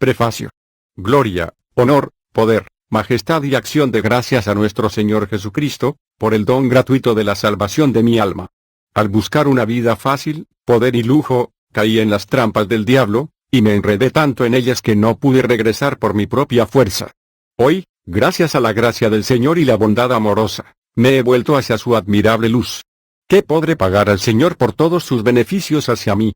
Prefacio. Gloria, honor, poder, majestad y acción de gracias a nuestro Señor Jesucristo, por el don gratuito de la salvación de mi alma. Al buscar una vida fácil, poder y lujo, caí en las trampas del diablo, y me enredé tanto en ellas que no pude regresar por mi propia fuerza. Hoy, gracias a la gracia del Señor y la bondad amorosa, me he vuelto hacia su admirable luz. ¿Qué podré pagar al Señor por todos sus beneficios hacia mí?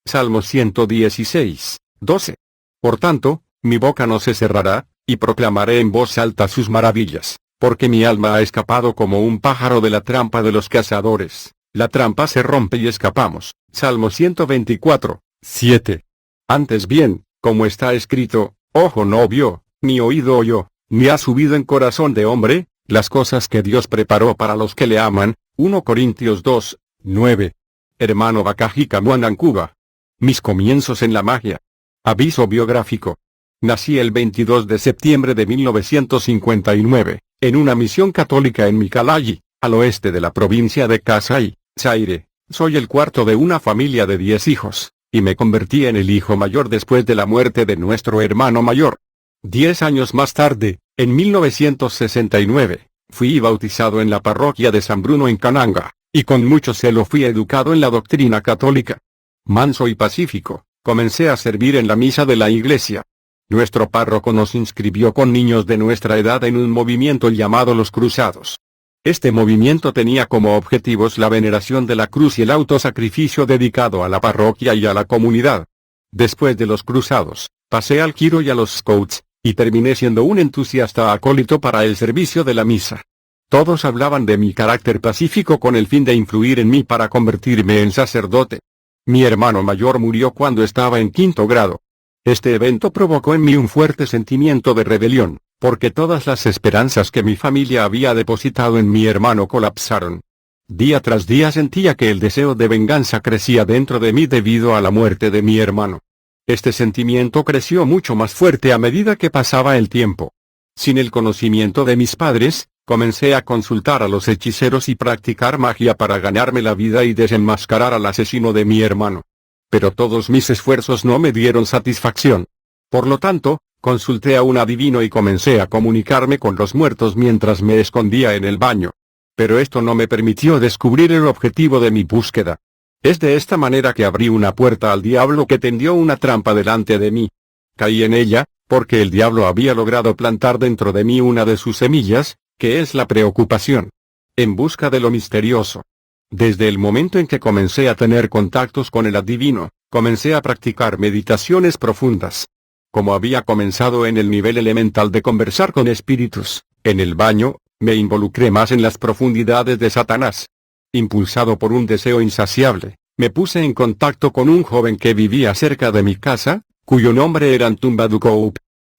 Salmo 116, 12. Por tanto, mi boca no se cerrará, y proclamaré en voz alta sus maravillas, porque mi alma ha escapado como un pájaro de la trampa de los cazadores. La trampa se rompe y escapamos. Salmo 124, 7. Antes bien, como está escrito, ojo no vio, ni oído oyó, ni ha subido en corazón de hombre, las cosas que Dios preparó para los que le aman. 1 Corintios 2, 9. Hermano Bakajika Muanancuba. Mis comienzos en la magia. Aviso biográfico. Nací el 22 de septiembre de 1959, en una misión católica en Micalayi, al oeste de la provincia de Kasai, Zaire. Soy el cuarto de una familia de 10 hijos, y me convertí en el hijo mayor después de la muerte de nuestro hermano mayor. 10 años más tarde, en 1969, fui bautizado en la parroquia de San Bruno en Kananga, y con mucho celo fui educado en la doctrina católica. Manso y pacífico, comencé a servir en la misa de la iglesia. Nuestro párroco nos inscribió con niños de nuestra edad en un movimiento llamado Los Cruzados. Este movimiento tenía como objetivos la veneración de la cruz y el autosacrificio dedicado a la parroquia y a la comunidad. Después de los Cruzados, pasé al Kiro y a los Scouts, y terminé siendo un entusiasta acólito para el servicio de la misa. Todos hablaban de mi carácter pacífico con el fin de influir en mí para convertirme en sacerdote. Mi hermano mayor murió cuando estaba en 5º grado. Este evento provocó en mí un fuerte sentimiento de rebelión, porque todas las esperanzas que mi familia había depositado en mi hermano colapsaron. Día tras día sentía que el deseo de venganza crecía dentro de mí debido a la muerte de mi hermano. Este sentimiento creció mucho más fuerte a medida que pasaba el tiempo. Sin el conocimiento de mis padres, comencé a consultar a los hechiceros y practicar magia para ganarme la vida y desenmascarar al asesino de mi hermano. Pero todos mis esfuerzos no me dieron satisfacción. Por lo tanto, consulté a un adivino y comencé a comunicarme con los muertos mientras me escondía en el baño. Pero esto no me permitió descubrir el objetivo de mi búsqueda. Es de esta manera que abrí una puerta al diablo que tendió una trampa delante de mí. Caí en ella, porque el diablo había logrado plantar dentro de mí una de sus semillas, que es la preocupación. En busca de lo misterioso. Desde el momento en que comencé a tener contactos con el adivino, comencé a practicar meditaciones profundas. Como había comenzado en el nivel elemental de conversar con espíritus, en el baño, me involucré más en las profundidades de Satanás. Impulsado por un deseo insaciable, me puse en contacto con un joven que vivía cerca de mi casa, cuyo nombre era Ntumbadukou.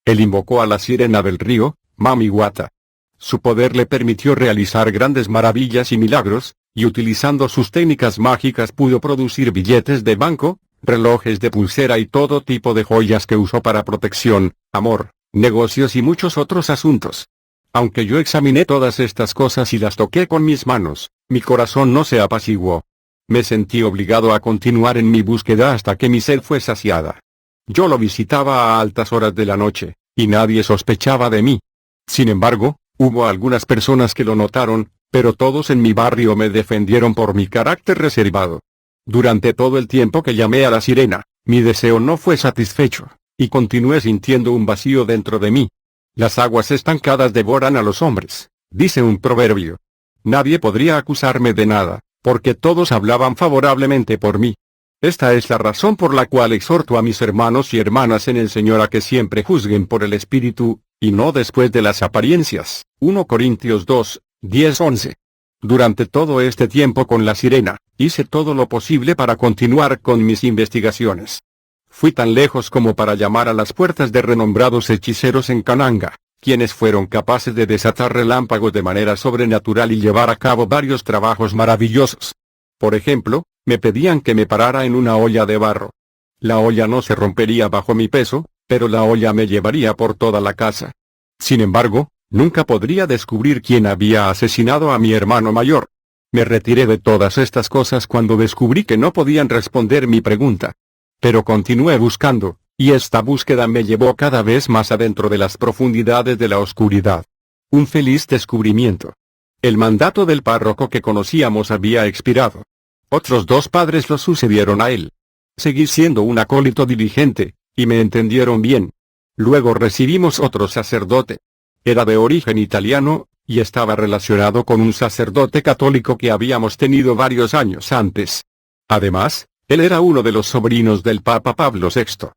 Él invocó a la sirena del río, Mamiwata. Su poder le permitió realizar grandes maravillas y milagros, y utilizando sus técnicas mágicas pudo producir billetes de banco, relojes de pulsera y todo tipo de joyas que usó para protección, amor, negocios y muchos otros asuntos. Aunque yo examiné todas estas cosas y las toqué con mis manos, mi corazón no se apaciguó. Me sentí obligado a continuar en mi búsqueda hasta que mi sed fue saciada. Yo lo visitaba a altas horas de la noche, y nadie sospechaba de mí. Sin embargo, hubo algunas personas que lo notaron, pero todos en mi barrio me defendieron por mi carácter reservado. Durante todo el tiempo que llamé a la sirena, mi deseo no fue satisfecho, y continué sintiendo un vacío dentro de mí. Las aguas estancadas devoran a los hombres, dice un proverbio. Nadie podría acusarme de nada, porque todos hablaban favorablemente por mí. Esta es la razón por la cual exhorto a mis hermanos y hermanas en el Señor a que siempre juzguen por el Espíritu, y no después de las apariencias. 1 Corintios 2, 10-11. Durante todo este tiempo con la sirena, hice todo lo posible para continuar con mis investigaciones. Fui tan lejos como para llamar a las puertas de renombrados hechiceros en Kananga, quienes fueron capaces de desatar relámpagos de manera sobrenatural y llevar a cabo varios trabajos maravillosos. Por ejemplo, me pedían que me parara en una olla de barro. La olla no se rompería bajo mi peso, pero la olla me llevaría por toda la casa. Sin embargo, nunca podría descubrir quién había asesinado a mi hermano mayor. Me retiré de todas estas cosas cuando descubrí que no podían responder mi pregunta. Pero continué buscando, Y esta búsqueda me llevó cada vez más adentro de las profundidades de la oscuridad. Un feliz descubrimiento. El mandato del párroco que conocíamos había expirado. Otros 2 padres lo sucedieron a él. Seguí siendo un acólito diligente, y me entendieron bien. Luego recibimos otro sacerdote. Era de origen italiano, y estaba relacionado con un sacerdote católico que habíamos tenido varios años antes. Además, él era uno de los sobrinos del Papa Pablo VI.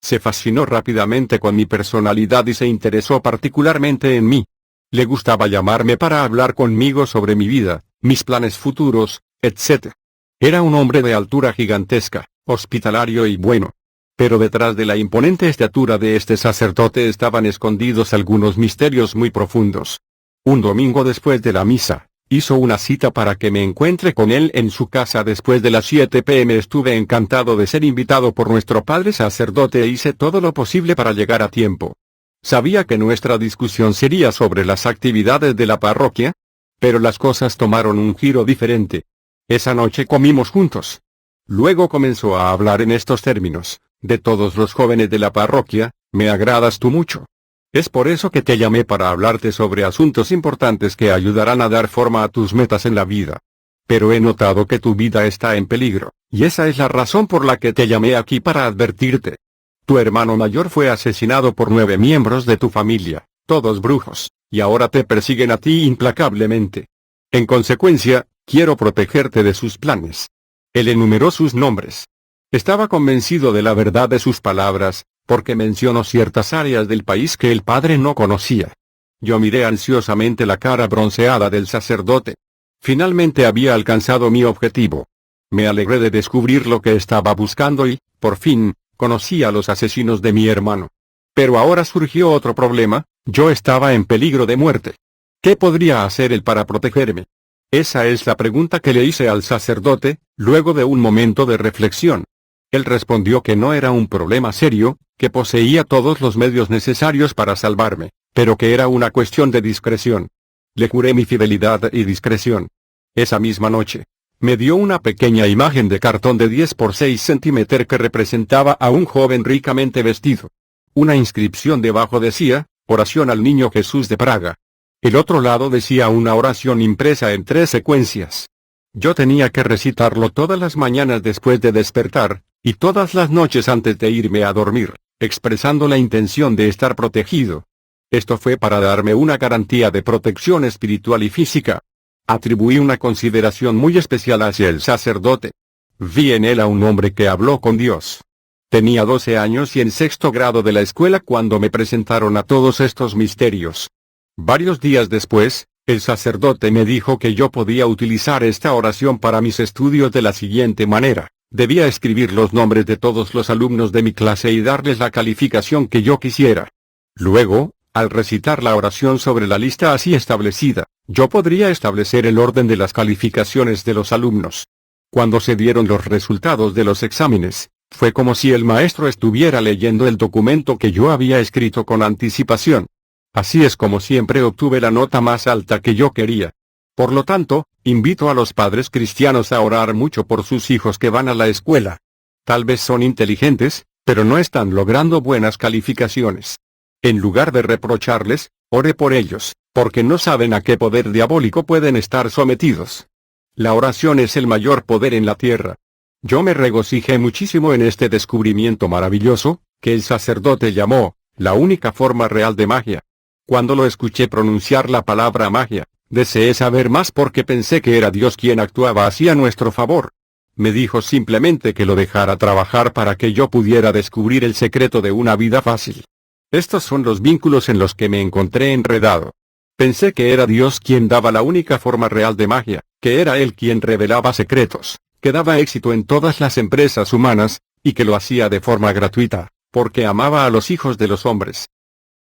Se fascinó rápidamente con mi personalidad y se interesó particularmente en mí. Le gustaba llamarme para hablar conmigo sobre mi vida, mis planes futuros, etc. Era un hombre de altura gigantesca, hospitalario y bueno. Pero detrás de la imponente estatura de este sacerdote estaban escondidos algunos misterios muy profundos. Un domingo después de la misa, hizo una cita para que me encuentre con él en su casa después de las 7 p.m. Estuve encantado de ser invitado por nuestro padre sacerdote e hice todo lo posible para llegar a tiempo. Sabía que nuestra discusión sería sobre las actividades de la parroquia, pero las cosas tomaron un giro diferente. Esa noche comimos juntos. Luego comenzó a hablar en estos términos: de todos los jóvenes de la parroquia, me agradas tú mucho. Es por eso que te llamé para hablarte sobre asuntos importantes que ayudarán a dar forma a tus metas en la vida. Pero he notado que tu vida está en peligro, y esa es la razón por la que te llamé aquí para advertirte. Tu hermano mayor fue asesinado por 9 miembros de tu familia, todos brujos, y ahora te persiguen a ti implacablemente. En consecuencia, quiero protegerte de sus planes. Él enumeró sus nombres. Estaba convencido de la verdad de sus palabras, porque mencionó ciertas áreas del país que el padre no conocía. Yo miré ansiosamente la cara bronceada del sacerdote. Finalmente había alcanzado mi objetivo. Me alegré de descubrir lo que estaba buscando y, por fin, conocí a los asesinos de mi hermano. Pero ahora surgió otro problema: yo estaba en peligro de muerte. ¿Qué podría hacer él para protegerme? Esa es la pregunta que le hice al sacerdote, luego de un momento de reflexión. Él respondió que no era un problema serio, que poseía todos los medios necesarios para salvarme, pero que era una cuestión de discreción. Le juré mi fidelidad y discreción. Esa misma noche, me dio una pequeña imagen de cartón de 10 por 6 centímetros que representaba a un joven ricamente vestido. Una inscripción debajo decía: oración al niño Jesús de Praga. El otro lado decía una oración impresa en 3 secuencias. Yo tenía que recitarlo todas las mañanas después de despertar, y todas las noches antes de irme a dormir, expresando la intención de estar protegido. Esto fue para darme una garantía de protección espiritual y física. Atribuí una consideración muy especial hacia el sacerdote. Vi en él a un hombre que habló con Dios. Tenía 12 años y en 6º grado de la escuela cuando me presentaron a todos estos misterios. Varios días después, el sacerdote me dijo que yo podía utilizar esta oración para mis estudios de la siguiente manera: debía escribir los nombres de todos los alumnos de mi clase y darles la calificación que yo quisiera. Luego, al recitar la oración sobre la lista así establecida, yo podría establecer el orden de las calificaciones de los alumnos. Cuando se dieron los resultados de los exámenes, fue como si el maestro estuviera leyendo el documento que yo había escrito con anticipación. Así es como siempre obtuve la nota más alta que yo quería. Por lo tanto, invito a los padres cristianos a orar mucho por sus hijos que van a la escuela. Tal vez son inteligentes, pero no están logrando buenas calificaciones. En lugar de reprocharles, ore por ellos, porque no saben a qué poder diabólico pueden estar sometidos. La oración es el mayor poder en la tierra. Yo me regocijé muchísimo en este descubrimiento maravilloso, que el sacerdote llamó la única forma real de magia. Cuando lo escuché pronunciar la palabra magia, deseé saber más porque pensé que era Dios quien actuaba así a nuestro favor. Me dijo simplemente que lo dejara trabajar para que yo pudiera descubrir el secreto de una vida fácil. Estos son los vínculos en los que me encontré enredado. Pensé que era Dios quien daba la única forma real de magia, que era Él quien revelaba secretos, que daba éxito en todas las empresas humanas, y que lo hacía de forma gratuita, porque amaba a los hijos de los hombres.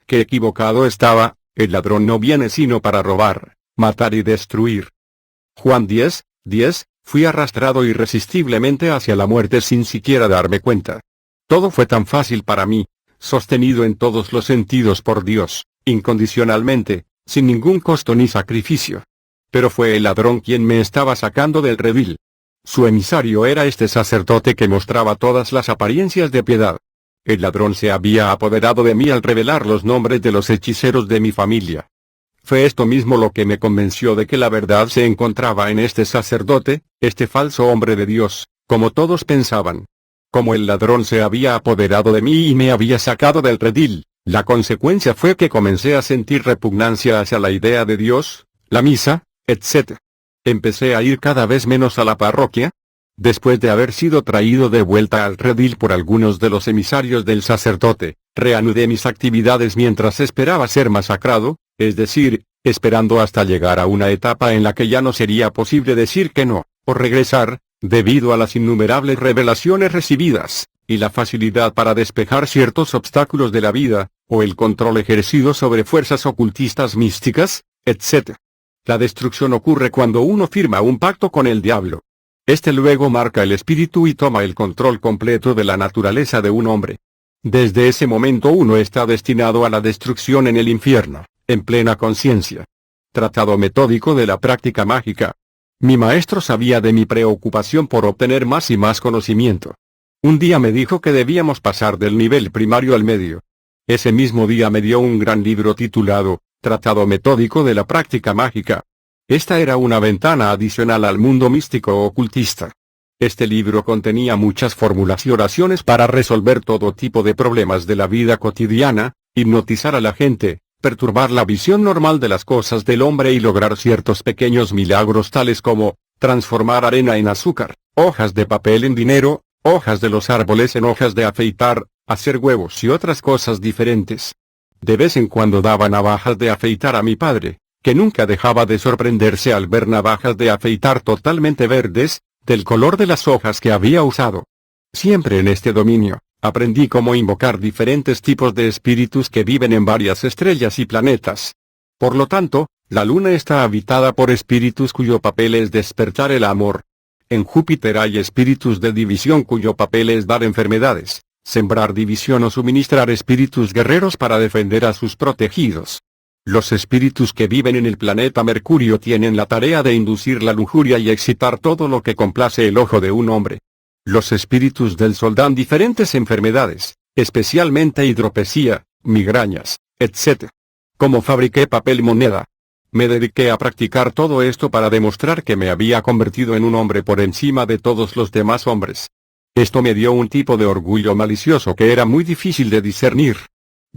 Qué equivocado estaba: el ladrón no viene sino para robar, matar y destruir. Juan 10:10, fui arrastrado irresistiblemente hacia la muerte sin siquiera darme cuenta. Todo fue tan fácil para mí, sostenido en todos los sentidos por Dios, incondicionalmente, sin ningún costo ni sacrificio. Pero fue el ladrón quien me estaba sacando del redil. Su emisario era este sacerdote que mostraba todas las apariencias de piedad. El ladrón se había apoderado de mí al revelar los nombres de los hechiceros de mi familia. Fue esto mismo lo que me convenció de que la verdad se encontraba en este sacerdote, este falso hombre de Dios, como todos pensaban. Como el ladrón se había apoderado de mí y me había sacado del redil, la consecuencia fue que comencé a sentir repugnancia hacia la idea de Dios, la misa, etc. Empecé a ir cada vez menos a la parroquia. Después de haber sido traído de vuelta al redil por algunos de los emisarios del sacerdote, reanudé mis actividades mientras esperaba ser masacrado, es decir, esperando hasta llegar a una etapa en la que ya no sería posible decir que no, o regresar, debido a las innumerables revelaciones recibidas, y la facilidad para despejar ciertos obstáculos de la vida, o el control ejercido sobre fuerzas ocultistas místicas, etc. La destrucción ocurre cuando uno firma un pacto con el diablo. Este luego marca el espíritu y toma el control completo de la naturaleza de un hombre. Desde ese momento uno está destinado a la destrucción en el infierno, en plena conciencia. Tratado metódico de la práctica mágica. Mi maestro sabía de mi preocupación por obtener más y más conocimiento. Un día me dijo que debíamos pasar del nivel primario al medio. Ese mismo día me dio un gran libro titulado, Tratado metódico de la práctica mágica. Esta era una ventana adicional al mundo místico o ocultista. Este libro contenía muchas fórmulas y oraciones para resolver todo tipo de problemas de la vida cotidiana, hipnotizar a la gente, perturbar la visión normal de las cosas del hombre y lograr ciertos pequeños milagros tales como, transformar arena en azúcar, hojas de papel en dinero, hojas de los árboles en hojas de afeitar, hacer huevos y otras cosas diferentes. De vez en cuando daba navajas de afeitar a mi padre, que nunca dejaba de sorprenderse al ver navajas de afeitar totalmente verdes, del color de las hojas que había usado. Siempre en este dominio, aprendí cómo invocar diferentes tipos de espíritus que viven en varias estrellas y planetas. Por lo tanto, la luna está habitada por espíritus cuyo papel es despertar el amor. En Júpiter hay espíritus de división cuyo papel es dar enfermedades, sembrar división o suministrar espíritus guerreros para defender a sus protegidos. Los espíritus que viven en el planeta Mercurio tienen la tarea de inducir la lujuria y excitar todo lo que complace el ojo de un hombre. Los espíritus del Sol dan diferentes enfermedades, especialmente hidropesía, migrañas, etc. Como fabriqué papel moneda. Me dediqué a practicar todo esto para demostrar que me había convertido en un hombre por encima de todos los demás hombres. Esto me dio un tipo de orgullo malicioso que era muy difícil de discernir.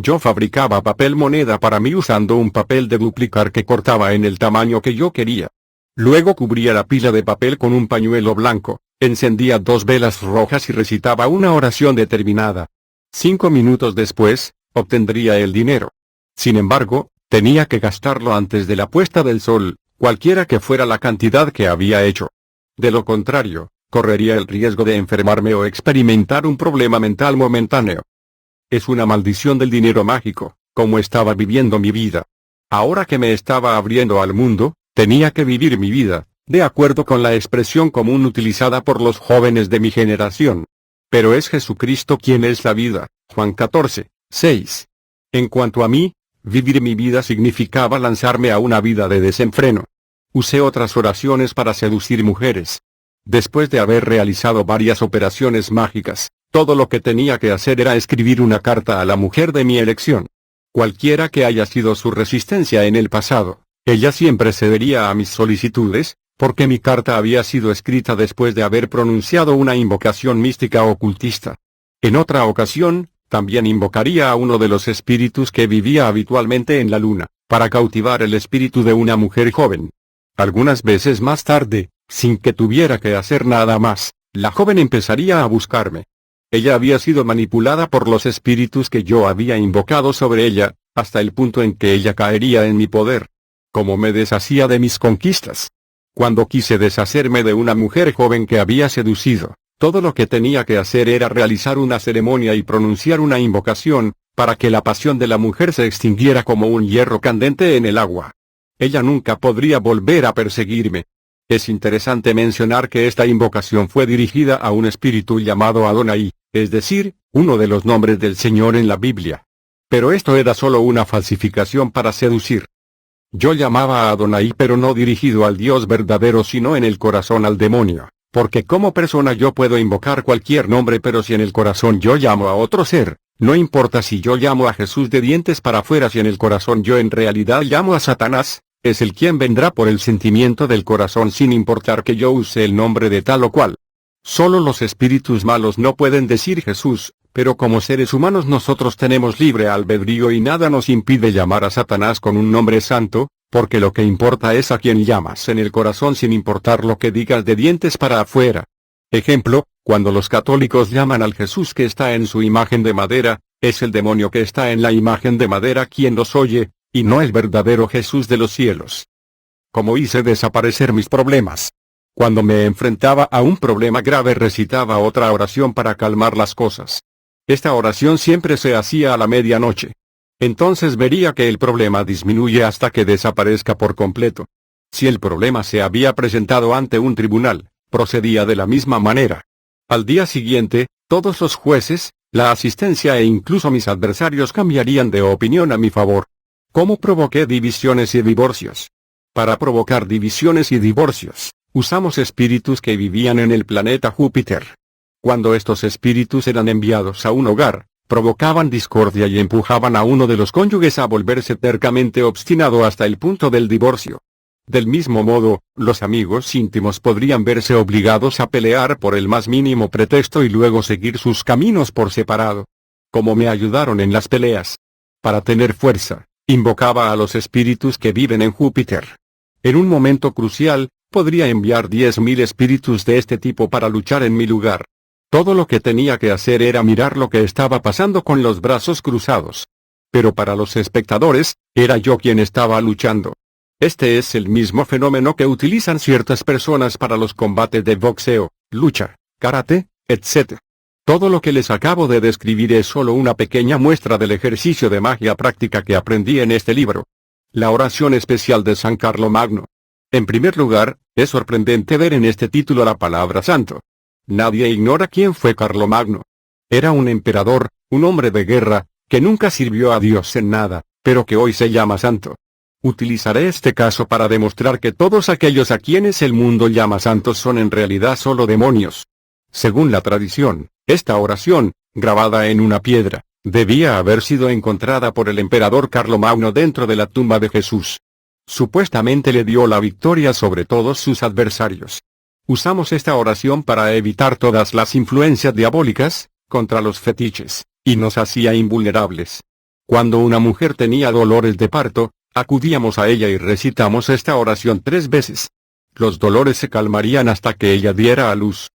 Yo fabricaba papel moneda para mí usando un papel de duplicar que cortaba en el tamaño que yo quería. Luego cubría la pila de papel con un pañuelo blanco, encendía 2 velas rojas y recitaba una oración determinada. 5 minutos después, obtendría el dinero. Sin embargo, tenía que gastarlo antes de la puesta del sol, cualquiera que fuera la cantidad que había hecho. De lo contrario, correría el riesgo de enfermarme o experimentar un problema mental momentáneo. Es una maldición del dinero mágico, como estaba viviendo mi vida. Ahora que me estaba abriendo al mundo, tenía que vivir mi vida, de acuerdo con la expresión común utilizada por los jóvenes de mi generación. Pero es Jesucristo quien es la vida, Juan 14, 6. En cuanto a mí, vivir mi vida significaba lanzarme a una vida de desenfreno. Usé otras oraciones para seducir mujeres. Después de haber realizado varias operaciones mágicas, todo lo que tenía que hacer era escribir una carta a la mujer de mi elección. Cualquiera que haya sido su resistencia en el pasado, ella siempre cedería a mis solicitudes, porque mi carta había sido escrita después de haber pronunciado una invocación mística ocultista. En otra ocasión, también invocaría a uno de los espíritus que vivía habitualmente en la luna, para cautivar el espíritu de una mujer joven. Algunas veces más tarde, sin que tuviera que hacer nada más, la joven empezaría a buscarme. Ella había sido manipulada por los espíritus que yo había invocado sobre ella, hasta el punto en que ella caería en mi poder. Como me deshacía de mis conquistas. Cuando quise deshacerme de una mujer joven que había seducido, todo lo que tenía que hacer era realizar una ceremonia y pronunciar una invocación, para que la pasión de la mujer se extinguiera como un hierro candente en el agua. Ella nunca podría volver a perseguirme. Es interesante mencionar que esta invocación fue dirigida a un espíritu llamado Adonai, es decir, uno de los nombres del Señor en la Biblia. Pero esto era solo una falsificación para seducir. Yo llamaba a Adonai pero no dirigido al Dios verdadero sino en el corazón al demonio, Porque como persona yo puedo invocar cualquier nombre, pero si en el corazón yo llamo a otro ser, no importa si yo llamo a Jesús de dientes para afuera, si en el corazón yo en realidad llamo a Satanás, es el quien vendrá por el sentimiento del corazón sin importar que yo use el nombre de tal o cual. Solo los espíritus malos no pueden decir Jesús, pero como seres humanos nosotros tenemos libre albedrío y nada nos impide llamar a Satanás con un nombre santo, porque lo que importa es a quien llamas en el corazón sin importar lo que digas de dientes para afuera. Ejemplo, cuando los católicos llaman al Jesús que está en su imagen de madera, es el demonio que está en la imagen de madera quien los oye, y no el verdadero Jesús de los cielos. ¿Cómo hice desaparecer mis problemas? Cuando me enfrentaba a un problema grave recitaba otra oración para calmar las cosas. Esta oración siempre se hacía a la medianoche. Entonces vería que el problema disminuye hasta que desaparezca por completo. Si el problema se había presentado ante un tribunal, procedía de la misma manera. Al día siguiente, todos los jueces, la asistencia e incluso mis adversarios cambiarían de opinión a mi favor. ¿Cómo provoqué divisiones y divorcios? Para provocar divisiones y divorcios, usamos espíritus que vivían en el planeta Júpiter. Cuando estos espíritus eran enviados a un hogar, provocaban discordia y empujaban a uno de los cónyuges a volverse tercamente obstinado hasta el punto del divorcio. Del mismo modo, los amigos íntimos podrían verse obligados a pelear por el más mínimo pretexto y luego seguir sus caminos por separado. ¿Cómo me ayudaron en las peleas? Para tener fuerza, invocaba a los espíritus que viven en Júpiter. En un momento crucial, podría enviar 10.000 espíritus de este tipo para luchar en mi lugar. Todo lo que tenía que hacer era mirar lo que estaba pasando con los brazos cruzados. Pero para los espectadores, era yo quien estaba luchando. Este es el mismo fenómeno que utilizan ciertas personas para los combates de boxeo, lucha, karate, etc. Todo lo que les acabo de describir es solo una pequeña muestra del ejercicio de magia práctica que aprendí en este libro. La oración especial de San Carlomagno. En primer lugar, es sorprendente ver en este título la palabra santo. Nadie ignora quién fue Carlomagno. Era un emperador, un hombre de guerra, que nunca sirvió a Dios en nada, pero que hoy se llama santo. Utilizaré este caso para demostrar que todos aquellos a quienes el mundo llama santos son en realidad solo demonios. Según la tradición, esta oración, grabada en una piedra, debía haber sido encontrada por el emperador Carlomagno dentro de la tumba de Jesús. Supuestamente le dio la victoria sobre todos sus adversarios. Usamos esta oración para evitar todas las influencias diabólicas, contra los fetiches, y nos hacía invulnerables. Cuando una mujer tenía dolores de parto, acudíamos a ella y recitamos esta oración 3 veces. Los dolores se calmarían hasta que ella diera a luz.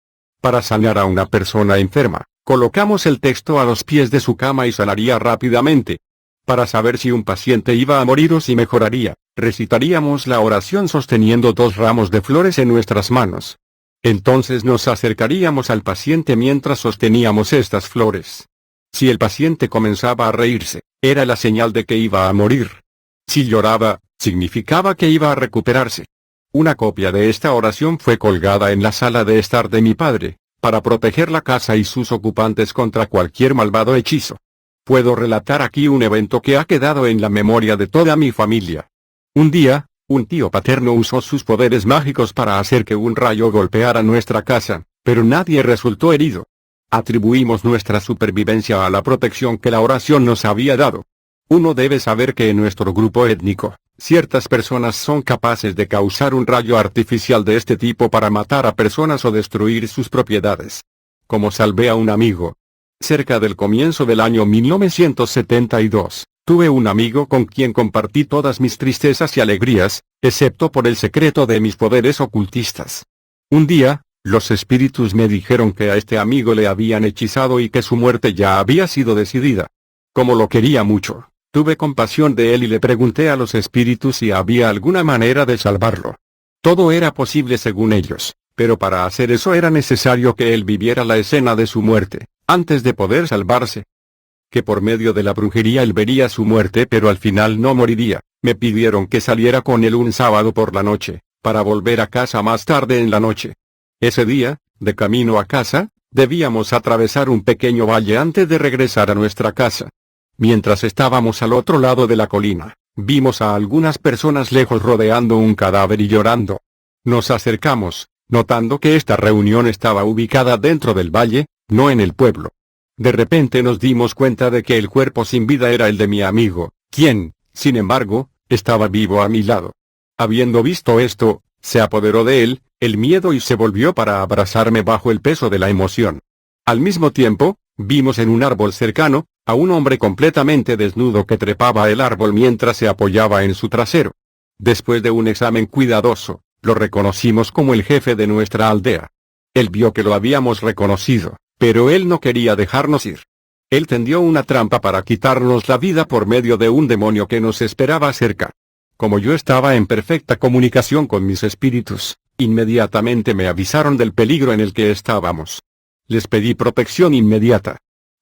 Para sanar a una persona enferma, colocamos el texto a los pies de su cama y sanaría rápidamente. Para saber si un paciente iba a morir o si mejoraría, recitaríamos la oración sosteniendo 2 ramos de flores en nuestras manos. Entonces nos acercaríamos al paciente mientras sosteníamos estas flores. Si el paciente comenzaba a reírse, era la señal de que iba a morir. Si lloraba, significaba que iba a recuperarse. Una copia de esta oración fue colgada en la sala de estar de mi padre, para proteger la casa y sus ocupantes contra cualquier malvado hechizo. Puedo relatar aquí un evento que ha quedado en la memoria de toda mi familia. Un día, un tío paterno usó sus poderes mágicos para hacer que un rayo golpeara nuestra casa, pero nadie resultó herido. Atribuimos nuestra supervivencia a la protección que la oración nos había dado. Uno debe saber que en nuestro grupo étnico, ciertas personas son capaces de causar un rayo artificial de este tipo para matar a personas o destruir sus propiedades. Como salvé a un amigo. Cerca del comienzo del año 1972, tuve un amigo con quien compartí todas mis tristezas y alegrías, excepto por el secreto de mis poderes ocultistas. Un día, los espíritus me dijeron que a este amigo le habían hechizado y que su muerte ya había sido decidida. Como lo quería mucho, tuve compasión de él y le pregunté a los espíritus si había alguna manera de salvarlo. Todo era posible según ellos, pero para hacer eso era necesario que él viviera la escena de su muerte, antes de poder salvarse. Que por medio de la brujería él vería su muerte pero al final no moriría. Me pidieron que saliera con él un sábado por la noche, para volver a casa más tarde en la noche. Ese día, de camino a casa, debíamos atravesar un pequeño valle antes de regresar a nuestra casa. Mientras estábamos al otro lado de la colina, vimos a algunas personas lejos rodeando un cadáver y llorando. Nos acercamos, notando que esta reunión estaba ubicada dentro del valle, no en el pueblo. De repente nos dimos cuenta de que el cuerpo sin vida era el de mi amigo, quien, sin embargo, estaba vivo a mi lado. Habiendo visto esto, se apoderó de él, el miedo y se volvió para abrazarme bajo el peso de la emoción. Al mismo tiempo, vimos en un árbol cercano, a un hombre completamente desnudo que trepaba el árbol mientras se apoyaba en su trasero. Después de un examen cuidadoso, lo reconocimos como el jefe de nuestra aldea. Él vio que lo habíamos reconocido, pero él no quería dejarnos ir. Él tendió una trampa para quitarnos la vida por medio de un demonio que nos esperaba cerca. Como yo estaba en perfecta comunicación con mis espíritus, inmediatamente me avisaron del peligro en el que estábamos. Les pedí protección inmediata.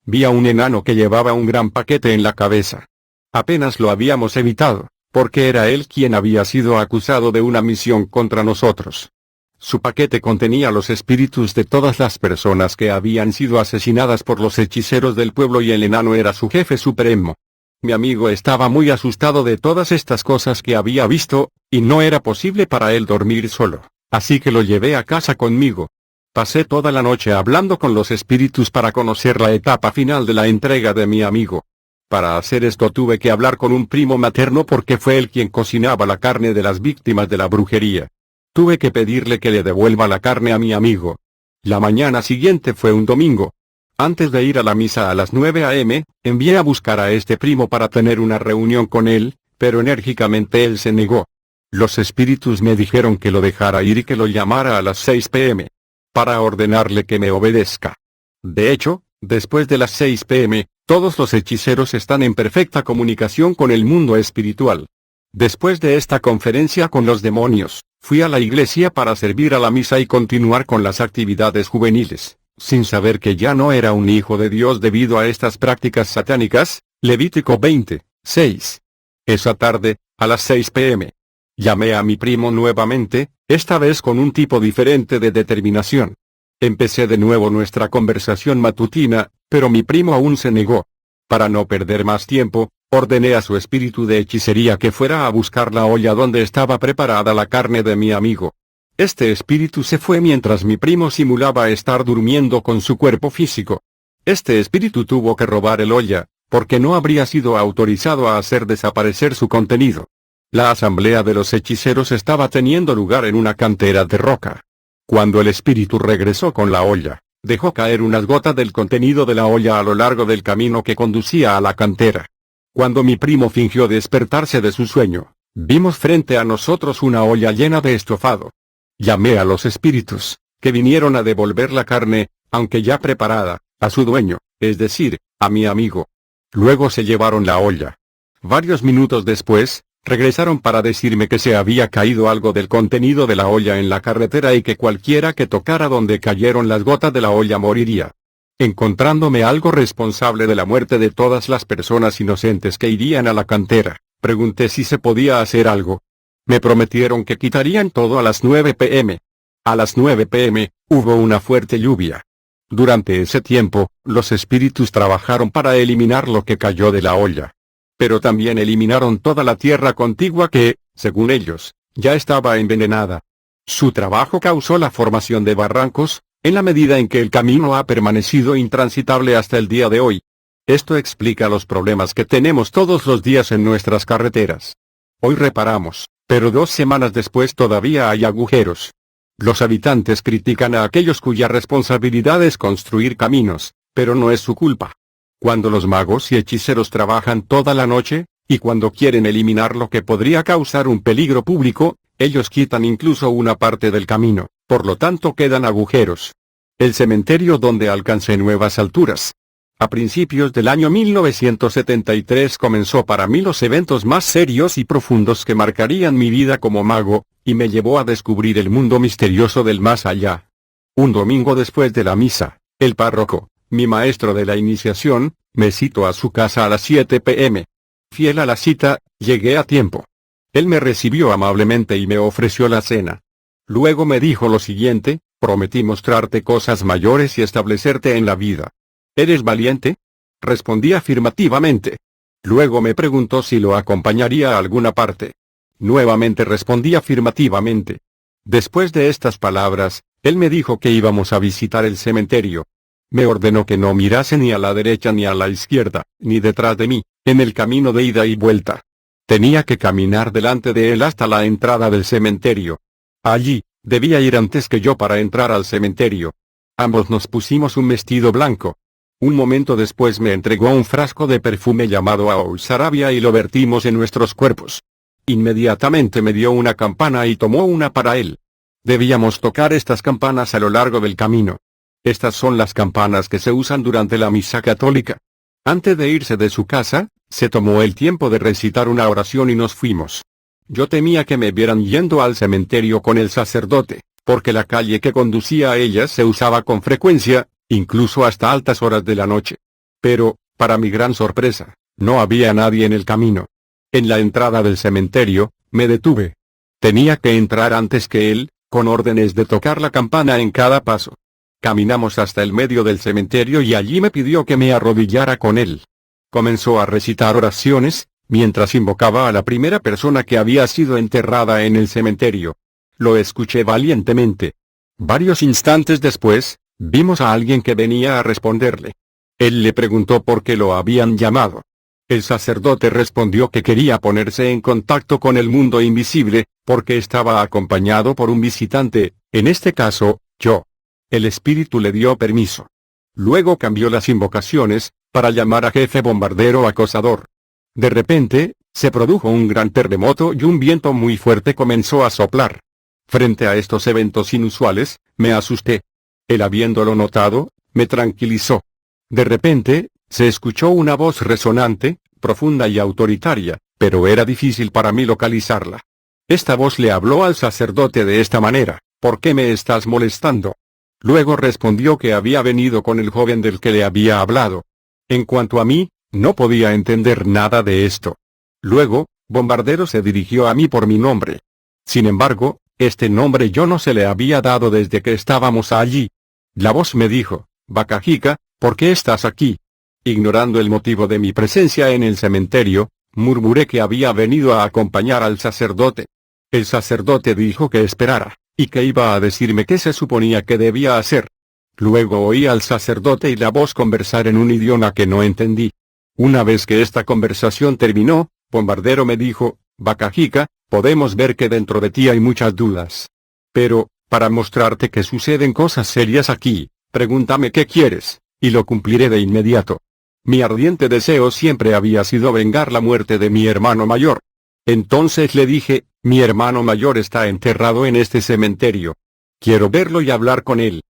Vi a un enano que llevaba un gran paquete en la cabeza. Apenas lo habíamos evitado, porque era él quien había sido acusado de una misión contra nosotros. Su paquete contenía los espíritus de todas las personas que habían sido asesinadas por los hechiceros del pueblo y el enano era su jefe supremo. Mi amigo estaba muy asustado de todas estas cosas que había visto, y no era posible para él dormir solo, así que lo llevé a casa conmigo. Pasé toda la noche hablando con los espíritus para conocer la etapa final de la entrega de mi amigo. Para hacer esto tuve que hablar con un primo materno porque fue él quien cocinaba la carne de las víctimas de la brujería. Tuve que pedirle que le devuelva la carne a mi amigo. La mañana siguiente fue un domingo. Antes de ir a la misa a las 9 a.m., envié a buscar a este primo para tener una reunión con él, pero enérgicamente él se negó. Los espíritus me dijeron que lo dejara ir y que lo llamara a las 6 p.m. para ordenarle que me obedezca. De hecho, después de las 6 p.m., todos los hechiceros están en perfecta comunicación con el mundo espiritual. Después de esta conferencia con los demonios, fui a la iglesia para servir a la misa y continuar con las actividades juveniles, sin saber que ya no era un hijo de Dios debido a estas prácticas satánicas. Levítico 20, 6. Esa tarde, a las 6 p.m., llamé a mi primo nuevamente, esta vez con un tipo diferente de determinación. Empecé de nuevo nuestra conversación matutina, pero mi primo aún se negó. Para no perder más tiempo, ordené a su espíritu de hechicería que fuera a buscar la olla donde estaba preparada la carne de mi amigo. Este espíritu se fue mientras mi primo simulaba estar durmiendo con su cuerpo físico. Este espíritu tuvo que robar el olla, porque no habría sido autorizado a hacer desaparecer su contenido. La asamblea de los hechiceros estaba teniendo lugar en una cantera de roca. Cuando el espíritu regresó con la olla, dejó caer unas gotas del contenido de la olla a lo largo del camino que conducía a la cantera. Cuando mi primo fingió despertarse de su sueño, vimos frente a nosotros una olla llena de estofado. Llamé a los espíritus, que vinieron a devolver la carne, aunque ya preparada, a su dueño, es decir, a mi amigo. Luego se llevaron la olla. Varios minutos después, regresaron para decirme que se había caído algo del contenido de la olla en la carretera y que cualquiera que tocara donde cayeron las gotas de la olla moriría. Encontrándome algo responsable de la muerte de todas las personas inocentes que irían a la cantera, pregunté si se podía hacer algo. Me prometieron que quitarían todo a las 9 p.m. A las 9 p.m., hubo una fuerte lluvia. Durante ese tiempo, los espíritus trabajaron para eliminar lo que cayó de la olla. Pero también eliminaron toda la tierra contigua que, según ellos, ya estaba envenenada. Su trabajo causó la formación de barrancos, en la medida en que el camino ha permanecido intransitable hasta el día de hoy. Esto explica los problemas que tenemos todos los días en nuestras carreteras. Hoy reparamos, pero 2 semanas después todavía hay agujeros. Los habitantes critican a aquellos cuya responsabilidad es construir caminos, pero no es su culpa. Cuando los magos y hechiceros trabajan toda la noche, y cuando quieren eliminar lo que podría causar un peligro público, ellos quitan incluso una parte del camino, por lo tanto quedan agujeros. El cementerio donde alcancé nuevas alturas. A principios del año 1973 comenzó para mí los eventos más serios y profundos que marcarían mi vida como mago, y me llevó a descubrir el mundo misterioso del más allá. Un domingo después de la misa, el párroco, mi maestro de la iniciación, me citó a su casa a las 7 p.m. Fiel a la cita, llegué a tiempo. Él me recibió amablemente y me ofreció la cena. Luego me dijo lo siguiente: prometí mostrarte cosas mayores y establecerte en la vida. ¿Eres valiente? Respondí afirmativamente. Luego me preguntó si lo acompañaría a alguna parte. Nuevamente respondí afirmativamente. Después de estas palabras, él me dijo que íbamos a visitar el cementerio. Me ordenó que no mirase ni a la derecha ni a la izquierda, ni detrás de mí, en el camino de ida y vuelta. Tenía que caminar delante de él hasta la entrada del cementerio. Allí, debía ir antes que yo para entrar al cementerio. Ambos nos pusimos un vestido blanco. Un momento después me entregó un frasco de perfume llamado Aou Sarabia y lo vertimos en nuestros cuerpos. Inmediatamente me dio una campana y tomó una para él. Debíamos tocar estas campanas a lo largo del camino. Estas son las campanas que se usan durante la misa católica. Antes de irse de su casa, se tomó el tiempo de recitar una oración y nos fuimos. Yo temía que me vieran yendo al cementerio con el sacerdote, porque la calle que conducía a ella se usaba con frecuencia, incluso hasta altas horas de la noche. Pero, para mi gran sorpresa, no había nadie en el camino. En la entrada del cementerio, me detuve. Tenía que entrar antes que él, con órdenes de tocar la campana en cada paso. Caminamos hasta el medio del cementerio y allí me pidió que me arrodillara con él. Comenzó a recitar oraciones, mientras invocaba a la primera persona que había sido enterrada en el cementerio. Lo escuché valientemente. Varios instantes después, vimos a alguien que venía a responderle. Él le preguntó por qué lo habían llamado. El sacerdote respondió que quería ponerse en contacto con el mundo invisible, porque estaba acompañado por un visitante, en este caso, yo. El espíritu le dio permiso. Luego cambió las invocaciones, para llamar a jefe bombardero acosador. De repente, se produjo un gran terremoto y un viento muy fuerte comenzó a soplar. Frente a estos eventos inusuales, me asusté. Él, habiéndolo notado, me tranquilizó. De repente, se escuchó una voz resonante, profunda y autoritaria, pero era difícil para mí localizarla. Esta voz le habló al sacerdote de esta manera: ¿por qué me estás molestando? Luego respondió que había venido con el joven del que le había hablado. En cuanto a mí, no podía entender nada de esto. Luego, Bombardero se dirigió a mí por mi nombre. Sin embargo, este nombre yo no se le había dado desde que estábamos allí. La voz me dijo: Bakajika, ¿por qué estás aquí? Ignorando el motivo de mi presencia en el cementerio, murmuré que había venido a acompañar al sacerdote. El sacerdote dijo que esperara, y que iba a decirme qué se suponía que debía hacer. Luego oí al sacerdote y la voz conversar en un idioma que no entendí. Una vez que esta conversación terminó, Bombardero me dijo: Bakajika, podemos ver que dentro de ti hay muchas dudas. Pero, para mostrarte que suceden cosas serias aquí, pregúntame qué quieres, y lo cumpliré de inmediato. Mi ardiente deseo siempre había sido vengar la muerte de mi hermano mayor. Entonces le dije: mi hermano mayor está enterrado en este cementerio. Quiero verlo y hablar con él.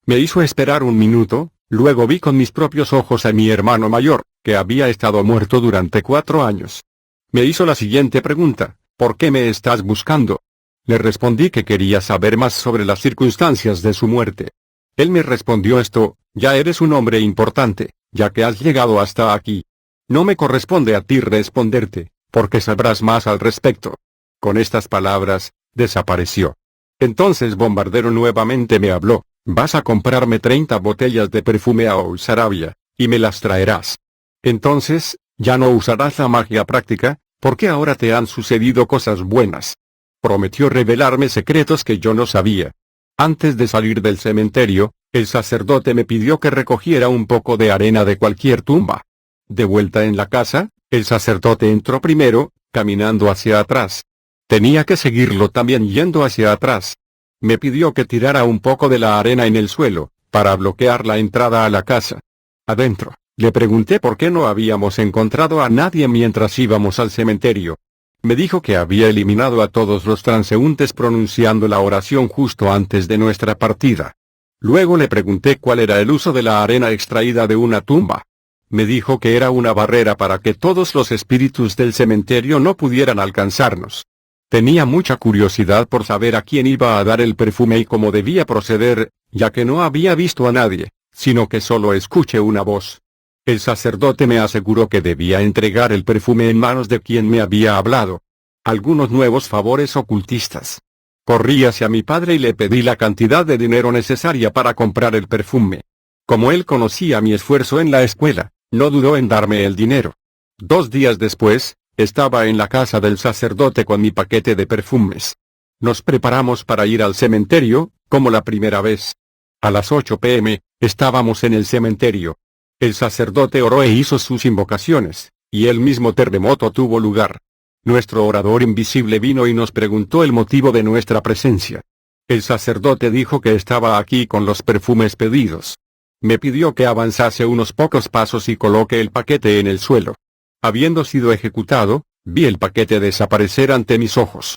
Me hizo esperar un minuto, luego vi con mis propios ojos a mi hermano mayor, que había estado muerto durante 4 años. Me hizo la siguiente pregunta: ¿por qué me estás buscando? Le respondí que quería saber más sobre las circunstancias de su muerte. Él me respondió esto: ya eres un hombre importante, ya que has llegado hasta aquí. No me corresponde a ti responderte, porque sabrás más al respecto. Con estas palabras, desapareció. Entonces Bombardero nuevamente me habló: vas a comprarme 30 botellas de perfume Aou Sarabia, y me las traerás. Entonces, ya no usarás la magia práctica, porque ahora te han sucedido cosas buenas. Prometió revelarme secretos que yo no sabía. Antes de salir del cementerio, el sacerdote me pidió que recogiera un poco de arena de cualquier tumba. De vuelta en la casa, el sacerdote entró primero, caminando hacia atrás. Tenía que seguirlo también yendo hacia atrás. Me pidió que tirara un poco de la arena en el suelo, para bloquear la entrada a la casa. Adentro, le pregunté por qué no habíamos encontrado a nadie mientras íbamos al cementerio. Me dijo que había eliminado a todos los transeúntes pronunciando la oración justo antes de nuestra partida. Luego le pregunté cuál era el uso de la arena extraída de una tumba. Me dijo que era una barrera para que todos los espíritus del cementerio no pudieran alcanzarnos. Tenía mucha curiosidad por saber a quién iba a dar el perfume y cómo debía proceder, ya que no había visto a nadie, sino que solo escuché una voz. El sacerdote me aseguró que debía entregar el perfume en manos de quien me había hablado. Algunos nuevos favores ocultistas. Corrí hacia mi padre y le pedí la cantidad de dinero necesaria para comprar el perfume. Como él conocía mi esfuerzo en la escuela, no dudó en darme el dinero. 2 días después, estaba en la casa del sacerdote con mi paquete de perfumes. Nos preparamos para ir al cementerio, como la primera vez. A las 8 p.m., estábamos en el cementerio. El sacerdote oró e hizo sus invocaciones, y el mismo terremoto tuvo lugar. Nuestro orador invisible vino y nos preguntó el motivo de nuestra presencia. El sacerdote dijo que estaba aquí con los perfumes pedidos. Me pidió que avanzase unos pocos pasos y coloque el paquete en el suelo. Habiendo sido ejecutado, vi el paquete desaparecer ante mis ojos.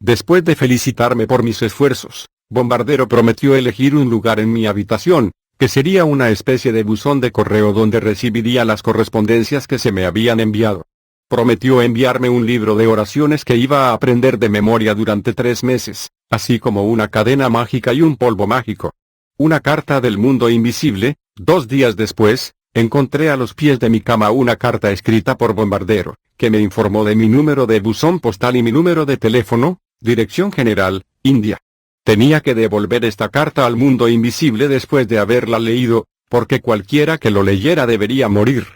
Después de felicitarme por mis esfuerzos, Bombardero prometió elegir un lugar en mi habitación, que sería una especie de buzón de correo donde recibiría las correspondencias que se me habían enviado. Prometió enviarme un libro de oraciones que iba a aprender de memoria durante 3 meses, así como una cadena mágica y un polvo mágico. Una carta del mundo invisible. 2 días después, encontré a los pies de mi cama una carta escrita por Bombardero, que me informó de mi número de buzón postal y mi número de teléfono, dirección general, India. Tenía que devolver esta carta al mundo invisible después de haberla leído, porque cualquiera que lo leyera debería morir.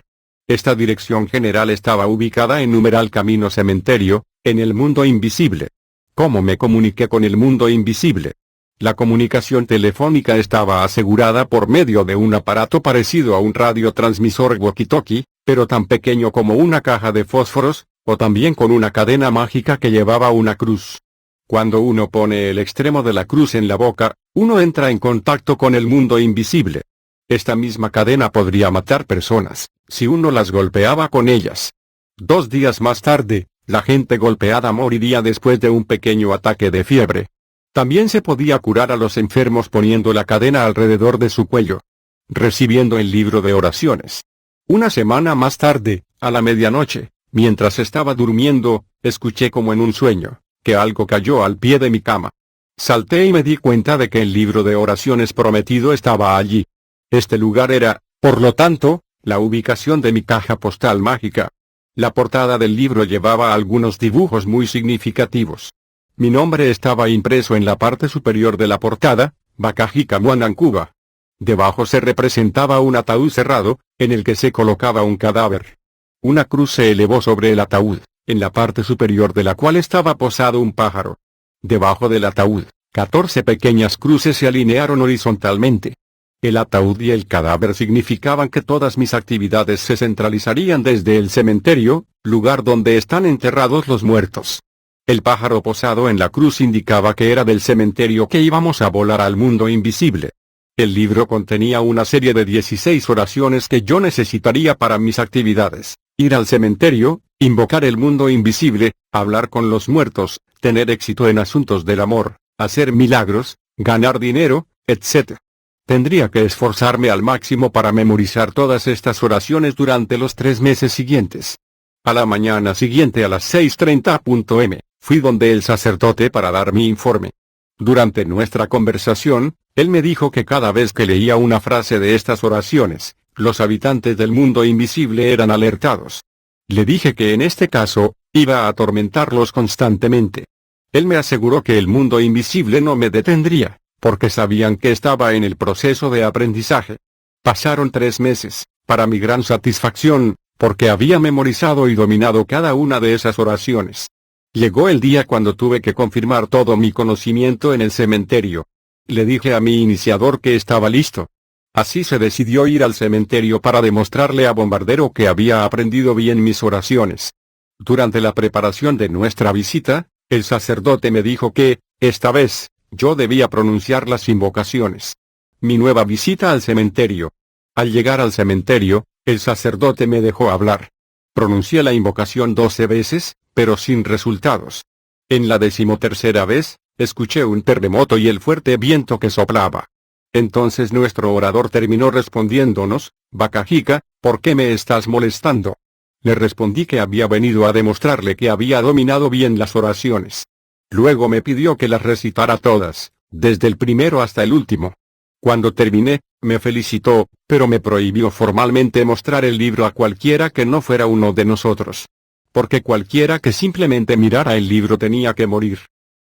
Esta dirección general estaba ubicada en numeral Camino Cementerio, en el mundo invisible. ¿Cómo me comuniqué con el mundo invisible? La comunicación telefónica estaba asegurada por medio de un aparato parecido a un radiotransmisor walkie-talkie, pero tan pequeño como una caja de fósforos, o también con una cadena mágica que llevaba una cruz. Cuando uno pone el extremo de la cruz en la boca, uno entra en contacto con el mundo invisible. Esta misma cadena podría matar personas, si uno las golpeaba con ellas. 2 días más tarde, la gente golpeada moriría después de un pequeño ataque de fiebre. También se podía curar a los enfermos poniendo la cadena alrededor de su cuello. Recibiendo el libro de oraciones. Una semana más tarde, a la medianoche, mientras estaba durmiendo, escuché como en un sueño, que algo cayó al pie de mi cama. Salté y me di cuenta de que el libro de oraciones prometido estaba allí. Este lugar era, por lo tanto, la ubicación de mi caja postal mágica. La portada del libro llevaba algunos dibujos muy significativos. Mi nombre estaba impreso en la parte superior de la portada, Bakajika Muanancuba. Debajo se representaba un ataúd cerrado, en el que se colocaba un cadáver. Una cruz se elevó sobre el ataúd, en la parte superior de la cual estaba posado un pájaro. Debajo del ataúd, 14 pequeñas cruces se alinearon horizontalmente. El ataúd y el cadáver significaban que todas mis actividades se centralizarían desde el cementerio, lugar donde están enterrados los muertos. El pájaro posado en la cruz indicaba que era del cementerio que íbamos a volar al mundo invisible. El libro contenía una serie de 16 oraciones que yo necesitaría para mis actividades: ir al cementerio, invocar el mundo invisible, hablar con los muertos, tener éxito en asuntos del amor, hacer milagros, ganar dinero, etc. Tendría que esforzarme al máximo para memorizar todas estas oraciones durante los 3 meses siguientes. A la mañana siguiente a las 6:30 m, fui donde el sacerdote para dar mi informe. Durante nuestra conversación, él me dijo que cada vez que leía una frase de estas oraciones, los habitantes del mundo invisible eran alertados. Le dije que en este caso, iba a atormentarlos constantemente. Él me aseguró que el mundo invisible no me detendría, porque sabían que estaba en el proceso de aprendizaje. Pasaron 3 meses, para mi gran satisfacción, porque había memorizado y dominado cada una de esas oraciones. Llegó el día cuando tuve que confirmar todo mi conocimiento en el cementerio. Le dije a mi iniciador que estaba listo. Así se decidió ir al cementerio para demostrarle a Bombardero que había aprendido bien mis oraciones. Durante la preparación de nuestra visita, el sacerdote me dijo que, esta vez, yo debía pronunciar las invocaciones. Mi nueva visita al cementerio. Al llegar al cementerio, el sacerdote me dejó hablar. Pronuncié la invocación 12 veces, pero sin resultados. En la 13ª vez, escuché un terremoto y el fuerte viento que soplaba. Entonces nuestro orador terminó respondiéndonos: Bakajika, ¿por qué me estás molestando? Le respondí que había venido a demostrarle que había dominado bien las oraciones. Luego me pidió que las recitara todas, desde el primero hasta el último. Cuando terminé, me felicitó, pero me prohibió formalmente mostrar el libro a cualquiera que no fuera uno de nosotros. Porque cualquiera que simplemente mirara el libro tenía que morir.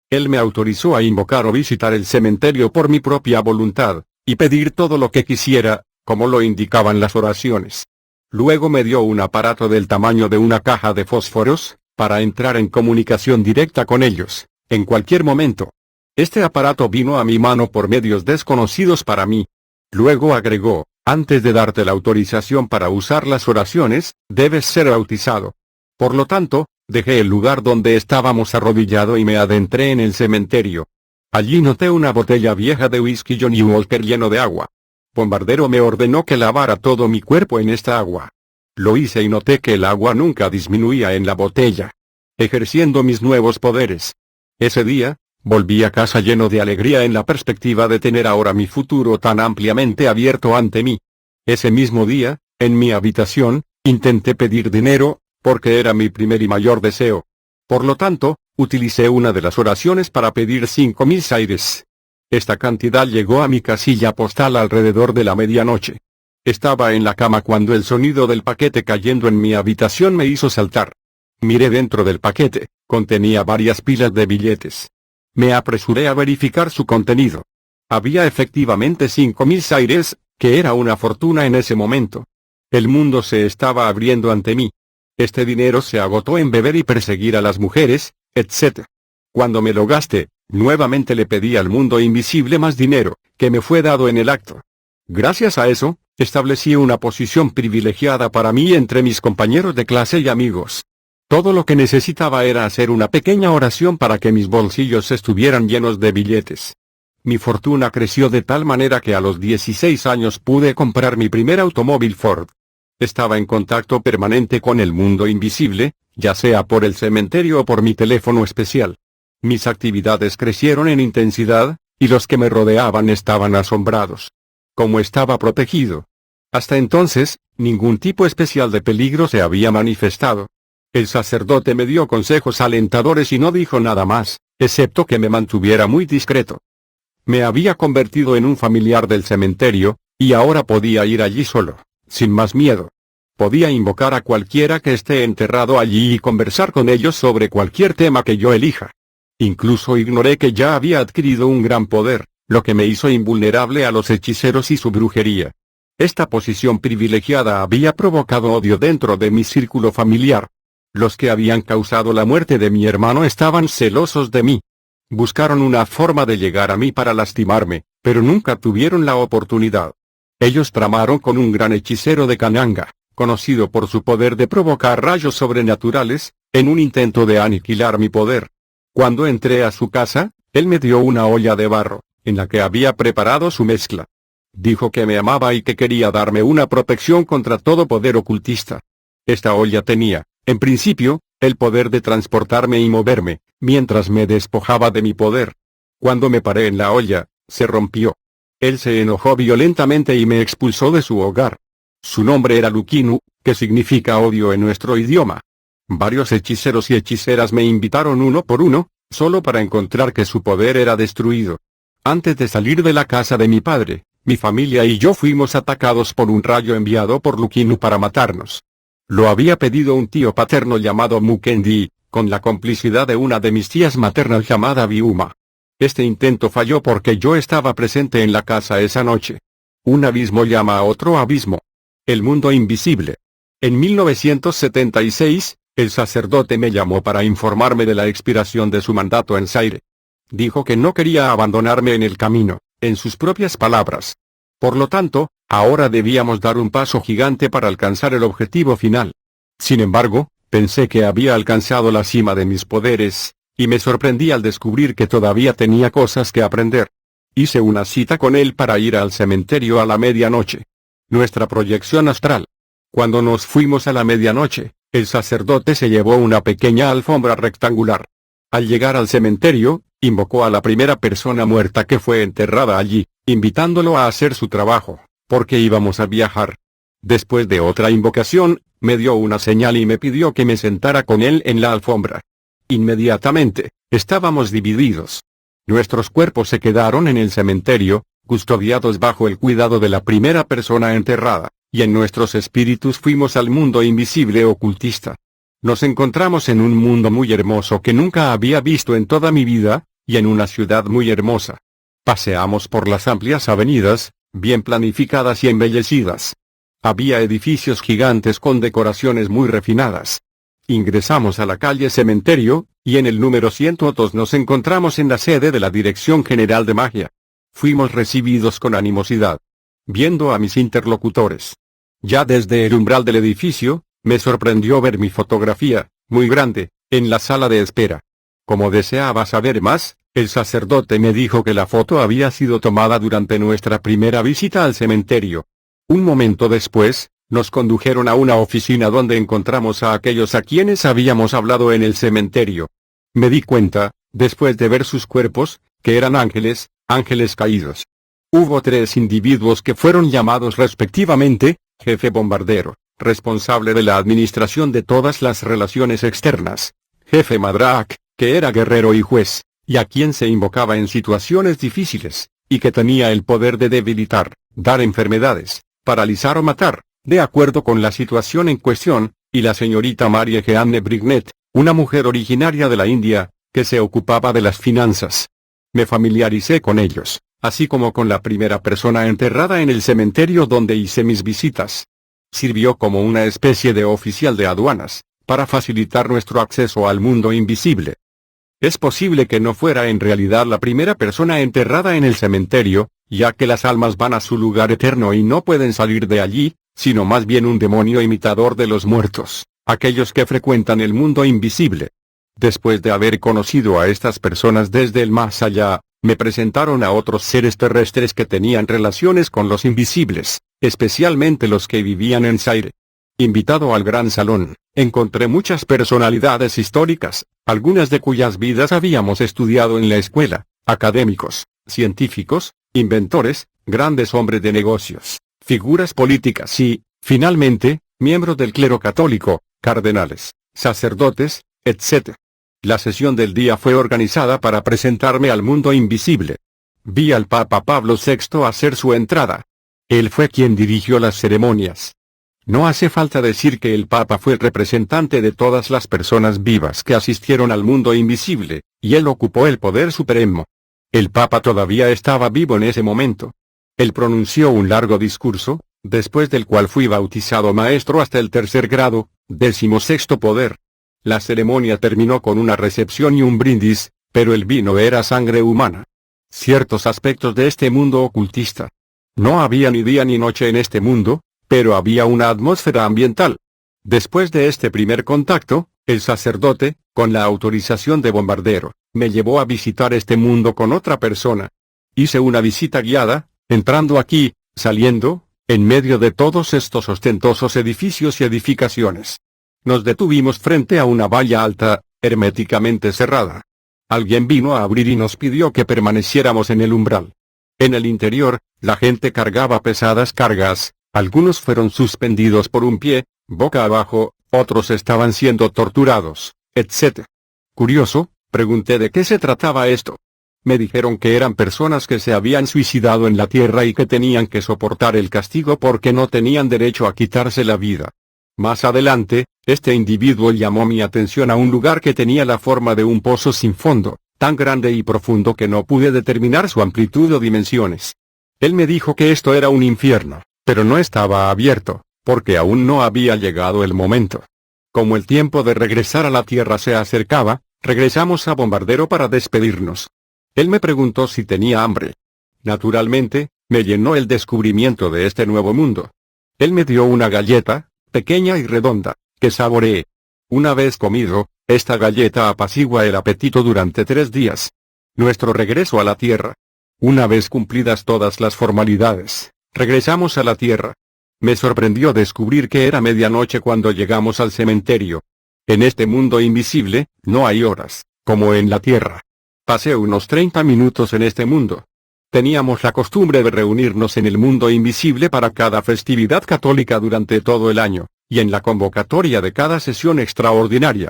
Él me autorizó a invocar o visitar el cementerio por mi propia voluntad, y pedir todo lo que quisiera, como lo indicaban las oraciones. Luego me dio un aparato del tamaño de una caja de fósforos, para entrar en comunicación directa con ellos, en cualquier momento. Este aparato vino a mi mano por medios desconocidos para mí. Luego agregó, antes de darte la autorización para usar las oraciones, debes ser bautizado. Por lo tanto, dejé el lugar donde estábamos arrodillado y me adentré en el cementerio. Allí noté una botella vieja de whisky Johnny Walker lleno de agua. Bombardero me ordenó que lavara todo mi cuerpo en esta agua. Lo hice y noté que el agua nunca disminuía en la botella. Ejerciendo mis nuevos poderes. Ese día, volví a casa lleno de alegría en la perspectiva de tener ahora mi futuro tan ampliamente abierto ante mí. Ese mismo día, en mi habitación, intenté pedir dinero, porque era mi primer y mayor deseo. Por lo tanto, utilicé una de las oraciones para pedir 5,000 saires. Esta cantidad llegó a mi casilla postal alrededor de la medianoche. Estaba en la cama cuando el sonido del paquete cayendo en mi habitación me hizo saltar. Miré dentro del paquete, contenía varias pilas de billetes. Me apresuré a verificar su contenido. Había efectivamente 5,000 saires, que era una fortuna en ese momento. El mundo se estaba abriendo ante mí. Este dinero se agotó en beber y perseguir a las mujeres, etc. Cuando me lo gasté, nuevamente le pedí al mundo invisible más dinero, que me fue dado en el acto. Gracias a eso, establecí una posición privilegiada para mí entre mis compañeros de clase y amigos. Todo lo que necesitaba era hacer una pequeña oración para que mis bolsillos estuvieran llenos de billetes. Mi fortuna creció de tal manera que a los 16 años pude comprar mi primer automóvil Ford. Estaba en contacto permanente con el mundo invisible, ya sea por el cementerio o por mi teléfono especial. Mis actividades crecieron en intensidad, y los que me rodeaban estaban asombrados. Como estaba protegido. Hasta entonces, ningún tipo especial de peligro se había manifestado. El sacerdote me dio consejos alentadores y no dijo nada más, excepto que me mantuviera muy discreto. Me había convertido en un familiar del cementerio, y ahora podía ir allí solo, sin más miedo. Podía invocar a cualquiera que esté enterrado allí y conversar con ellos sobre cualquier tema que yo elija. Incluso ignoré que ya había adquirido un gran poder, lo que me hizo invulnerable a los hechiceros y su brujería. Esta posición privilegiada había provocado odio dentro de mi círculo familiar. Los que habían causado la muerte de mi hermano estaban celosos de mí. Buscaron una forma de llegar a mí para lastimarme, pero nunca tuvieron la oportunidad. Ellos tramaron con un gran hechicero de Kananga, conocido por su poder de provocar rayos sobrenaturales, en un intento de aniquilar mi poder. Cuando entré a su casa, él me dio una olla de barro, en la que había preparado su mezcla. Dijo que me amaba y que quería darme una protección contra todo poder ocultista. Esta olla tenía, en principio, el poder de transportarme y moverme, mientras me despojaba de mi poder. Cuando me paré en la olla, se rompió. Él se enojó violentamente y me expulsó de su hogar. Su nombre era Lukinu, que significa odio en nuestro idioma. Varios hechiceros y hechiceras me invitaron uno por uno, solo para encontrar que su poder era destruido. Antes de salir de la casa de mi padre, mi familia y yo fuimos atacados por un rayo enviado por Lukinu para matarnos. Lo había pedido un tío paterno llamado Mukendi, con la complicidad de una de mis tías maternas llamada Biuma. Este intento falló porque yo estaba presente en la casa esa noche. Un abismo llama a otro abismo. El mundo invisible. En 1976, el sacerdote me llamó para informarme de la expiración de su mandato en Zaire. Dijo que no quería abandonarme en el camino, en sus propias palabras. Por lo tanto, ahora debíamos dar un paso gigante para alcanzar el objetivo final. Sin embargo, pensé que había alcanzado la cima de mis poderes, y me sorprendí al descubrir que todavía tenía cosas que aprender. Hice una cita con él para ir al cementerio a la medianoche. Nuestra proyección astral. Cuando nos fuimos a la medianoche, el sacerdote se llevó una pequeña alfombra rectangular. Al llegar al cementerio, invocó a la primera persona muerta que fue enterrada allí, invitándolo a hacer su trabajo, porque íbamos a viajar. Después de otra invocación, me dio una señal y me pidió que me sentara con él en la alfombra. Inmediatamente, estábamos divididos. Nuestros cuerpos se quedaron en el cementerio, custodiados bajo el cuidado de la primera persona enterrada, y en nuestros espíritus fuimos al mundo invisible ocultista. Nos encontramos en un mundo muy hermoso que nunca había visto en toda mi vida, y en una ciudad muy hermosa. Paseamos por las amplias avenidas, bien planificadas y embellecidas. Había edificios gigantes con decoraciones muy refinadas. Ingresamos a la calle Cementerio, y en el número 102 nos encontramos en la sede de la Dirección General de Magia. Fuimos recibidos con animosidad. Viendo a mis interlocutores. Ya desde el umbral del edificio, me sorprendió ver mi fotografía, muy grande, en la sala de espera. Como deseaba saber más, el sacerdote me dijo que la foto había sido tomada durante nuestra primera visita al cementerio. Un momento después, nos condujeron a una oficina donde encontramos a aquellos a quienes habíamos hablado en el cementerio. Me di cuenta, después de ver sus cuerpos, que eran ángeles caídos. Hubo 3 individuos que fueron llamados respectivamente, jefe bombardero, responsable de la administración de todas las relaciones externas, jefe Madrak, que era guerrero y juez, y a quien se invocaba en situaciones difíciles, y que tenía el poder de debilitar, dar enfermedades, paralizar o matar, de acuerdo con la situación en cuestión, y la señorita Marie Jeanne Brignet, una mujer originaria de la India, que se ocupaba de las finanzas. Me familiaricé con ellos, así como con la primera persona enterrada en el cementerio donde hice mis visitas. Sirvió como una especie de oficial de aduanas, para facilitar nuestro acceso al mundo invisible. Es posible que no fuera en realidad la primera persona enterrada en el cementerio, ya que las almas van a su lugar eterno y no pueden salir de allí, sino más bien un demonio imitador de los muertos, aquellos que frecuentan el mundo invisible. Después de haber conocido a estas personas desde el más allá, me presentaron a otros seres terrestres que tenían relaciones con los invisibles, especialmente los que vivían en Zaire. Invitado al gran salón, encontré muchas personalidades históricas, algunas de cuyas vidas habíamos estudiado en la escuela, académicos, científicos, inventores, grandes hombres de negocios, figuras políticas y, finalmente, miembros del clero católico, cardenales, sacerdotes, etc. La sesión del día fue organizada para presentarme al mundo invisible. Vi al Papa Pablo VI hacer su entrada. Él fue quien dirigió las ceremonias. No hace falta decir que el Papa fue el representante de todas las personas vivas que asistieron al mundo invisible, y él ocupó el poder supremo. El Papa todavía estaba vivo en ese momento. Él pronunció un largo discurso, después del cual fui bautizado maestro hasta el 3er grado, 16º poder. La ceremonia terminó con una recepción y un brindis, pero el vino era sangre humana. Ciertos aspectos de este mundo ocultista. No había ni día ni noche en este mundo, pero había una atmósfera ambiental. Después de este primer contacto, el sacerdote, con la autorización de bombardero, me llevó a visitar este mundo con otra persona. Hice una visita guiada, entrando aquí, saliendo, en medio de todos estos ostentosos edificios y edificaciones. Nos detuvimos frente a una valla alta, herméticamente cerrada. Alguien vino a abrir y nos pidió que permaneciéramos en el umbral. En el interior, la gente cargaba pesadas cargas, algunos fueron suspendidos por un pie, boca abajo, otros estaban siendo torturados, etc. Curioso, pregunté de qué se trataba esto. Me dijeron que eran personas que se habían suicidado en la tierra y que tenían que soportar el castigo porque no tenían derecho a quitarse la vida. Más adelante, este individuo llamó mi atención a un lugar que tenía la forma de un pozo sin fondo, tan grande y profundo que no pude determinar su amplitud o dimensiones. Él me dijo que esto era un infierno, pero no estaba abierto, porque aún no había llegado el momento. Como el tiempo de regresar a la tierra se acercaba, regresamos a Bombardero para despedirnos. Él me preguntó si tenía hambre. Naturalmente, me llenó el descubrimiento de este nuevo mundo. Él me dio una galleta, pequeña y redonda, que saboreé. Una vez comido, esta galleta apacigua el apetito durante 3 días. Nuestro regreso a la tierra. Una vez cumplidas todas las formalidades, regresamos a la tierra. Me sorprendió descubrir que era medianoche cuando llegamos al cementerio. En este mundo invisible, no hay horas, como en la tierra. Pasé unos 30 minutos en este mundo. Teníamos la costumbre de reunirnos en el mundo invisible para cada festividad católica durante todo el año, y en la convocatoria de cada sesión extraordinaria.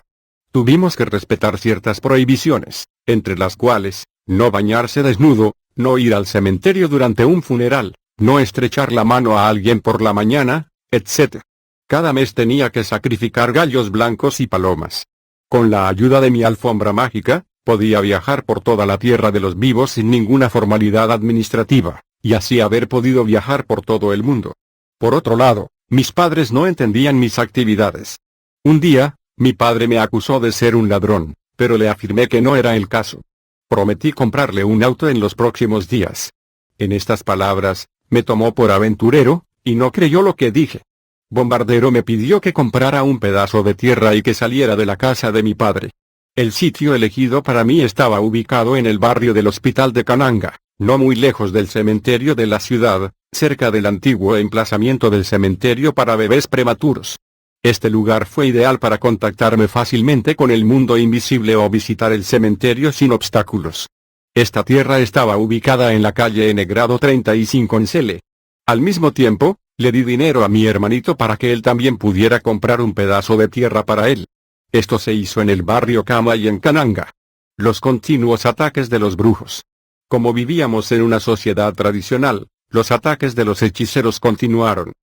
Tuvimos que respetar ciertas prohibiciones, entre las cuales, no bañarse desnudo, no ir al cementerio durante un funeral, no estrechar la mano a alguien por la mañana, etc. Cada mes tenía que sacrificar gallos blancos y palomas. Con la ayuda de mi alfombra mágica, podía viajar por toda la tierra de los vivos sin ninguna formalidad administrativa, y así haber podido viajar por todo el mundo. Por otro lado, mis padres no entendían mis actividades. Un día, mi padre me acusó de ser un ladrón, pero le afirmé que no era el caso. Prometí comprarle un auto en los próximos días. En estas palabras, me tomó por aventurero, y no creyó lo que dije. Bombardero me pidió que comprara un pedazo de tierra y que saliera de la casa de mi padre. El sitio elegido para mí estaba ubicado en el barrio del Hospital de Cananga, no muy lejos del cementerio de la ciudad, cerca del antiguo emplazamiento del cementerio para bebés prematuros. Este lugar fue ideal para contactarme fácilmente con el mundo invisible o visitar el cementerio sin obstáculos. Esta tierra estaba ubicada en la calle N grado 35 en Cele. Al mismo tiempo, le di dinero a mi hermanito para que él también pudiera comprar un pedazo de tierra para él. Esto se hizo en el barrio Cama y en Cananga. Los continuos ataques de los brujos. Como vivíamos en una sociedad tradicional, los ataques de los hechiceros continuaron.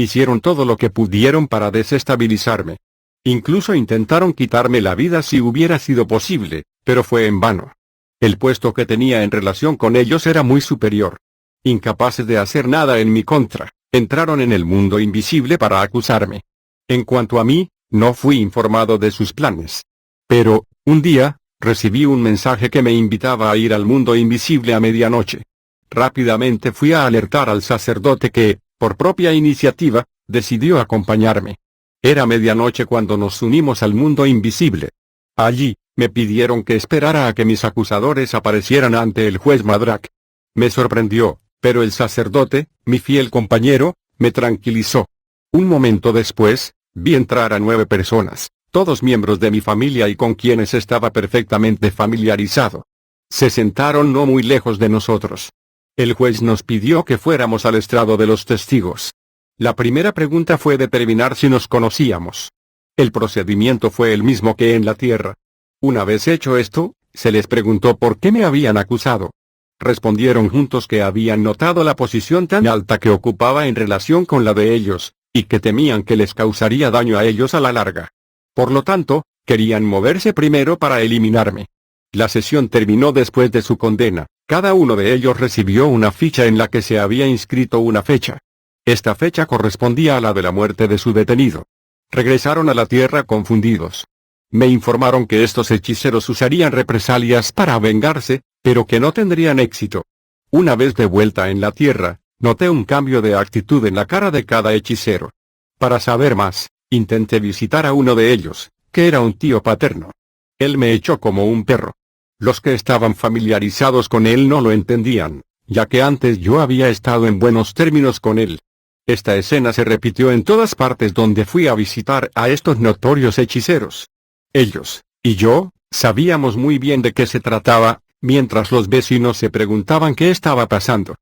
Hicieron todo lo que pudieron para desestabilizarme. Incluso intentaron quitarme la vida si hubiera sido posible, pero fue en vano. El puesto que tenía en relación con ellos era muy superior. Incapaces de hacer nada en mi contra, entraron en el mundo invisible para acusarme. En cuanto a mí, no fui informado de sus planes. Pero, un día, recibí un mensaje que me invitaba a ir al mundo invisible a medianoche. Rápidamente fui a alertar al sacerdote que, por propia iniciativa, decidió acompañarme. Era medianoche cuando nos unimos al mundo invisible. Allí, me pidieron que esperara a que mis acusadores aparecieran ante el juez Madrak. Me sorprendió, pero el sacerdote, mi fiel compañero, me tranquilizó. Un momento después, vi entrar a 9 personas, todos miembros de mi familia y con quienes estaba perfectamente familiarizado. Se sentaron no muy lejos de nosotros. El juez nos pidió que fuéramos al estrado de los testigos. La primera pregunta fue determinar si nos conocíamos. El procedimiento fue el mismo que en la tierra. Una vez hecho esto, se les preguntó por qué me habían acusado. Respondieron juntos que habían notado la posición tan alta que ocupaba en relación con la de ellos, y que temían que les causaría daño a ellos a la larga. Por lo tanto, querían moverse primero para eliminarme. La sesión terminó después de su condena. Cada uno de ellos recibió una ficha en la que se había inscrito una fecha. Esta fecha correspondía a la de la muerte de su detenido. Regresaron a la tierra confundidos. Me informaron que estos hechiceros usarían represalias para vengarse, pero que no tendrían éxito. Una vez de vuelta en la tierra, noté un cambio de actitud en la cara de cada hechicero. Para saber más, intenté visitar a uno de ellos, que era un tío paterno. Él me echó como un perro. Los que estaban familiarizados con él no lo entendían, ya que antes yo había estado en buenos términos con él. Esta escena se repitió en todas partes donde fui a visitar a estos notorios hechiceros. Ellos, y yo, sabíamos muy bien de qué se trataba, mientras los vecinos se preguntaban qué estaba pasando.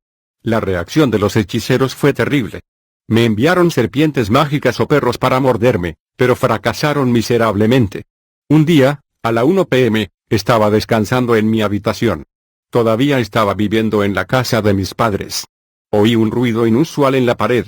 La reacción de los hechiceros fue terrible. Me enviaron serpientes mágicas o perros para morderme, pero fracasaron miserablemente. Un día, a la 1 p.m., estaba descansando en mi habitación. Todavía estaba viviendo en la casa de mis padres. Oí un ruido inusual en la pared.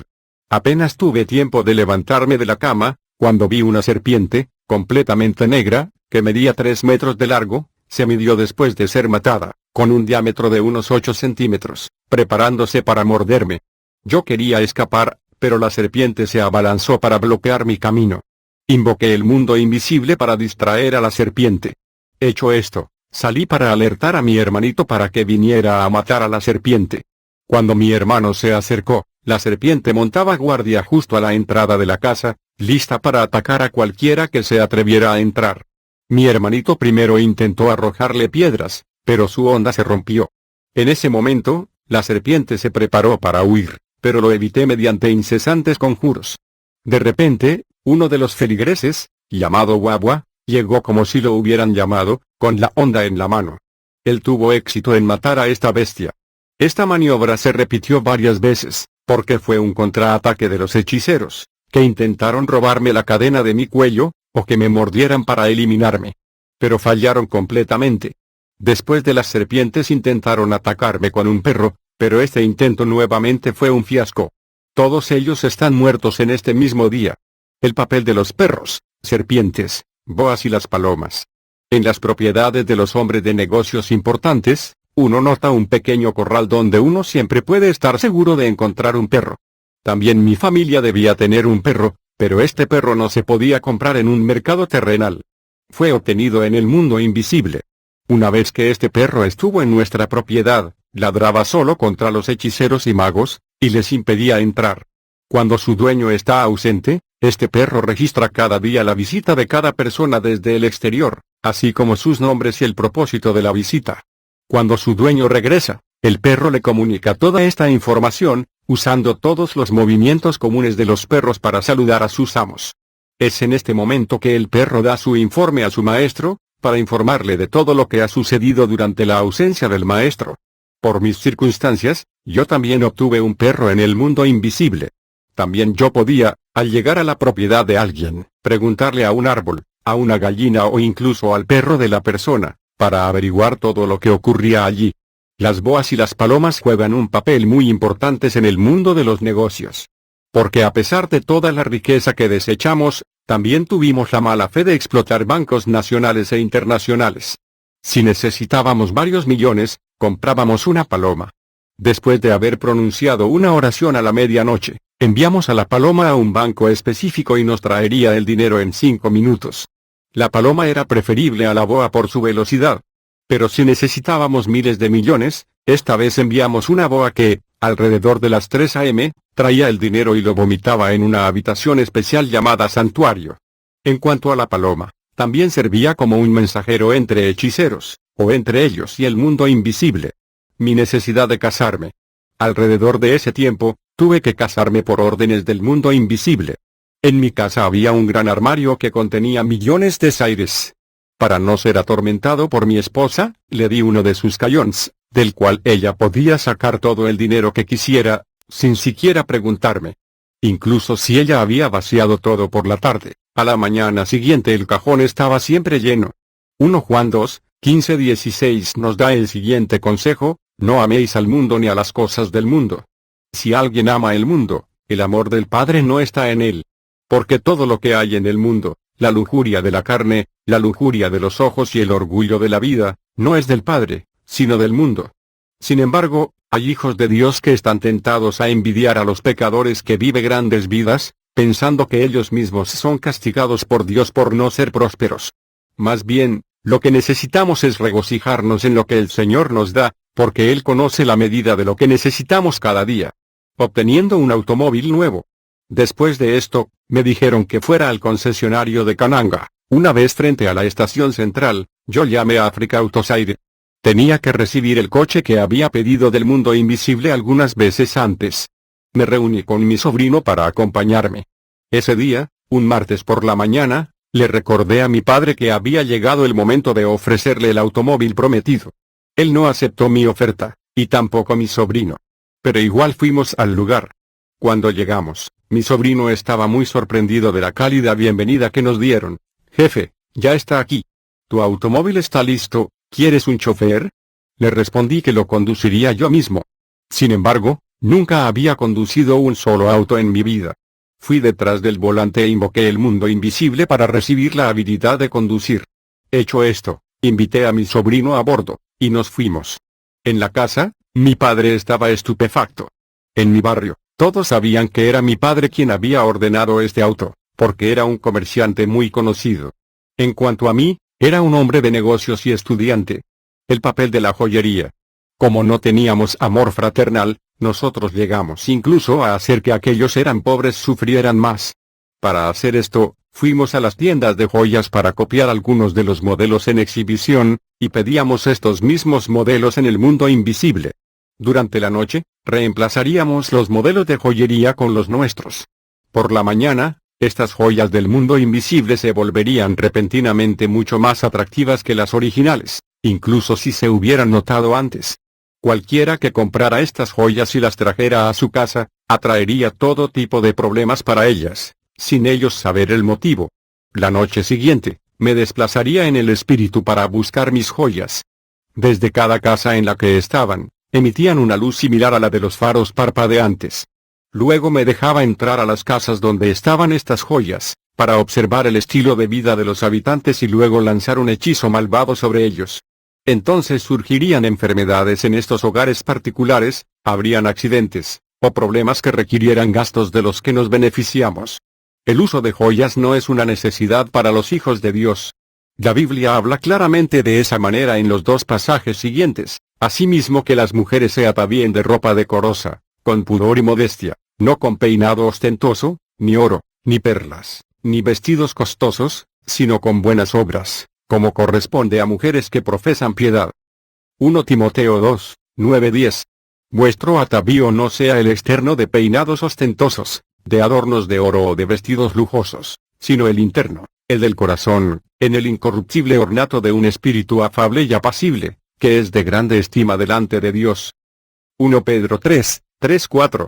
Apenas tuve tiempo de levantarme de la cama, cuando vi una serpiente, completamente negra, que medía 3 metros de largo, se midió después de ser matada, con un diámetro de unos 8 centímetros, preparándose para morderme. Yo quería escapar, pero la serpiente se abalanzó para bloquear mi camino. Invoqué el mundo invisible para distraer a la serpiente. Hecho esto, salí para alertar a mi hermanito para que viniera a matar a la serpiente. Cuando mi hermano se acercó, la serpiente montaba guardia justo a la entrada de la casa, lista para atacar a cualquiera que se atreviera a entrar. Mi hermanito primero intentó arrojarle piedras, pero su onda se rompió. En ese momento, la serpiente se preparó para huir, pero lo evité mediante incesantes conjuros. De repente, uno de los feligreses, llamado Guagua, llegó como si lo hubieran llamado, con la onda en la mano. Él tuvo éxito en matar a esta bestia. Esta maniobra se repitió varias veces, porque fue un contraataque de los hechiceros, que intentaron robarme la cadena de mi cuello, o que me mordieran para eliminarme. Pero fallaron completamente. Después de las serpientes intentaron atacarme con un perro, pero este intento nuevamente fue un fiasco. Todos ellos están muertos en este mismo día. El papel de los perros, serpientes, boas y las palomas. En las propiedades de los hombres de negocios importantes, uno nota un pequeño corral donde uno siempre puede estar seguro de encontrar un perro. También mi familia debía tener un perro, pero este perro no se podía comprar en un mercado terrenal. fue obtenido en el mundo invisible. Una vez que este perro estuvo en nuestra propiedad, ladraba solo contra los hechiceros y magos, y les impedía entrar. Cuando su dueño está ausente, este perro registra cada día la visita de cada persona desde el exterior, así como sus nombres y el propósito de la visita. Cuando su dueño regresa, el perro le comunica toda esta información, usando todos los movimientos comunes de los perros para saludar a sus amos. Es en este momento que el perro da su informe a su maestro, para informarle de todo lo que ha sucedido durante la ausencia del maestro. Por mis circunstancias, yo también obtuve un perro en el mundo invisible. También yo podía, al llegar a la propiedad de alguien, preguntarle a un árbol, a una gallina o incluso al perro de la persona, para averiguar todo lo que ocurría allí. Las boas y las palomas juegan un papel muy importante en el mundo de los negocios. Porque a pesar de toda la riqueza que desechamos, también tuvimos la mala fe de explotar bancos nacionales e internacionales. Si necesitábamos varios millones, comprábamos una paloma. Después de haber pronunciado una oración a la medianoche, enviamos a la paloma a un banco específico y nos traería el dinero en 5 minutos. La paloma era preferible a la boa por su velocidad. Pero si necesitábamos miles de millones, esta vez enviamos una boa que, alrededor de las 3 a.m., traía el dinero y lo vomitaba en una habitación especial llamada santuario. En cuanto a la paloma, también servía como un mensajero entre hechiceros, o entre ellos y el mundo invisible. Mi necesidad de casarme. Alrededor de ese tiempo, tuve que casarme por órdenes del mundo invisible. En mi casa había un gran armario que contenía millones de saires. Para no ser atormentado por mi esposa, le di uno de sus cayons, del cual ella podía sacar todo el dinero que quisiera, sin siquiera preguntarme. Incluso si ella había vaciado todo por la tarde, a la mañana siguiente el cajón estaba siempre lleno. 1 Juan 2, 15-16 nos da el siguiente consejo: no améis al mundo ni a las cosas del mundo. Si alguien ama el mundo, el amor del Padre no está en él. Porque todo lo que hay en el mundo, la lujuria de la carne, la lujuria de los ojos y el orgullo de la vida, no es del Padre, sino del mundo. Sin embargo, hay hijos de Dios que están tentados a envidiar a los pecadores que viven grandes vidas, pensando que ellos mismos son castigados por Dios por no ser prósperos. Más bien, lo que necesitamos es regocijarnos en lo que el Señor nos da, porque Él conoce la medida de lo que necesitamos cada día. Obteniendo un automóvil nuevo. Después de esto, me dijeron que fuera al concesionario de Kananga. Una vez frente a la estación central, yo llamé a Africa Autoside. Tenía que recibir el coche que había pedido del mundo invisible algunas veces antes. Me reuní con mi sobrino para acompañarme. Ese día, un martes por la mañana, le recordé a mi padre que había llegado el momento de ofrecerle el automóvil prometido. Él no aceptó mi oferta, y tampoco mi sobrino. Pero igual fuimos al lugar. Cuando llegamos, mi sobrino estaba muy sorprendido de la cálida bienvenida que nos dieron. «Jefe, ya está aquí. Tu automóvil está listo, ¿quieres un chofer?». Le respondí que lo conduciría yo mismo. Sin embargo, nunca había conducido un solo auto en mi vida. Fui detrás del volante e invoqué el mundo invisible para recibir la habilidad de conducir. Hecho esto, invité a mi sobrino a bordo, y nos fuimos. En la casa, mi padre estaba estupefacto. En mi barrio, todos sabían que era mi padre quien había ordenado este auto, porque era un comerciante muy conocido. En cuanto a mí, era un hombre de negocios y estudiante. El papel de la joyería. Como no teníamos amor fraternal, nosotros llegamos incluso a hacer que aquellos eran pobres sufrieran más. Para hacer esto, fuimos a las tiendas de joyas para copiar algunos de los modelos en exhibición, y pedíamos estos mismos modelos en el mundo invisible. Durante la noche, reemplazaríamos los modelos de joyería con los nuestros. Por la mañana, estas joyas del mundo invisible se volverían repentinamente mucho más atractivas que las originales, incluso si se hubieran notado antes. Cualquiera que comprara estas joyas y las trajera a su casa, atraería todo tipo de problemas para ellas, sin ellos saber el motivo. La noche siguiente, me desplazaría en el espíritu para buscar mis joyas. Desde cada casa en la que estaban, emitían una luz similar a la de los faros parpadeantes. Luego me dejaba entrar a las casas donde estaban estas joyas, para observar el estilo de vida de los habitantes y luego lanzar un hechizo malvado sobre ellos. Entonces surgirían enfermedades en estos hogares particulares, habrían accidentes, o problemas que requirieran gastos de los que nos beneficiamos. El uso de joyas no es una necesidad para los hijos de Dios. La Biblia habla claramente de esa manera en los dos pasajes siguientes, asimismo que las mujeres se atavíen de ropa decorosa, con pudor y modestia, no con peinado ostentoso, ni oro, ni perlas, ni vestidos costosos, sino con buenas obras, como corresponde a mujeres que profesan piedad. 1 Timoteo 2, 9-10. Vuestro atavío no sea el externo de peinados ostentosos, de adornos de oro o de vestidos lujosos, sino el interno, el del corazón, en el incorruptible ornato de un espíritu afable y apacible, que es de grande estima delante de Dios. 1 Pedro 3, 3-4.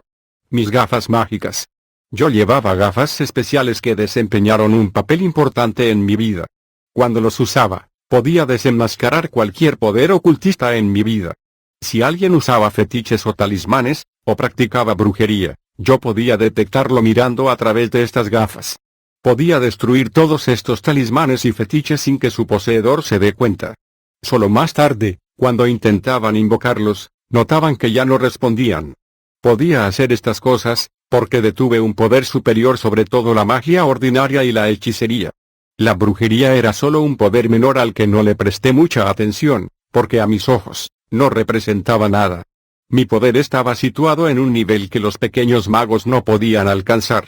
Mis gafas mágicas. Yo llevaba gafas especiales que desempeñaron un papel importante en mi vida. Cuando los usaba, podía desenmascarar cualquier poder ocultista en mi vida. Si alguien usaba fetiches o talismanes, o practicaba brujería, yo podía detectarlo mirando a través de estas gafas. Podía destruir todos estos talismanes y fetiches sin que su poseedor se dé cuenta. Solo más tarde, cuando intentaban invocarlos, notaban que ya no respondían. Podía hacer estas cosas, porque detuve un poder superior sobre todo la magia ordinaria y la hechicería. La brujería era solo un poder menor al que no le presté mucha atención, porque a mis ojos, no representaba nada. Mi poder estaba situado en un nivel que los pequeños magos no podían alcanzar.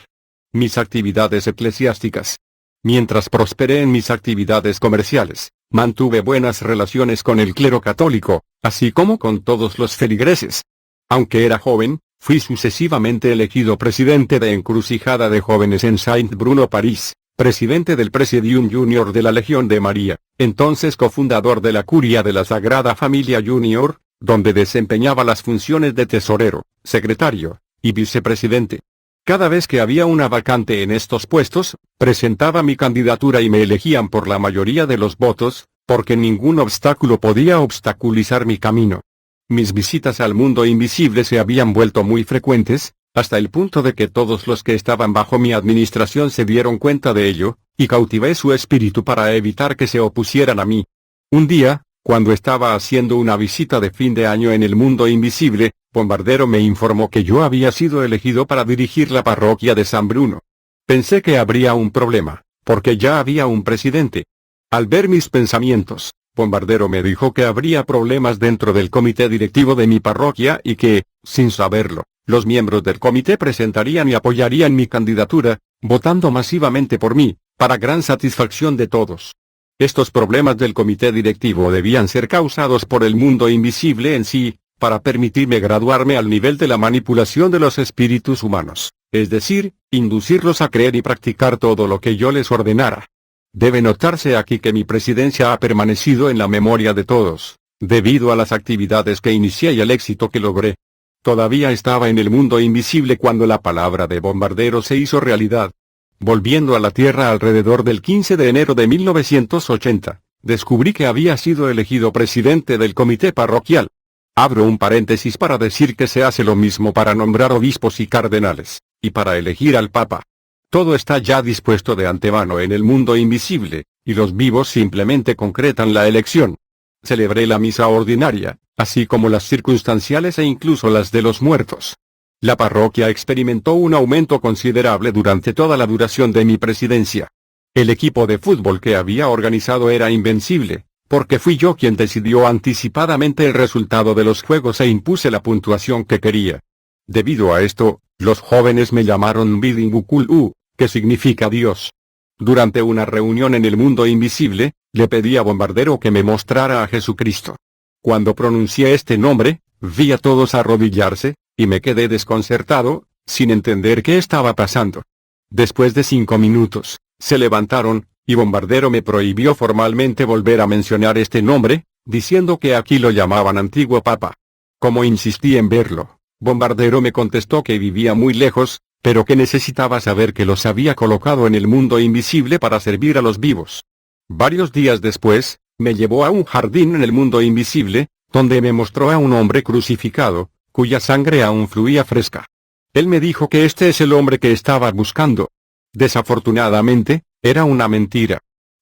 Mis actividades eclesiásticas. Mientras prosperé en mis actividades comerciales, mantuve buenas relaciones con el clero católico, así como con todos los feligreses. Aunque era joven, fui sucesivamente elegido presidente de Encrucijada de Jóvenes en Saint-Bruno, París, presidente del Presidium Junior de la Legión de María, entonces cofundador de la Curia de la Sagrada Familia Junior, donde desempeñaba las funciones de tesorero, secretario, y vicepresidente. Cada vez que había una vacante en estos puestos, presentaba mi candidatura y me elegían por la mayoría de los votos, porque ningún obstáculo podía obstaculizar mi camino. Mis visitas al mundo invisible se habían vuelto muy frecuentes, hasta el punto de que todos los que estaban bajo mi administración se dieron cuenta de ello, y cautivé su espíritu para evitar que se opusieran a mí. Un día, cuando estaba haciendo una visita de fin de año en el mundo invisible, Bombardero me informó que yo había sido elegido para dirigir la parroquia de San Bruno. Pensé que habría un problema, porque ya había un presidente. Al ver mis pensamientos, Bombardero me dijo que habría problemas dentro del comité directivo de mi parroquia y que, sin saberlo, los miembros del comité presentarían y apoyarían mi candidatura, votando masivamente por mí, para gran satisfacción de todos. Estos problemas del comité directivo debían ser causados por el mundo invisible en sí, para permitirme graduarme al nivel de la manipulación de los espíritus humanos, es decir, inducirlos a creer y practicar todo lo que yo les ordenara. Debe notarse aquí que mi presidencia ha permanecido en la memoria de todos, debido a las actividades que inicié y al éxito que logré. Todavía estaba en el mundo invisible cuando la palabra de Bombardero se hizo realidad. Volviendo a la Tierra alrededor del 15 de enero de 1980, descubrí que había sido elegido presidente del comité parroquial. Abro un paréntesis para decir que se hace lo mismo para nombrar obispos y cardenales, y para elegir al Papa. Todo está ya dispuesto de antemano en el mundo invisible, y los vivos simplemente concretan la elección. Celebré la misa ordinaria, así como las circunstanciales e incluso las de los muertos. La parroquia experimentó un aumento considerable durante toda la duración de mi presidencia. El equipo de fútbol que había organizado era invencible, porque fui yo quien decidió anticipadamente el resultado de los juegos e impuse la puntuación que quería. Debido a esto, los jóvenes me llamaron Bidingukulu, que significa Dios. Durante una reunión en el mundo invisible, le pedí a Bombardero que me mostrara a Jesucristo. Cuando pronuncié este nombre, vi a todos arrodillarse, y me quedé desconcertado, sin entender qué estaba pasando. Después de 5 minutos, se levantaron, y Bombardero me prohibió formalmente volver a mencionar este nombre, diciendo que aquí lo llamaban Antiguo Papa. Como insistí en verlo, Bombardero me contestó que vivía muy lejos, pero que necesitaba saber que los había colocado en el mundo invisible para servir a los vivos. Varios días después, me llevó a un jardín en el mundo invisible, donde me mostró a un hombre crucificado, cuya sangre aún fluía fresca. Él me dijo que este es el hombre que estaba buscando. Desafortunadamente, era una mentira.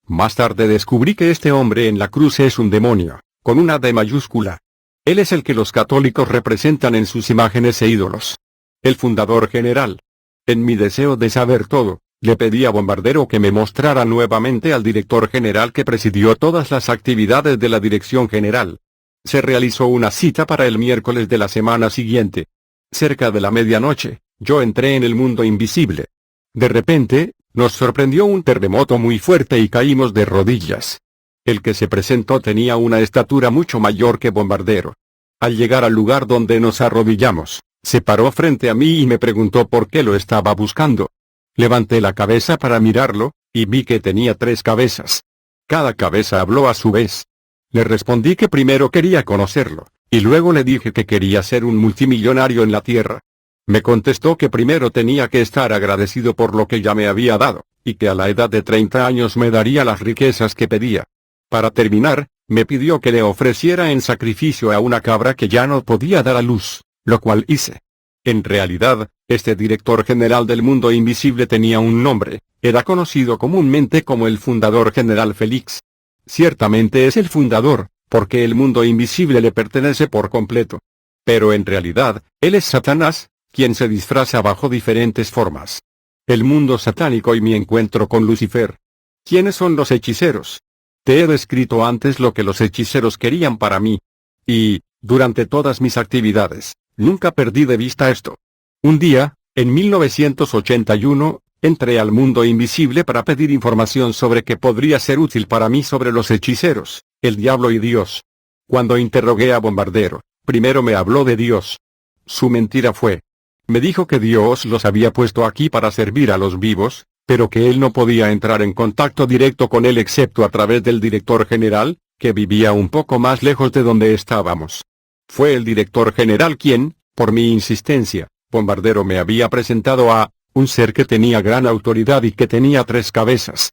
Más tarde descubrí que este hombre en la cruz es un demonio, con una D mayúscula. Él es el que los católicos representan en sus imágenes e ídolos. El fundador general. En mi deseo de saber todo, Le pedí a Bombardero que me mostrara nuevamente al director general que presidió todas las actividades de la dirección general. Se realizó una cita para el miércoles de la semana siguiente. Cerca de la medianoche, yo entré en el mundo invisible. De repente, nos sorprendió un terremoto muy fuerte y caímos de rodillas. El que se presentó tenía una estatura mucho mayor que Bombardero. Al llegar al lugar donde nos arrodillamos, se paró frente a mí y me preguntó por qué lo estaba buscando. Levanté la cabeza para mirarlo, y vi que tenía 3 cabezas. Cada cabeza habló a su vez. Le respondí que primero quería conocerlo, y luego le dije que quería ser un multimillonario en la tierra. Me contestó que primero tenía que estar agradecido por lo que ya me había dado, y que a la edad de 30 años me daría las riquezas que pedía. Para terminar, me pidió que le ofreciera en sacrificio a una cabra que ya no podía dar a luz, lo cual hice. En realidad, este director general del mundo invisible tenía un nombre, era conocido comúnmente como el fundador general Félix. Ciertamente es el fundador, porque el mundo invisible le pertenece por completo. Pero en realidad, él es Satanás, quien se disfraza bajo diferentes formas. El mundo satánico y mi encuentro con Lucifer. ¿Quiénes son los hechiceros? Te he descrito antes lo que los hechiceros querían para mí. Y, durante todas mis actividades, nunca perdí de vista esto. Un día, en 1981, entré al mundo invisible para pedir información sobre qué podría ser útil para mí sobre los hechiceros, el diablo y Dios. Cuando interrogué a Bombardero, primero me habló de Dios. Su mentira fue. Me dijo que Dios los había puesto aquí para servir a los vivos, pero que él no podía entrar en contacto directo con él excepto a través del director general, que vivía un poco más lejos de donde estábamos. Fue el director general quien, por mi insistencia, Bombardero me había presentado a un ser que tenía gran autoridad y que tenía 3 cabezas.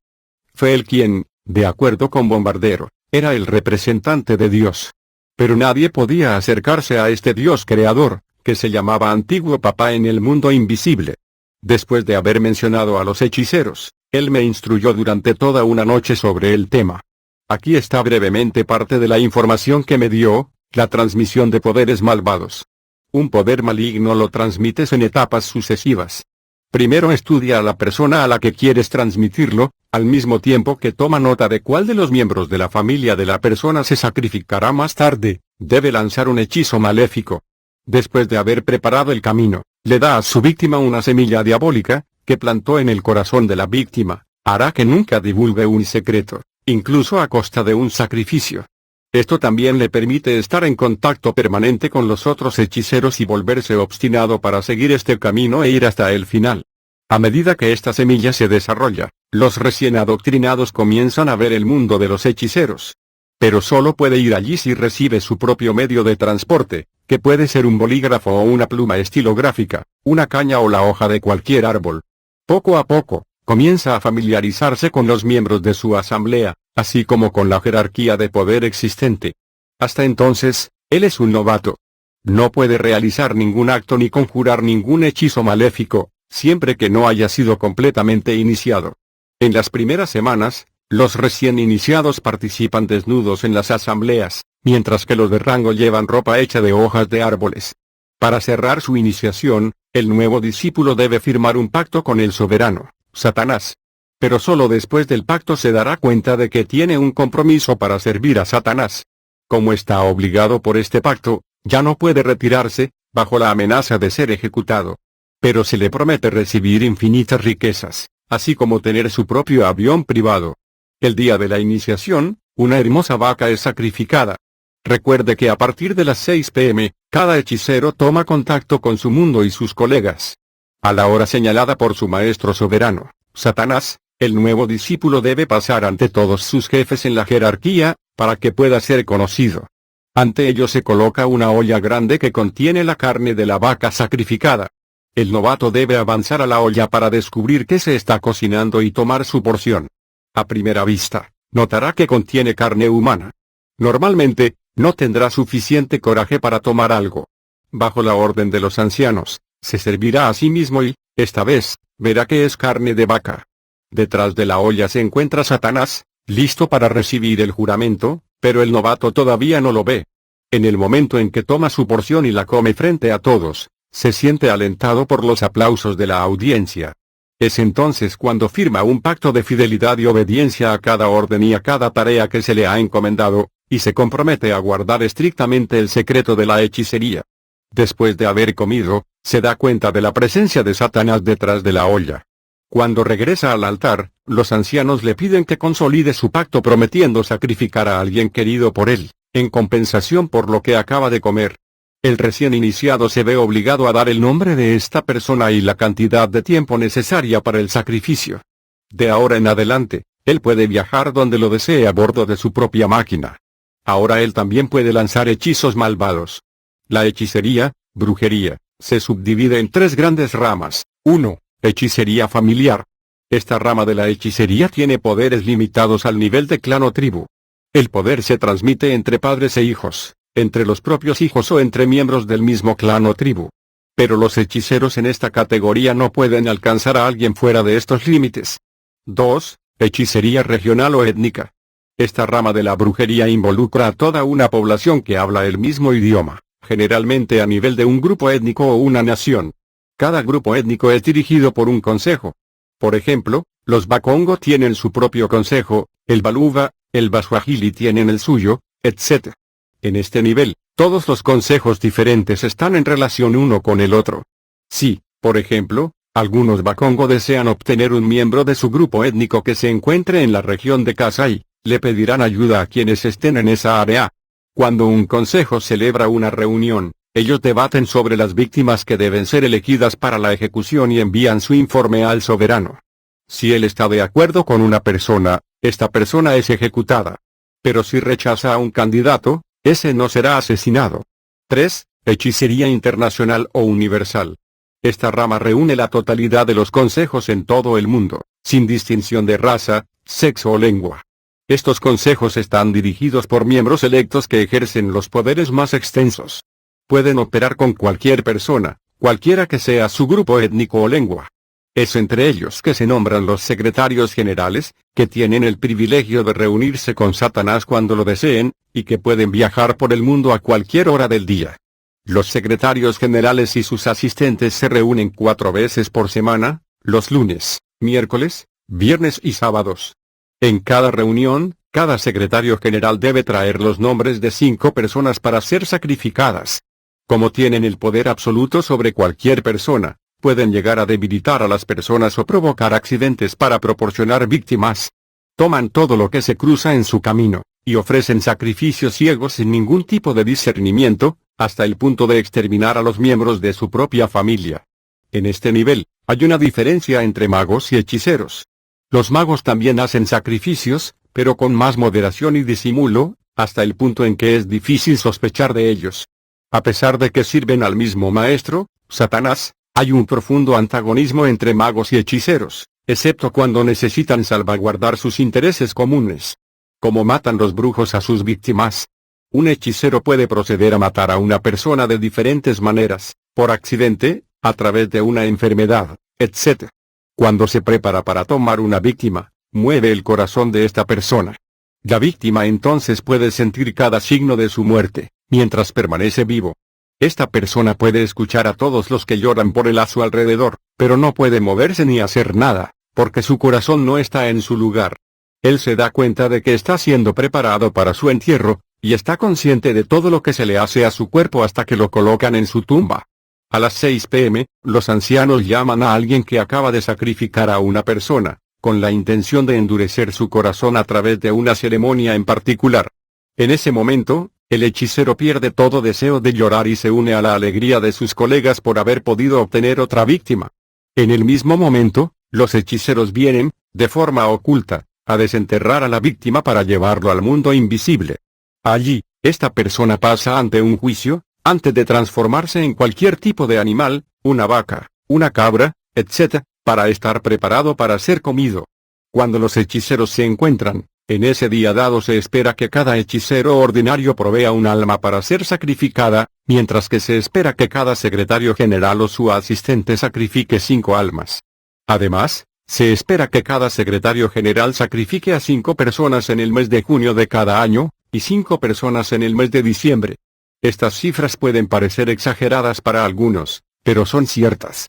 Fue él quien, de acuerdo con Bombardero, era el representante de Dios. Pero nadie podía acercarse a este Dios creador, que se llamaba Antiguo Papá en el mundo invisible. Después de haber mencionado a los hechiceros, él me instruyó durante toda una noche sobre el tema. Aquí está brevemente parte de la información que me dio: la transmisión de poderes malvados. Un poder maligno lo transmites en etapas sucesivas. Primero estudia a la persona a la que quieres transmitirlo, al mismo tiempo que toma nota de cuál de los miembros de la familia de la persona se sacrificará más tarde. Debe lanzar un hechizo maléfico. Después de haber preparado el camino, le da a su víctima una semilla diabólica, que plantó en el corazón de la víctima, hará que nunca divulgue un secreto, incluso a costa de un sacrificio. Esto también le permite estar en contacto permanente con los otros hechiceros y volverse obstinado para seguir este camino e ir hasta el final. A medida que esta semilla se desarrolla, los recién adoctrinados comienzan a ver el mundo de los hechiceros. Pero solo puede ir allí si recibe su propio medio de transporte, que puede ser un bolígrafo o una pluma estilográfica, una caña o la hoja de cualquier árbol. Poco a poco, comienza a familiarizarse con los miembros de su asamblea, así como con la jerarquía de poder existente. Hasta entonces, él es un novato. No puede realizar ningún acto ni conjurar ningún hechizo maléfico, siempre que no haya sido completamente iniciado. En las primeras semanas, los recién iniciados participan desnudos en las asambleas, mientras que los de rango llevan ropa hecha de hojas de árboles. Para cerrar su iniciación, el nuevo discípulo debe firmar un pacto con el soberano, Satanás. Pero solo después del pacto se dará cuenta de que tiene un compromiso para servir a Satanás. Como está obligado por este pacto, ya no puede retirarse, bajo la amenaza de ser ejecutado. Pero se le promete recibir infinitas riquezas, así como tener su propio avión privado. El día de la iniciación, una hermosa vaca es sacrificada. Recuerde que a partir de las 6 p.m., cada hechicero toma contacto con su mundo y sus colegas. A la hora señalada por su maestro soberano, Satanás, el nuevo discípulo debe pasar ante todos sus jefes en la jerarquía, para que pueda ser conocido. Ante ello se coloca una olla grande que contiene la carne de la vaca sacrificada. El novato debe avanzar a la olla para descubrir qué se está cocinando y tomar su porción. A primera vista, notará que contiene carne humana. Normalmente, no tendrá suficiente coraje para tomar algo. Bajo la orden de los ancianos, se servirá a sí mismo y, esta vez, verá que es carne de vaca. Detrás de la olla se encuentra Satanás, listo para recibir el juramento, pero el novato todavía no lo ve. En el momento en que toma su porción y la come frente a todos, se siente alentado por los aplausos de la audiencia. Es entonces cuando firma un pacto de fidelidad y obediencia a cada orden y a cada tarea que se le ha encomendado, y se compromete a guardar estrictamente el secreto de la hechicería. Después de haber comido, se da cuenta de la presencia de Satanás detrás de la olla. Cuando regresa al altar, los ancianos le piden que consolide su pacto prometiendo sacrificar a alguien querido por él, en compensación por lo que acaba de comer. El recién iniciado se ve obligado a dar el nombre de esta persona y la cantidad de tiempo necesaria para el sacrificio. De ahora en adelante, él puede viajar donde lo desee a bordo de su propia máquina. Ahora él también puede lanzar hechizos malvados. La hechicería, brujería, se subdivide en 3 grandes ramas. 1. Hechicería familiar. Esta rama de la hechicería tiene poderes limitados al nivel de clan o tribu. El poder se transmite entre padres e hijos, entre los propios hijos o entre miembros del mismo clan o tribu. Pero los hechiceros en esta categoría no pueden alcanzar a alguien fuera de estos límites. 2. Hechicería regional o étnica. Esta rama de la brujería involucra a toda una población que habla el mismo idioma, generalmente a nivel de un grupo étnico o una nación. Cada grupo étnico es dirigido por un consejo. Por ejemplo, los Bakongo tienen su propio consejo, el Baluba, el Baswahili tienen el suyo, etc. En este nivel, todos los consejos diferentes están en relación uno con el otro. Si, por ejemplo, algunos Bakongo desean obtener un miembro de su grupo étnico que se encuentre en la región de Kasai, le pedirán ayuda a quienes estén en esa área. Cuando un consejo celebra una reunión, ellos debaten sobre las víctimas que deben ser elegidas para la ejecución y envían su informe al soberano. Si él está de acuerdo con una persona, esta persona es ejecutada. Pero si rechaza a un candidato, ese no será asesinado. 3. Hechicería internacional o universal. Esta rama reúne la totalidad de los consejos en todo el mundo, sin distinción de raza, sexo o lengua. Estos consejos están dirigidos por miembros electos que ejercen los poderes más extensos. Pueden operar con cualquier persona, cualquiera que sea su grupo étnico o lengua. Es entre ellos que se nombran los secretarios generales, que tienen el privilegio de reunirse con Satanás cuando lo deseen, y que pueden viajar por el mundo a cualquier hora del día. Los secretarios generales y sus asistentes se reúnen 4 veces por semana, los lunes, miércoles, viernes y sábados. En cada reunión, cada secretario general debe traer los nombres de 5 personas para ser sacrificadas. Como tienen el poder absoluto sobre cualquier persona, pueden llegar a debilitar a las personas o provocar accidentes para proporcionar víctimas. Toman todo lo que se cruza en su camino, y ofrecen sacrificios ciegos sin ningún tipo de discernimiento, hasta el punto de exterminar a los miembros de su propia familia. En este nivel, hay una diferencia entre magos y hechiceros. Los magos también hacen sacrificios, pero con más moderación y disimulo, hasta el punto en que es difícil sospechar de ellos. A pesar de que sirven al mismo maestro, Satanás, hay un profundo antagonismo entre magos y hechiceros, excepto cuando necesitan salvaguardar sus intereses comunes. Como matan los brujos a sus víctimas. Un hechicero puede proceder a matar a una persona de diferentes maneras, por accidente, a través de una enfermedad, etc. Cuando se prepara para tomar una víctima, mueve el corazón de esta persona. La víctima entonces puede sentir cada signo de su muerte, mientras permanece vivo. Esta persona puede escuchar a todos los que lloran por él a su alrededor, pero no puede moverse ni hacer nada, porque su corazón no está en su lugar. Él se da cuenta de que está siendo preparado para su entierro, y está consciente de todo lo que se le hace a su cuerpo hasta que lo colocan en su tumba. A las 6 p.m., los ancianos llaman a alguien que acaba de sacrificar a una persona, con la intención de endurecer su corazón a través de una ceremonia en particular. En ese momento, el hechicero pierde todo deseo de llorar y se une a la alegría de sus colegas por haber podido obtener otra víctima. En el mismo momento, los hechiceros vienen, de forma oculta, a desenterrar a la víctima para llevarlo al mundo invisible. Allí, esta persona pasa ante un juicio, antes de transformarse en cualquier tipo de animal, una vaca, una cabra, etc., para estar preparado para ser comido. Cuando los hechiceros se encuentran, en ese día dado se espera que cada hechicero ordinario provea un alma para ser sacrificada, mientras que se espera que cada secretario general o su asistente sacrifique 5 almas. Además, se espera que cada secretario general sacrifique a 5 personas en el mes de junio de cada año, y 5 personas en el mes de diciembre. Estas cifras pueden parecer exageradas para algunos, pero son ciertas.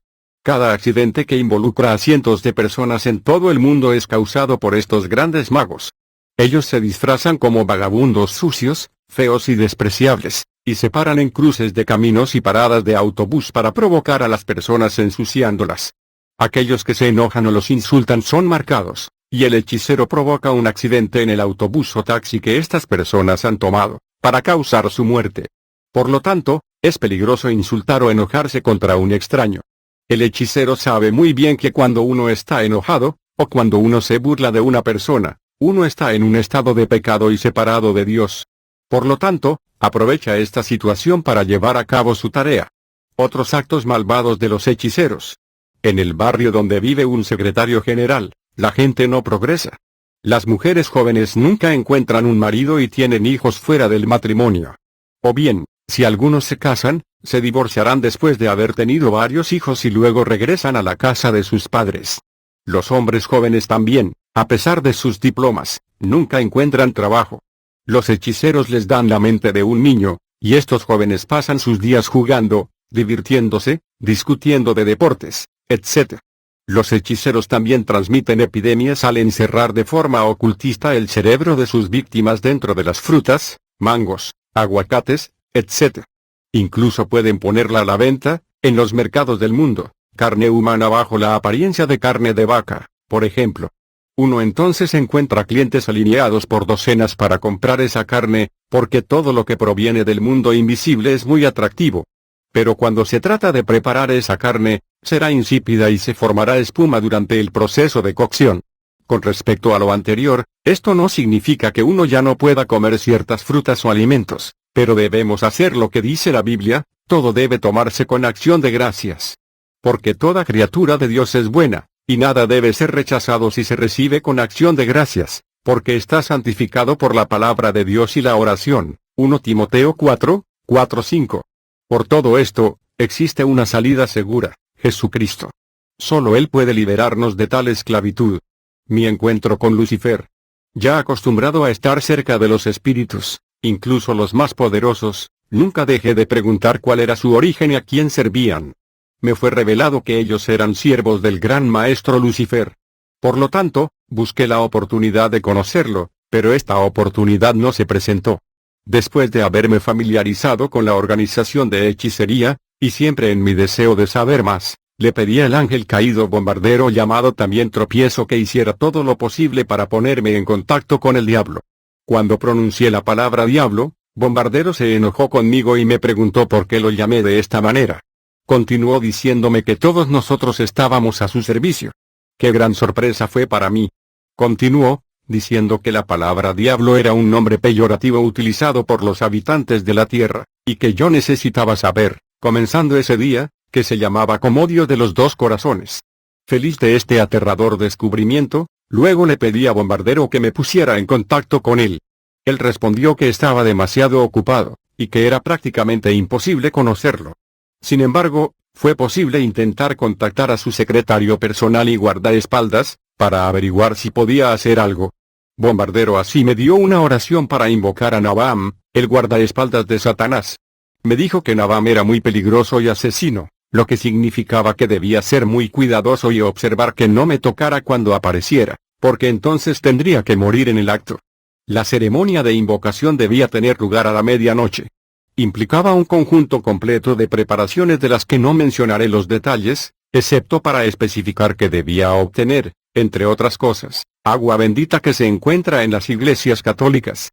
Cada accidente que involucra a cientos de personas en todo el mundo es causado por estos grandes magos. Ellos se disfrazan como vagabundos sucios, feos y despreciables, y se paran en cruces de caminos y paradas de autobús para provocar a las personas ensuciándolas. Aquellos que se enojan o los insultan son marcados, y el hechicero provoca un accidente en el autobús o taxi que estas personas han tomado, para causar su muerte. Por lo tanto, es peligroso insultar o enojarse contra un extraño. El hechicero sabe muy bien que cuando uno está enojado, o cuando uno se burla de una persona, uno está en un estado de pecado y separado de Dios. Por lo tanto, aprovecha esta situación para llevar a cabo su tarea. Otros actos malvados de los hechiceros. En el barrio donde vive un secretario general, la gente no progresa. Las mujeres jóvenes nunca encuentran un marido y tienen hijos fuera del matrimonio. O bien, si algunos se casan, se divorciarán después de haber tenido varios hijos y luego regresan a la casa de sus padres. Los hombres jóvenes también, a pesar de sus diplomas, nunca encuentran trabajo. Los hechiceros les dan la mente de un niño, y estos jóvenes pasan sus días jugando, divirtiéndose, discutiendo de deportes, etc. Los hechiceros también transmiten epidemias al encerrar de forma ocultista el cerebro de sus víctimas dentro de las frutas, mangos, aguacates, etc. Incluso pueden ponerla a la venta, en los mercados del mundo, carne humana bajo la apariencia de carne de vaca, por ejemplo. Uno entonces encuentra clientes alineados por docenas para comprar esa carne, porque todo lo que proviene del mundo invisible es muy atractivo. Pero cuando se trata de preparar esa carne, será insípida y se formará espuma durante el proceso de cocción. Con respecto a lo anterior, esto no significa que uno ya no pueda comer ciertas frutas o alimentos, pero debemos hacer lo que dice la Biblia, todo debe tomarse con acción de gracias. Porque toda criatura de Dios es buena, y nada debe ser rechazado si se recibe con acción de gracias, porque está santificado por la palabra de Dios y la oración. 1 Timoteo 4:5. Por todo esto, existe una salida segura, Jesucristo. Solo Él puede liberarnos de tal esclavitud. Mi encuentro con Lucifer. Ya acostumbrado a estar cerca de los espíritus, incluso los más poderosos, nunca dejé de preguntar cuál era su origen y a quién servían. Me fue revelado que ellos eran siervos del gran maestro Lucifer. Por lo tanto, busqué la oportunidad de conocerlo, pero esta oportunidad no se presentó. Después de haberme familiarizado con la organización de hechicería, y siempre en mi deseo de saber más, le pedí al ángel caído bombardero llamado también Tropiezo que hiciera todo lo posible para ponerme en contacto con el diablo. Cuando pronuncié la palabra diablo, Bombardero se enojó conmigo y me preguntó por qué lo llamé de esta manera. Continuó diciéndome que todos nosotros estábamos a su servicio. ¡Qué gran sorpresa fue para mí! Continuó, diciendo que la palabra diablo era un nombre peyorativo utilizado por los habitantes de la tierra, y que yo necesitaba saber, comenzando ese día, que se llamaba Comodio de los dos corazones. Feliz de este aterrador descubrimiento, luego le pedí a Bombardero que me pusiera en contacto con él. Él respondió que estaba demasiado ocupado, y que era prácticamente imposible conocerlo. Sin embargo, fue posible intentar contactar a su secretario personal y guardaespaldas, para averiguar si podía hacer algo. Bombardero así me dio una oración para invocar a Nabam, el guardaespaldas de Satanás. Me dijo que Nabam era muy peligroso y asesino, lo que significaba que debía ser muy cuidadoso y observar que no me tocara cuando apareciera, porque entonces tendría que morir en el acto. La ceremonia de invocación debía tener lugar a la medianoche. Implicaba un conjunto completo de preparaciones de las que no mencionaré los detalles, excepto para especificar que debía obtener, entre otras cosas, agua bendita que se encuentra en las iglesias católicas.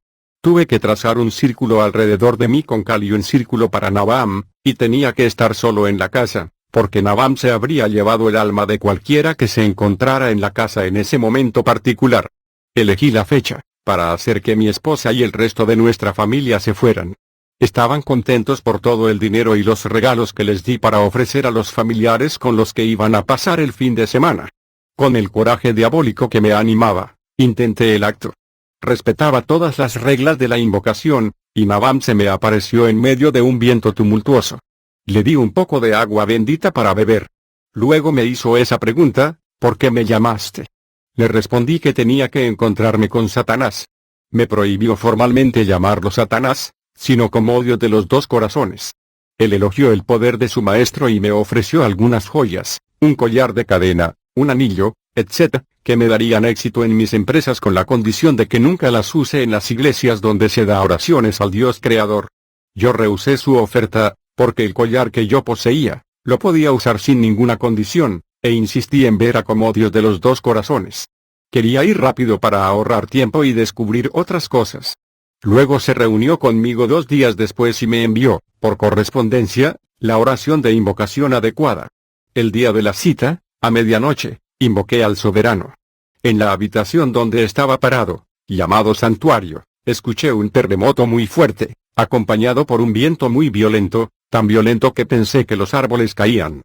Tuve que trazar un círculo alrededor de mí con cal y un círculo para Nabam, y tenía que estar solo en la casa, porque Nabam se habría llevado el alma de cualquiera que se encontrara en la casa en ese momento particular. Elegí la fecha, para hacer que mi esposa y el resto de nuestra familia se fueran. Estaban contentos por todo el dinero y los regalos que les di para ofrecer a los familiares con los que iban a pasar el fin de semana. Con el coraje diabólico que me animaba, intenté el acto. Respetaba todas las reglas de la invocación, y Nabam se me apareció en medio de un viento tumultuoso. Le di un poco de agua bendita para beber. Luego me hizo esa pregunta, ¿por qué me llamaste? Le respondí que tenía que encontrarme con Satanás. Me prohibió formalmente llamarlo Satanás, sino Comodio de los dos corazones. Él elogió el poder de su maestro y me ofreció algunas joyas, un collar de cadena, un anillo, etc., que me darían éxito en mis empresas con la condición de que nunca las use en las iglesias donde se da oraciones al Dios Creador. Yo rehusé su oferta, porque el collar que yo poseía, lo podía usar sin ninguna condición, e insistí en ver a como Dios de los dos corazones. Quería ir rápido para ahorrar tiempo y descubrir otras cosas. Luego se reunió conmigo 2 días después y me envió, por correspondencia, la oración de invocación adecuada. El día de la cita, a medianoche, invoqué al soberano. En la habitación donde estaba parado, llamado santuario, escuché un terremoto muy fuerte, acompañado por un viento muy violento, tan violento que pensé que los árboles caían.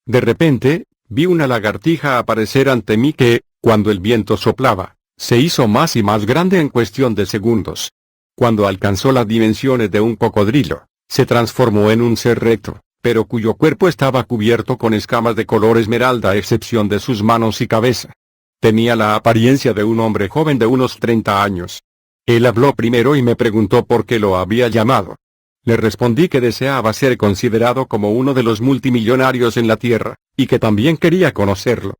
De repente, vi una lagartija aparecer ante mí que, cuando el viento soplaba, se hizo más y más grande en cuestión de segundos. Cuando alcanzó las dimensiones de un cocodrilo, se transformó en un ser recto, pero cuyo cuerpo estaba cubierto con escamas de color esmeralda a excepción de sus manos y cabeza. Tenía la apariencia de un hombre joven de unos 30 años. Él habló primero y me preguntó por qué lo había llamado. Le respondí que deseaba ser considerado como uno de los multimillonarios en la tierra, y que también quería conocerlo.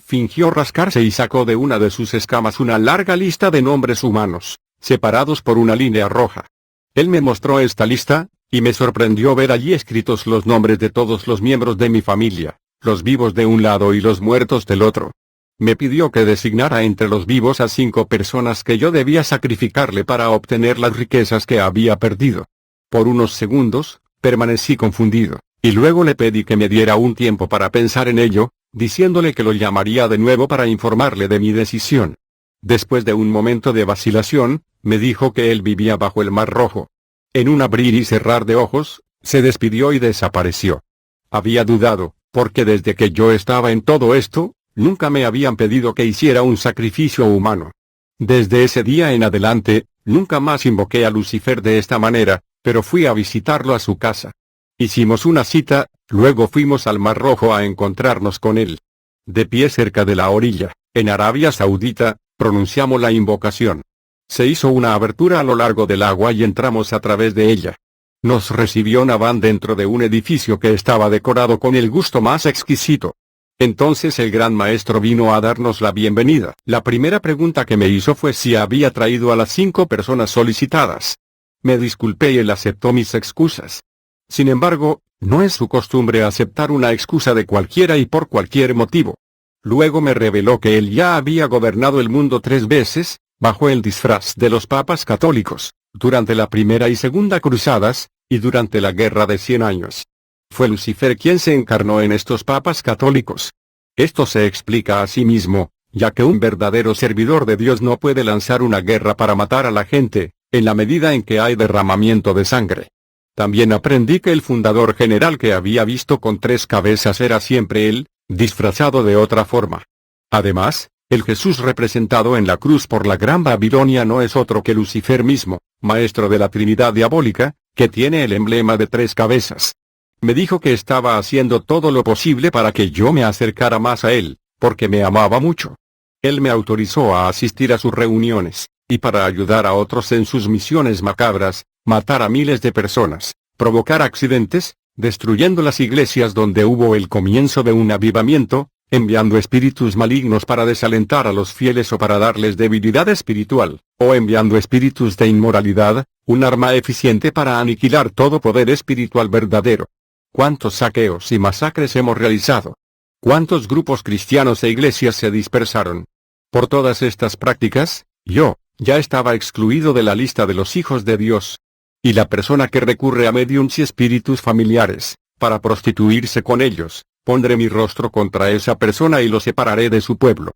Fingió rascarse y sacó de una de sus escamas una larga lista de nombres humanos, separados por una línea roja. Él me mostró esta lista, y me sorprendió ver allí escritos los nombres de todos los miembros de mi familia, los vivos de un lado y los muertos del otro. Me pidió que designara entre los vivos a 5 personas que yo debía sacrificarle para obtener las riquezas que había perdido. Por unos segundos, permanecí confundido, y luego le pedí que me diera un tiempo para pensar en ello, diciéndole que lo llamaría de nuevo para informarle de mi decisión. Después de un momento de vacilación, me dijo que él vivía bajo el Mar Rojo. En un abrir y cerrar de ojos, se despidió y desapareció. Había dudado, porque desde que yo estaba en todo esto, nunca me habían pedido que hiciera un sacrificio humano. Desde ese día en adelante, nunca más invoqué a Lucifer de esta manera, pero fui a visitarlo a su casa. Hicimos una cita, luego fuimos al Mar Rojo a encontrarnos con él. De pie cerca de la orilla, en Arabia Saudita, pronunciamos la invocación. Se hizo una abertura a lo largo del agua y entramos a través de ella. Nos recibió Nabán dentro de un edificio que estaba decorado con el gusto más exquisito. Entonces el gran maestro vino a darnos la bienvenida. La primera pregunta que me hizo fue si había traído a las 5 personas solicitadas. Me disculpé y él aceptó mis excusas. Sin embargo, no es su costumbre aceptar una excusa de cualquiera y por cualquier motivo. Luego me reveló que él ya había gobernado el mundo 3 veces, bajo el disfraz de los papas católicos, durante la primera y segunda cruzadas, y durante la guerra de 100 años. Fue Lucifer quien se encarnó en estos papas católicos. Esto se explica a sí mismo, ya que un verdadero servidor de Dios no puede lanzar una guerra para matar a la gente, en la medida en que hay derramamiento de sangre. También aprendí que el fundador general que había visto con 3 cabezas era siempre él, disfrazado de otra forma. Además, el Jesús representado en la cruz por la Gran Babilonia no es otro que Lucifer mismo, maestro de la Trinidad diabólica, que tiene el emblema de 3 cabezas. Me dijo que estaba haciendo todo lo posible para que yo me acercara más a él, porque me amaba mucho. Él me autorizó a asistir a sus reuniones, y para ayudar a otros en sus misiones macabras, matar a miles de personas, provocar accidentes, destruyendo las iglesias donde hubo el comienzo de un avivamiento, enviando espíritus malignos para desalentar a los fieles o para darles debilidad espiritual, o enviando espíritus de inmoralidad, un arma eficiente para aniquilar todo poder espiritual verdadero. ¿Cuántos saqueos y masacres hemos realizado? ¿Cuántos grupos cristianos e iglesias se dispersaron? Por todas estas prácticas, yo, ya estaba excluido de la lista de los hijos de Dios. Y la persona que recurre a médiums y espíritus familiares, para prostituirse con ellos, pondré mi rostro contra esa persona y lo separaré de su pueblo.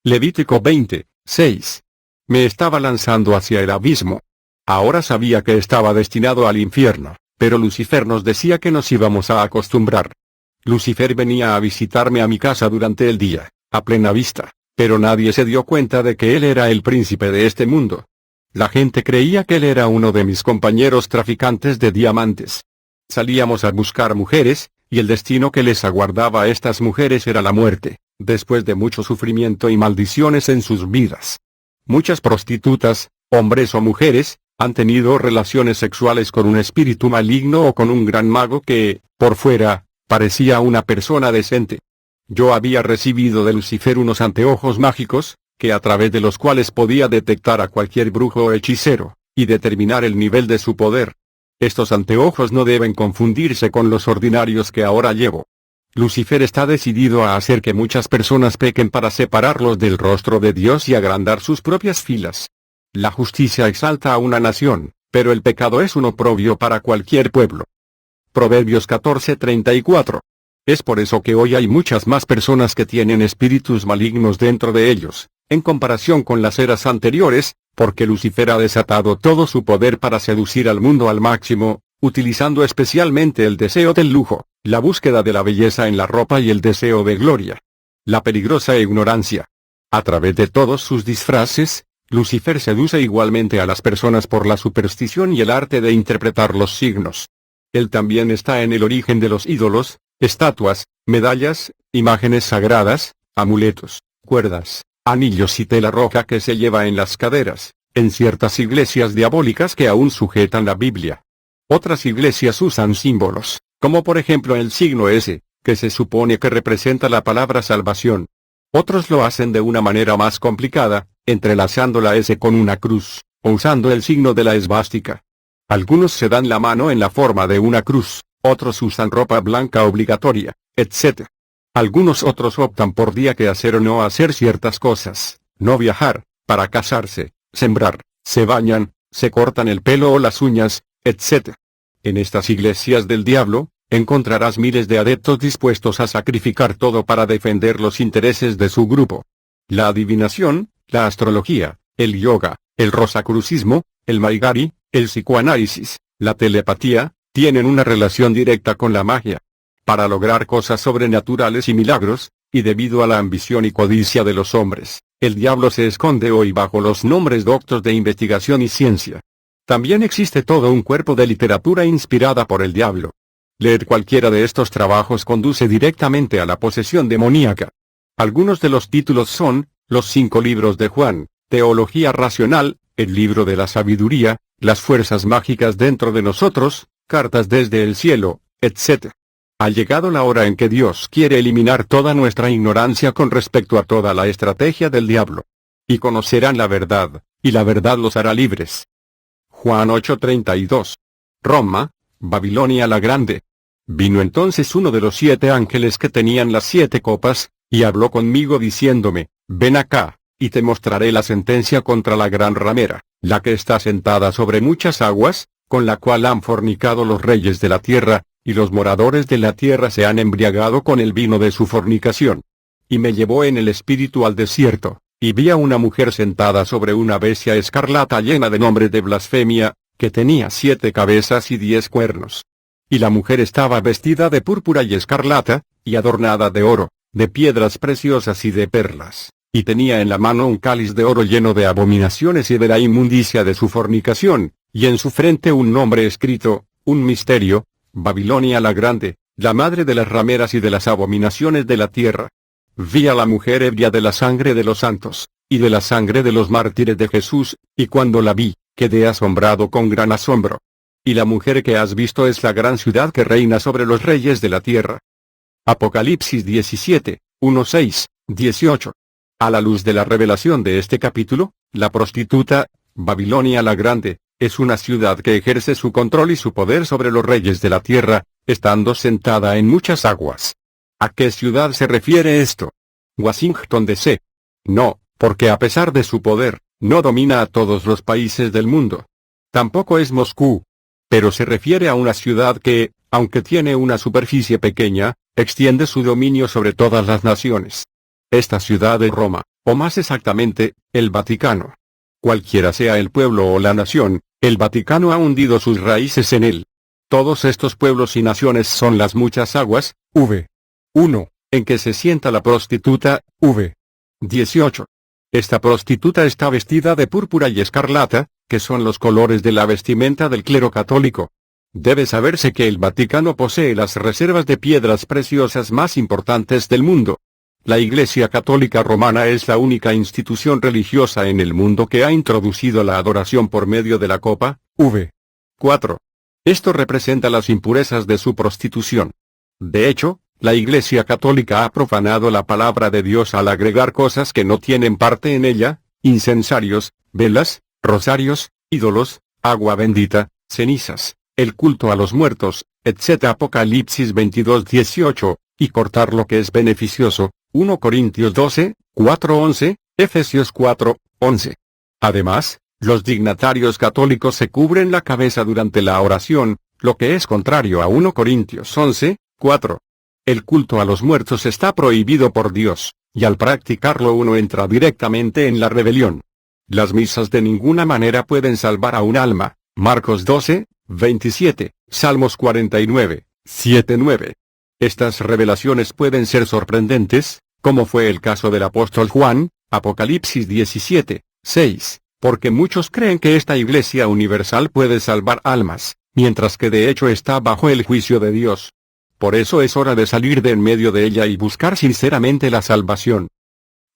Levítico 20:6. Me estaba lanzando hacia el abismo. Ahora sabía que estaba destinado al infierno, pero Lucifer nos decía que nos íbamos a acostumbrar. Lucifer venía a visitarme a mi casa durante el día, a plena vista, pero nadie se dio cuenta de que él era el príncipe de este mundo. La gente creía que él era uno de mis compañeros traficantes de diamantes. Salíamos a buscar mujeres, y el destino que les aguardaba a estas mujeres era la muerte, después de mucho sufrimiento y maldiciones en sus vidas. Muchas prostitutas, hombres o mujeres, han tenido relaciones sexuales con un espíritu maligno o con un gran mago que, por fuera, parecía una persona decente. Yo había recibido de Lucifer unos anteojos mágicos, que a través de los cuales podía detectar a cualquier brujo o hechicero, y determinar el nivel de su poder. Estos anteojos no deben confundirse con los ordinarios que ahora llevo. Lucifer está decidido a hacer que muchas personas pequen para separarlos del rostro de Dios y agrandar sus propias filas. La justicia exalta a una nación, pero el pecado es un oprobio para cualquier pueblo. Proverbios 14:34. Es por eso que hoy hay muchas más personas que tienen espíritus malignos dentro de ellos, en comparación con las eras anteriores, porque Lucifer ha desatado todo su poder para seducir al mundo al máximo, utilizando especialmente el deseo del lujo, la búsqueda de la belleza en la ropa y el deseo de gloria. La peligrosa ignorancia. A través de todos sus disfraces, Lucifer seduce igualmente a las personas por la superstición y el arte de interpretar los signos. Él también está en el origen de los ídolos, estatuas, medallas, imágenes sagradas, amuletos, cuerdas, anillos y tela roja que se lleva en las caderas, en ciertas iglesias diabólicas que aún sujetan la Biblia. Otras iglesias usan símbolos, como por ejemplo el signo S, que se supone que representa la palabra salvación. Otros lo hacen de una manera más complicada, entrelazando la S con una cruz, o usando el signo de la esvástica. Algunos se dan la mano en la forma de una cruz, otros usan ropa blanca obligatoria, etc. Algunos otros optan por día que hacer o no hacer ciertas cosas, no viajar, para casarse, sembrar, se bañan, se cortan el pelo o las uñas, etc. En estas iglesias del diablo, encontrarás miles de adeptos dispuestos a sacrificar todo para defender los intereses de su grupo. La adivinación, la astrología, el yoga, el rosacrucismo, el maigari, el psicoanálisis, la telepatía, tienen una relación directa con la magia. Para lograr cosas sobrenaturales y milagros, y debido a la ambición y codicia de los hombres, el diablo se esconde hoy bajo los nombres doctos de investigación y ciencia. También existe todo un cuerpo de literatura inspirada por el diablo. Leer cualquiera de estos trabajos conduce directamente a la posesión demoníaca. Algunos de los títulos son, los 5 libros de Juan, Teología Racional, el libro de la sabiduría, las fuerzas mágicas dentro de nosotros, cartas desde el cielo, etc. Ha llegado la hora en que Dios quiere eliminar toda nuestra ignorancia con respecto a toda la estrategia del diablo. Y conocerán la verdad, y la verdad los hará libres. Juan 8:32. Roma, Babilonia la Grande. Vino entonces uno de los 7 ángeles que tenían las 7 copas, y habló conmigo diciéndome, ven acá, y te mostraré la sentencia contra la gran ramera, la que está sentada sobre muchas aguas, con la cual han fornicado los reyes de la tierra, y los moradores de la tierra se han embriagado con el vino de su fornicación. Y me llevó en el espíritu al desierto, y vi a una mujer sentada sobre una bestia escarlata llena de nombres de blasfemia, que tenía 7 cabezas y 10 cuernos. Y la mujer estaba vestida de púrpura y escarlata, y adornada de oro, de piedras preciosas y de perlas, y tenía en la mano un cáliz de oro lleno de abominaciones y de la inmundicia de su fornicación, y en su frente un nombre escrito, un misterio, Babilonia la Grande, la madre de las rameras y de las abominaciones de la tierra. Vi a la mujer ebria de la sangre de los santos, y de la sangre de los mártires de Jesús, y cuando la vi, quedé asombrado con gran asombro. Y la mujer que has visto es la gran ciudad que reina sobre los reyes de la tierra. Apocalipsis 17, 1-6, 18. A la luz de la revelación de este capítulo, la prostituta, Babilonia la Grande, es una ciudad que ejerce su control y su poder sobre los reyes de la tierra, estando sentada en muchas aguas. ¿A qué ciudad se refiere esto? Washington D.C. No, porque a pesar de su poder, no domina a todos los países del mundo. Tampoco es Moscú. Pero se refiere a una ciudad que, aunque tiene una superficie pequeña, extiende su dominio sobre todas las naciones. Esta ciudad es Roma, o más exactamente, el Vaticano. Cualquiera sea el pueblo o la nación, el Vaticano ha hundido sus raíces en él. Todos estos pueblos y naciones son las muchas aguas, v. 1, en que se sienta la prostituta, v. 18. Esta prostituta está vestida de púrpura y escarlata, que son los colores de la vestimenta del clero católico. Debe saberse que el Vaticano posee las reservas de piedras preciosas más importantes del mundo. La Iglesia Católica Romana es la única institución religiosa en el mundo que ha introducido la adoración por medio de la copa, v. 4. Esto representa las impurezas de su prostitución. De hecho, La Iglesia Católica ha profanado la palabra de Dios al agregar cosas que no tienen parte en ella: incensarios, velas, rosarios, ídolos, agua bendita, cenizas, el culto a los muertos, etc. Apocalipsis 22:18, y cortar lo que es beneficioso, 1 Corintios 12, 4:11, Efesios 4:11. Además, los dignatarios católicos se cubren la cabeza durante la oración, lo que es contrario a 1 Corintios 11, 4. El culto a los muertos está prohibido por Dios, y al practicarlo uno entra directamente en la rebelión. Las misas de ninguna manera pueden salvar a un alma. Marcos 12, 27, Salmos 49, 7-9. Estas revelaciones pueden ser sorprendentes, como fue el caso del apóstol Juan, Apocalipsis 17, 6, porque muchos creen que esta Iglesia universal puede salvar almas, mientras que de hecho está bajo el juicio de Dios. Por eso es hora de salir de en medio de ella y buscar sinceramente la salvación.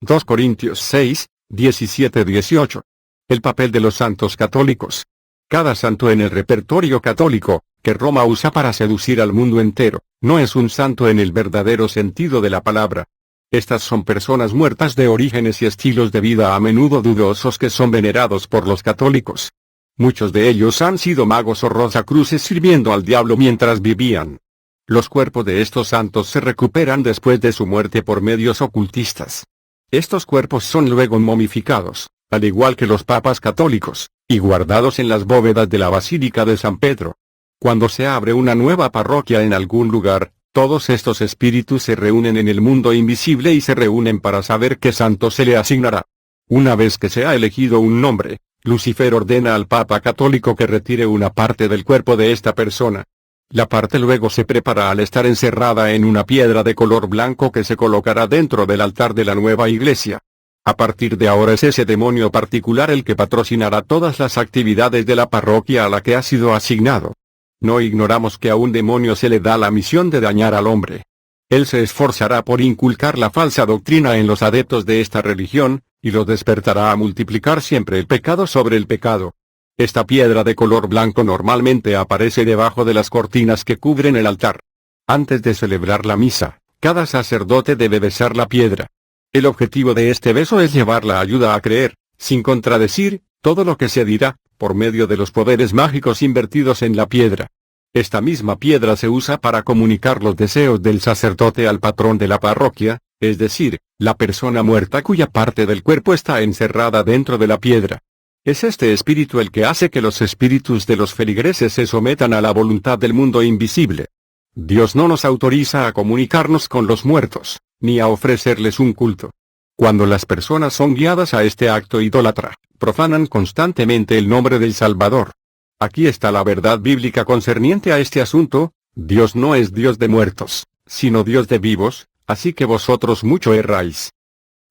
2 Corintios 6, 17-18. El papel de los santos católicos. Cada santo en el repertorio católico, que Roma usa para seducir al mundo entero, no es un santo en el verdadero sentido de la palabra. Estas son personas muertas de orígenes y estilos de vida a menudo dudosos que son venerados por los católicos. Muchos de ellos han sido magos o rosacruces sirviendo al diablo mientras vivían. Los cuerpos de estos santos se recuperan después de su muerte por medios ocultistas. Estos cuerpos son luego momificados, al igual que los papas católicos, y guardados en las bóvedas de la Basílica de San Pedro. Cuando se abre una nueva parroquia en algún lugar, todos estos espíritus se reúnen en el mundo invisible y se reúnen para saber qué santo se le asignará. Una vez que se ha elegido un nombre, Lucifer ordena al Papa católico que retire una parte del cuerpo de esta persona. La parte luego se prepara al estar encerrada en una piedra de color blanco que se colocará dentro del altar de la nueva iglesia. A partir de ahora es ese demonio particular el que patrocinará todas las actividades de la parroquia a la que ha sido asignado. No ignoramos que a un demonio se le da la misión de dañar al hombre. Él se esforzará por inculcar la falsa doctrina en los adeptos de esta religión, y los despertará a multiplicar siempre el pecado sobre el pecado. Esta piedra de color blanco normalmente aparece debajo de las cortinas que cubren el altar. Antes de celebrar la misa, cada sacerdote debe besar la piedra. El objetivo de este beso es llevar la ayuda a creer, sin contradecir, todo lo que se dirá, por medio de los poderes mágicos invertidos en la piedra. Esta misma piedra se usa para comunicar los deseos del sacerdote al patrón de la parroquia, es decir, la persona muerta cuya parte del cuerpo está encerrada dentro de la piedra. Es este espíritu el que hace que los espíritus de los feligreses se sometan a la voluntad del mundo invisible. Dios no nos autoriza a comunicarnos con los muertos, ni a ofrecerles un culto. Cuando las personas son guiadas a este acto idólatra, profanan constantemente el nombre del Salvador. Aquí está la verdad bíblica concerniente a este asunto: Dios no es Dios de muertos, sino Dios de vivos, así que vosotros mucho erráis.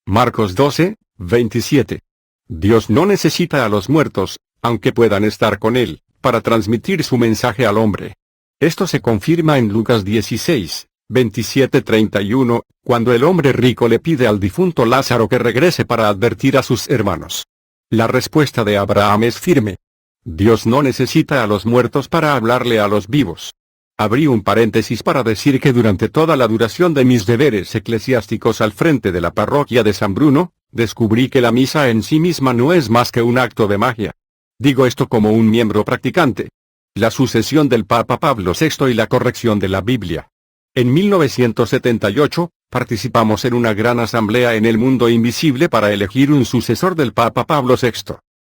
Marcos 12, 27. Dios no necesita a los muertos, aunque puedan estar con Él, para transmitir su mensaje al hombre. Esto se confirma en Lucas 16, 27-31, cuando el hombre rico le pide al difunto Lázaro que regrese para advertir a sus hermanos. La respuesta de Abraham es firme. Dios no necesita a los muertos para hablarle a los vivos. Abrí un paréntesis para decir que durante toda la duración de mis deberes eclesiásticos al frente de la parroquia de San Bruno, descubrí que la misa en sí misma no es más que un acto de magia. Digo esto como un miembro practicante. La sucesión del Papa Pablo VI y la corrección de la Biblia. En 1978, participamos en una gran asamblea en el mundo invisible para elegir un sucesor del Papa Pablo VI.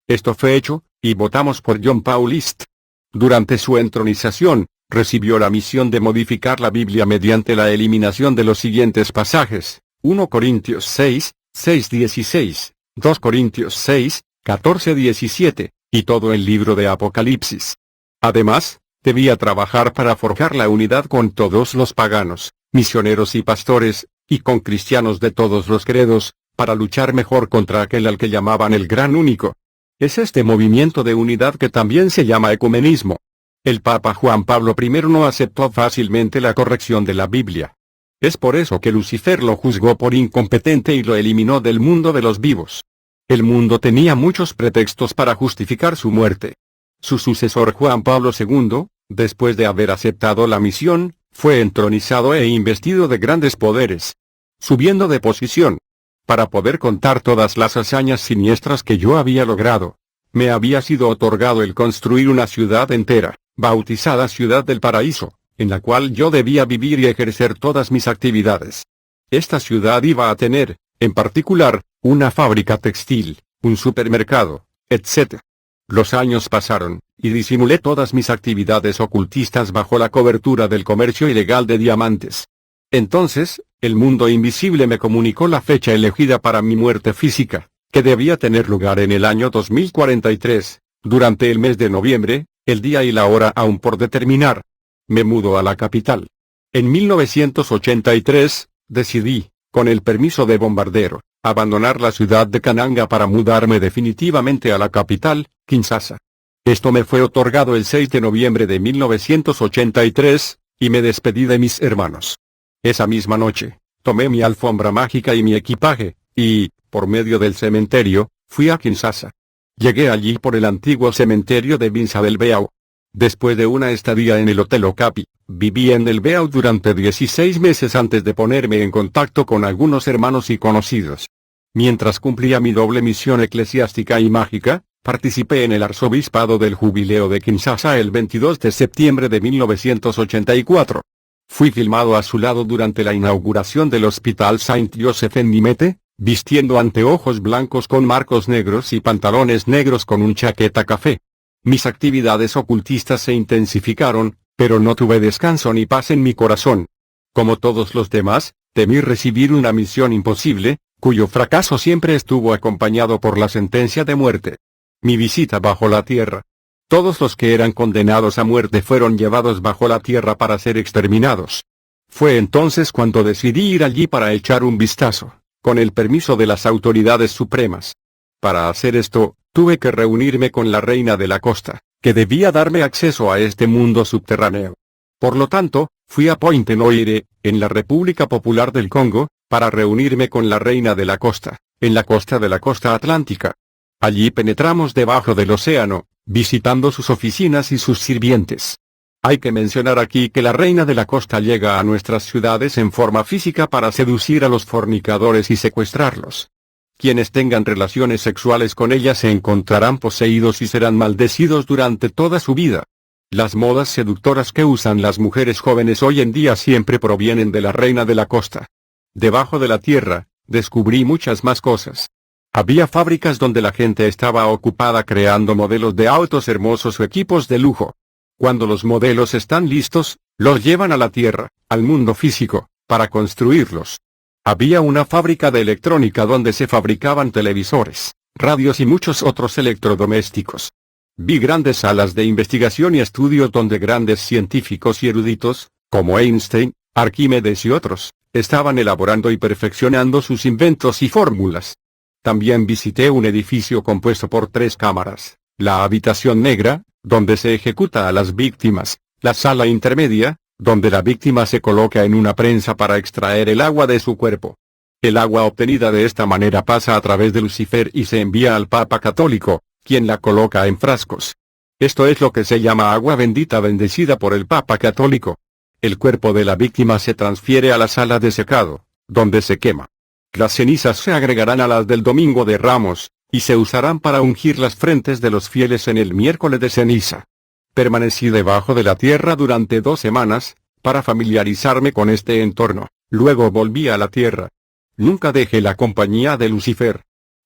Esto fue hecho, y votamos por John Paul East. Durante su entronización, recibió la misión de modificar la Biblia mediante la eliminación de los siguientes pasajes: 1 Corintios 6, 6-16, 2 Corintios 6, 14-17, y todo el libro de Apocalipsis. Además, debía trabajar para forjar la unidad con todos los paganos, misioneros y pastores, y con cristianos de todos los credos, para luchar mejor contra aquel al que llamaban el Gran Único. Es este movimiento de unidad que también se llama ecumenismo. El Papa Juan Pablo I no aceptó fácilmente la corrección de la Biblia. Es por eso que Lucifer lo juzgó por incompetente y lo eliminó del mundo de los vivos. El mundo tenía muchos pretextos para justificar su muerte. Su sucesor Juan Pablo II, después de haber aceptado la misión, Fue entronizado e investido de grandes poderes, subiendo de posición. Para poder contar todas las hazañas siniestras que yo había logrado, me había sido otorgado el construir una ciudad entera, bautizada Ciudad del Paraíso, en la cual yo debía vivir y ejercer todas mis actividades. Esta ciudad iba a tener, en particular, una fábrica textil, un supermercado, etc. Los años pasaron, y disimulé todas mis actividades ocultistas bajo la cobertura del comercio ilegal de diamantes. Entonces, el mundo invisible me comunicó la fecha elegida para mi muerte física, que debía tener lugar en el año 2043, durante el mes de noviembre, el día y la hora aún por determinar. Me mudo a la capital. En 1983, decidí, con el permiso de Bombardero, abandonar la ciudad de Kananga para mudarme definitivamente a la capital, Kinshasa. Esto me fue otorgado el 6 de noviembre de 1983, y me despedí de mis hermanos. Esa misma noche, tomé mi alfombra mágica y mi equipaje, y, por medio del cementerio, fui a Kinshasa. Llegué allí por el antiguo cementerio de Binza del Beau. Después de una estadía en el Hotel Okapi, viví en el Beau durante 16 meses antes de ponerme en contacto con algunos hermanos y conocidos. Mientras cumplía mi doble misión eclesiástica y mágica, participé en el arzobispado del Jubileo de Kinshasa el 22 de septiembre de 1984. Fui filmado a su lado durante la inauguración del Hospital Saint-Joseph en Nimete, vistiendo anteojos blancos con marcos negros y pantalones negros con un chaqueta café. Mis actividades ocultistas se intensificaron, pero no tuve descanso ni paz en mi corazón. Como todos los demás, temí recibir una misión imposible, cuyo fracaso siempre estuvo acompañado por la sentencia de muerte. Mi visita bajo la tierra. Todos los que eran condenados a muerte fueron llevados bajo la tierra para ser exterminados. Fue entonces cuando decidí ir allí para echar un vistazo, con el permiso de las autoridades supremas. Para hacer esto, tuve que reunirme con la reina de la costa, que debía darme acceso a este mundo subterráneo. Por lo tanto, fui a Pointe-Noire, en la República Popular del Congo, para reunirme con la reina de la costa, en la costa de la costa atlántica. Allí penetramos debajo del océano, visitando sus oficinas y sus sirvientes. Hay que mencionar aquí que la reina de la costa llega a nuestras ciudades en forma física para seducir a los fornicadores y secuestrarlos. Quienes tengan relaciones sexuales con ella se encontrarán poseídos y serán maldecidos durante toda su vida. Las modas seductoras que usan las mujeres jóvenes hoy en día siempre provienen de la reina de la costa. Debajo de la tierra, descubrí muchas más cosas. Había fábricas donde la gente estaba ocupada creando modelos de autos hermosos o equipos de lujo. Cuando los modelos están listos, los llevan a la tierra, al mundo físico, para construirlos. Había una fábrica de electrónica donde se fabricaban televisores, radios y muchos otros electrodomésticos. Vi grandes salas de investigación y estudios donde grandes científicos y eruditos, como Einstein, Arquímedes y otros, estaban elaborando y perfeccionando sus inventos y fórmulas. También visité un edificio compuesto por 3 cámaras, la habitación negra, donde se ejecuta a las víctimas, la sala intermedia, donde la víctima se coloca en una prensa para extraer el agua de su cuerpo. El agua obtenida de esta manera pasa a través de Lucifer y se envía al Papa Católico, quien la coloca en frascos. Esto es lo que se llama agua bendita bendecida por el Papa Católico. El cuerpo de la víctima se transfiere a la sala de secado, donde se quema. Las cenizas se agregarán a las del Domingo de Ramos, y se usarán para ungir las frentes de los fieles en el miércoles de ceniza. Permanecí debajo de la tierra durante 2 semanas, para familiarizarme con este entorno, luego volví a la tierra. Nunca dejé la compañía de Lucifer.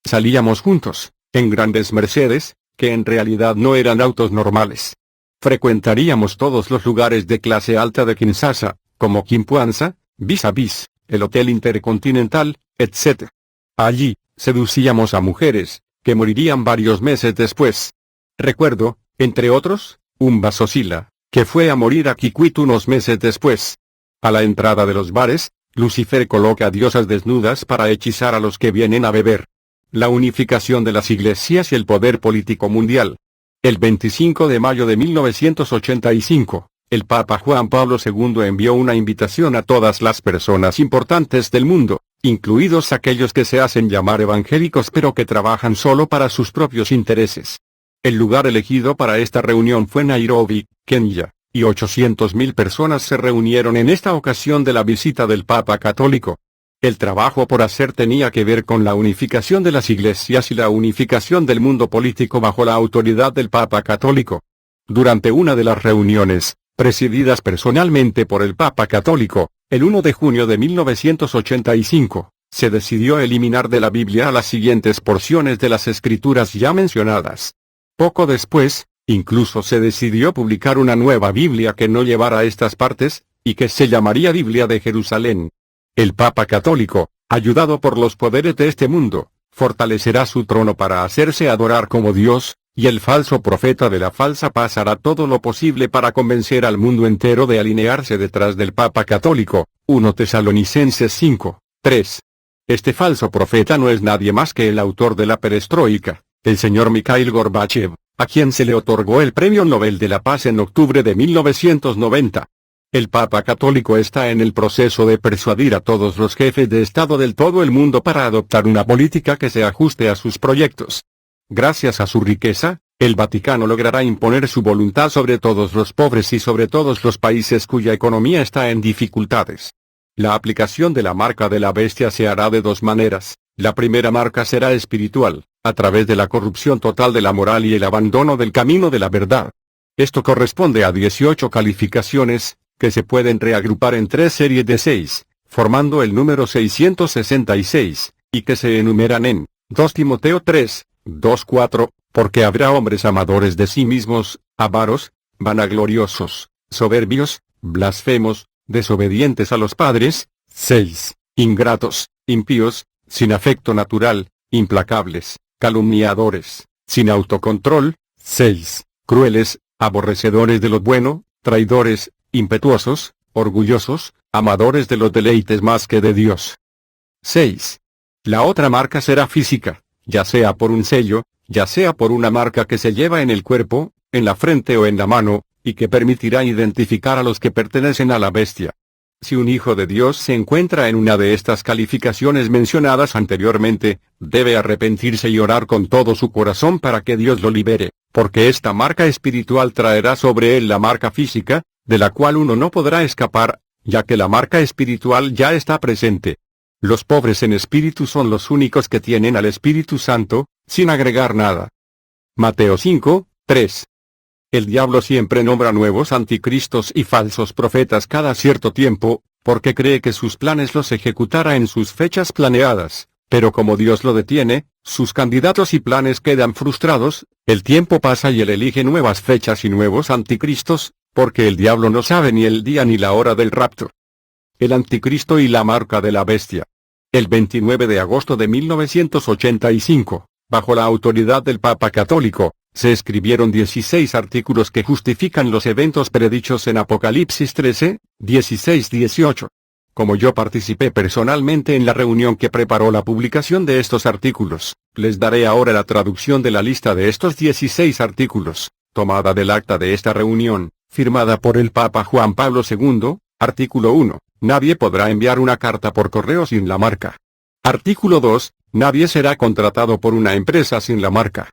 Salíamos juntos, en grandes Mercedes, que en realidad no eran autos normales. Frecuentaríamos todos los lugares de clase alta de Kinshasa, como Kimpuanza, Vis-a-Vis, el Hotel Intercontinental, etc. Allí, seducíamos a mujeres, que morirían varios meses después. Recuerdo, entre otros, un Basosila, que fue a morir a Kikwit unos meses después. A la entrada de los bares, Lucifer coloca diosas desnudas para hechizar a los que vienen a beber. La unificación de las iglesias y el poder político mundial. El 25 de mayo de 1985, el Papa Juan Pablo II envió una invitación a todas las personas importantes del mundo, incluidos aquellos que se hacen llamar evangélicos pero que trabajan solo para sus propios intereses. El lugar elegido para esta reunión fue Nairobi, Kenia, y 800.000 personas se reunieron en esta ocasión de la visita del Papa Católico. El trabajo por hacer tenía que ver con la unificación de las iglesias y la unificación del mundo político bajo la autoridad del Papa Católico. Durante una de las reuniones, presididas personalmente por el Papa Católico, el 1 de junio de 1985, se decidió eliminar de la Biblia las siguientes porciones de las escrituras ya mencionadas. Poco después, incluso se decidió publicar una nueva Biblia que no llevara estas partes, y que se llamaría Biblia de Jerusalén. El Papa Católico, ayudado por los poderes de este mundo, fortalecerá su trono para hacerse adorar como Dios, y el falso profeta de la falsa paz hará todo lo posible para convencer al mundo entero de alinearse detrás del Papa Católico. 1 Tesalonicenses 5, 3. Este falso profeta no es nadie más que el autor de la perestroika, el señor Mikhail Gorbachev, a quien se le otorgó el Premio Nobel de la Paz en octubre de 1990. El Papa Católico está en el proceso de persuadir a todos los jefes de Estado del todo el mundo para adoptar una política que se ajuste a sus proyectos. Gracias a su riqueza, el Vaticano logrará imponer su voluntad sobre todos los pobres y sobre todos los países cuya economía está en dificultades. La aplicación de la marca de la bestia se hará de dos maneras. La primera marca será espiritual, a través de la corrupción total de la moral y el abandono del camino de la verdad. Esto corresponde a 18 calificaciones, que se pueden reagrupar en 3 series de 6, formando el número 666, y que se enumeran en 2 Timoteo 3, 2-4, porque habrá hombres amadores de sí mismos, avaros, vanagloriosos, soberbios, blasfemos, desobedientes a los padres, 6, ingratos, impíos, sin afecto natural, implacables, calumniadores, sin autocontrol, 6, crueles, aborrecedores de lo bueno, traidores, impetuosos, orgullosos, amadores de los deleites más que de Dios. 6. La otra marca será física, ya sea por un sello, ya sea por una marca que se lleva en el cuerpo, en la frente o en la mano, y que permitirá identificar a los que pertenecen a la bestia. Si un hijo de Dios se encuentra en una de estas calificaciones mencionadas anteriormente, debe arrepentirse y orar con todo su corazón para que Dios lo libere, porque esta marca espiritual traerá sobre él la marca física, de la cual uno no podrá escapar, ya que la marca espiritual ya está presente. Los pobres en espíritu son los únicos que tienen al Espíritu Santo, sin agregar nada. Mateo 5, 3. El diablo siempre nombra nuevos anticristos y falsos profetas cada cierto tiempo, porque cree que sus planes los ejecutará en sus fechas planeadas, pero como Dios lo detiene, sus candidatos y planes quedan frustrados, el tiempo pasa y él elige nuevas fechas y nuevos anticristos, porque el diablo no sabe ni el día ni la hora del rapto. El anticristo y la marca de la bestia. El 29 de agosto de 1985, bajo la autoridad del Papa Católico, se escribieron 16 artículos que justifican los eventos predichos en Apocalipsis 13, 16-18. Como yo participé personalmente en la reunión que preparó la publicación de estos artículos, les daré ahora la traducción de la lista de estos 16 artículos, tomada del acta de esta reunión, firmada por el Papa Juan Pablo II. Artículo 1. Nadie podrá enviar una carta por correo sin la marca. Artículo 2. Nadie será contratado por una empresa sin la marca.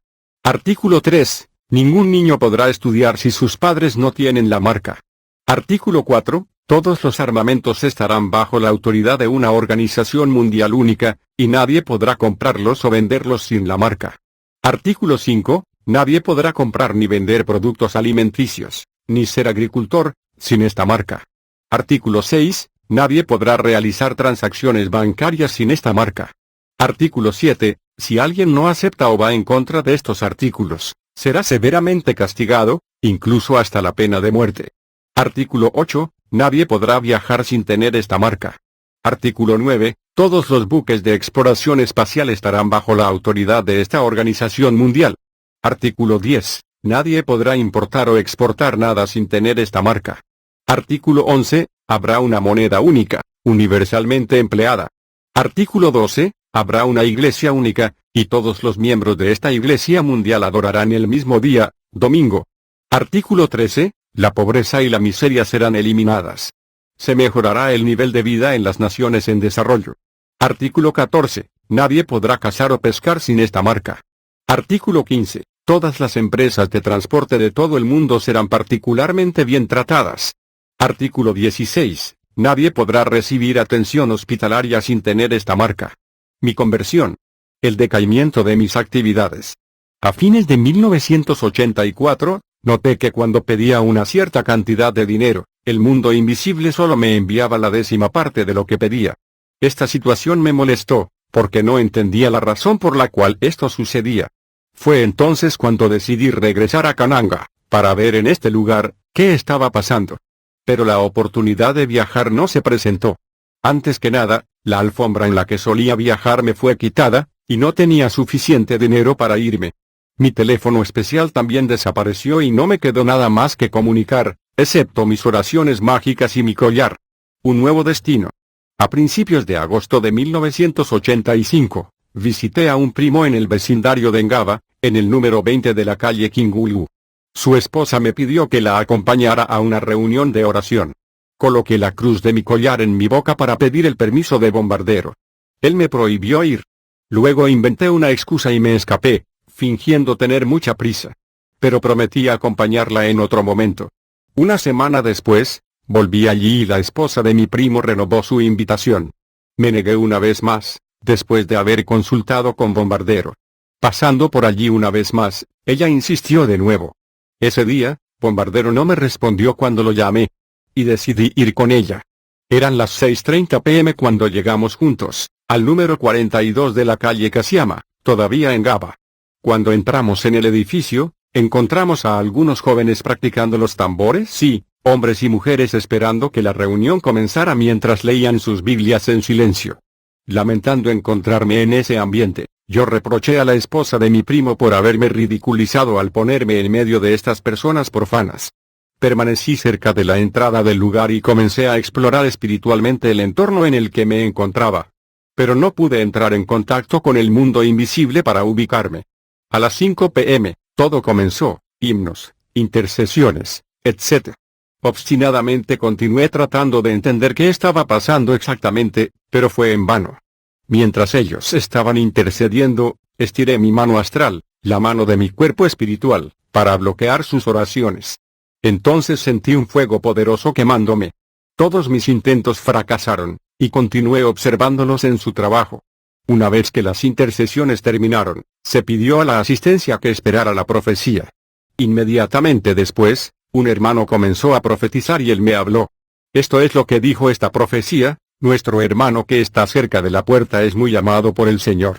Artículo 3. Ningún niño podrá estudiar si sus padres no tienen la marca. Artículo 4. Todos los armamentos estarán bajo la autoridad de una organización mundial única, y nadie podrá comprarlos o venderlos sin la marca. Artículo 5. Nadie podrá comprar ni vender productos alimenticios, ni ser agricultor, sin esta marca. Artículo 6. Nadie podrá realizar transacciones bancarias sin esta marca. Artículo 7. Si alguien no acepta o va en contra de estos artículos, será severamente castigado, incluso hasta la pena de muerte. Artículo 8. Nadie podrá viajar sin tener esta marca. Artículo 9. Todos los buques de exploración espacial estarán bajo la autoridad de esta organización mundial. Artículo 10. Nadie podrá importar o exportar nada sin tener esta marca. Artículo 11. Habrá una moneda única, universalmente empleada. Artículo 12. Habrá una iglesia única, y todos los miembros de esta iglesia mundial adorarán el mismo día, domingo. Artículo 13. La pobreza y la miseria serán eliminadas. Se mejorará el nivel de vida en las naciones en desarrollo. Artículo 14. Nadie podrá cazar o pescar sin esta marca. Artículo 15. Todas las empresas de transporte de todo el mundo serán particularmente bien tratadas. Artículo 16. Nadie podrá recibir atención hospitalaria sin tener esta marca. Mi conversión. El decaimiento de mis actividades. A fines de 1984, noté que cuando pedía una cierta cantidad de dinero, el mundo invisible solo me enviaba la 10ª parte de lo que pedía. Esta situación me molestó, porque no entendía la razón por la cual esto sucedía. Fue entonces cuando decidí regresar a Kananga, para ver en este lugar, qué estaba pasando. Pero la oportunidad de viajar no se presentó. Antes que nada, la alfombra en la que solía viajar me fue quitada, y no tenía suficiente dinero para irme. Mi teléfono especial también desapareció y no me quedó nada más que comunicar, excepto mis oraciones mágicas y mi collar. Un nuevo destino. A principios de agosto de 1985, visité a un primo en el vecindario de Ngaba, en el número 20 de la calle Kingulu. Su esposa me pidió que la acompañara a una reunión de oración. Coloqué la cruz de mi collar en mi boca para pedir el permiso de bombardero. Él me prohibió ir. Luego inventé una excusa y me escapé, fingiendo tener mucha prisa. Pero prometí acompañarla en otro momento. Una semana después, volví allí y la esposa de mi primo renovó su invitación. Me negué una vez más, después de haber consultado con bombardero. Pasando por allí una vez más, ella insistió de nuevo. Ese día, bombardero no me respondió cuando lo llamé. Y decidí ir con ella. Eran las 6:30 p.m. cuando llegamos juntos, al número 42 de la calle Kasiyama, todavía en Ngaba. Cuando entramos en el edificio, encontramos a algunos jóvenes practicando los tambores, sí, hombres y mujeres esperando que la reunión comenzara mientras leían sus Biblias en silencio. Lamentando encontrarme en ese ambiente, yo reproché a la esposa de mi primo por haberme ridiculizado al ponerme en medio de estas personas profanas. Permanecí cerca de la entrada del lugar y comencé a explorar espiritualmente el entorno en el que me encontraba. Pero no pude entrar en contacto con el mundo invisible para ubicarme. A las 5 p.m., todo comenzó, himnos, intercesiones, etc. Obstinadamente continué tratando de entender qué estaba pasando exactamente, pero fue en vano. Mientras ellos estaban intercediendo, estiré mi mano astral, la mano de mi cuerpo espiritual, para bloquear sus oraciones. Entonces sentí un fuego poderoso quemándome. Todos mis intentos fracasaron, y continué observándolos en su trabajo. Una vez que las intercesiones terminaron, se pidió a la asistencia que esperara la profecía. Inmediatamente después, un hermano comenzó a profetizar y él me habló. Esto es lo que dijo esta profecía: nuestro hermano que está cerca de la puerta es muy amado por el Señor.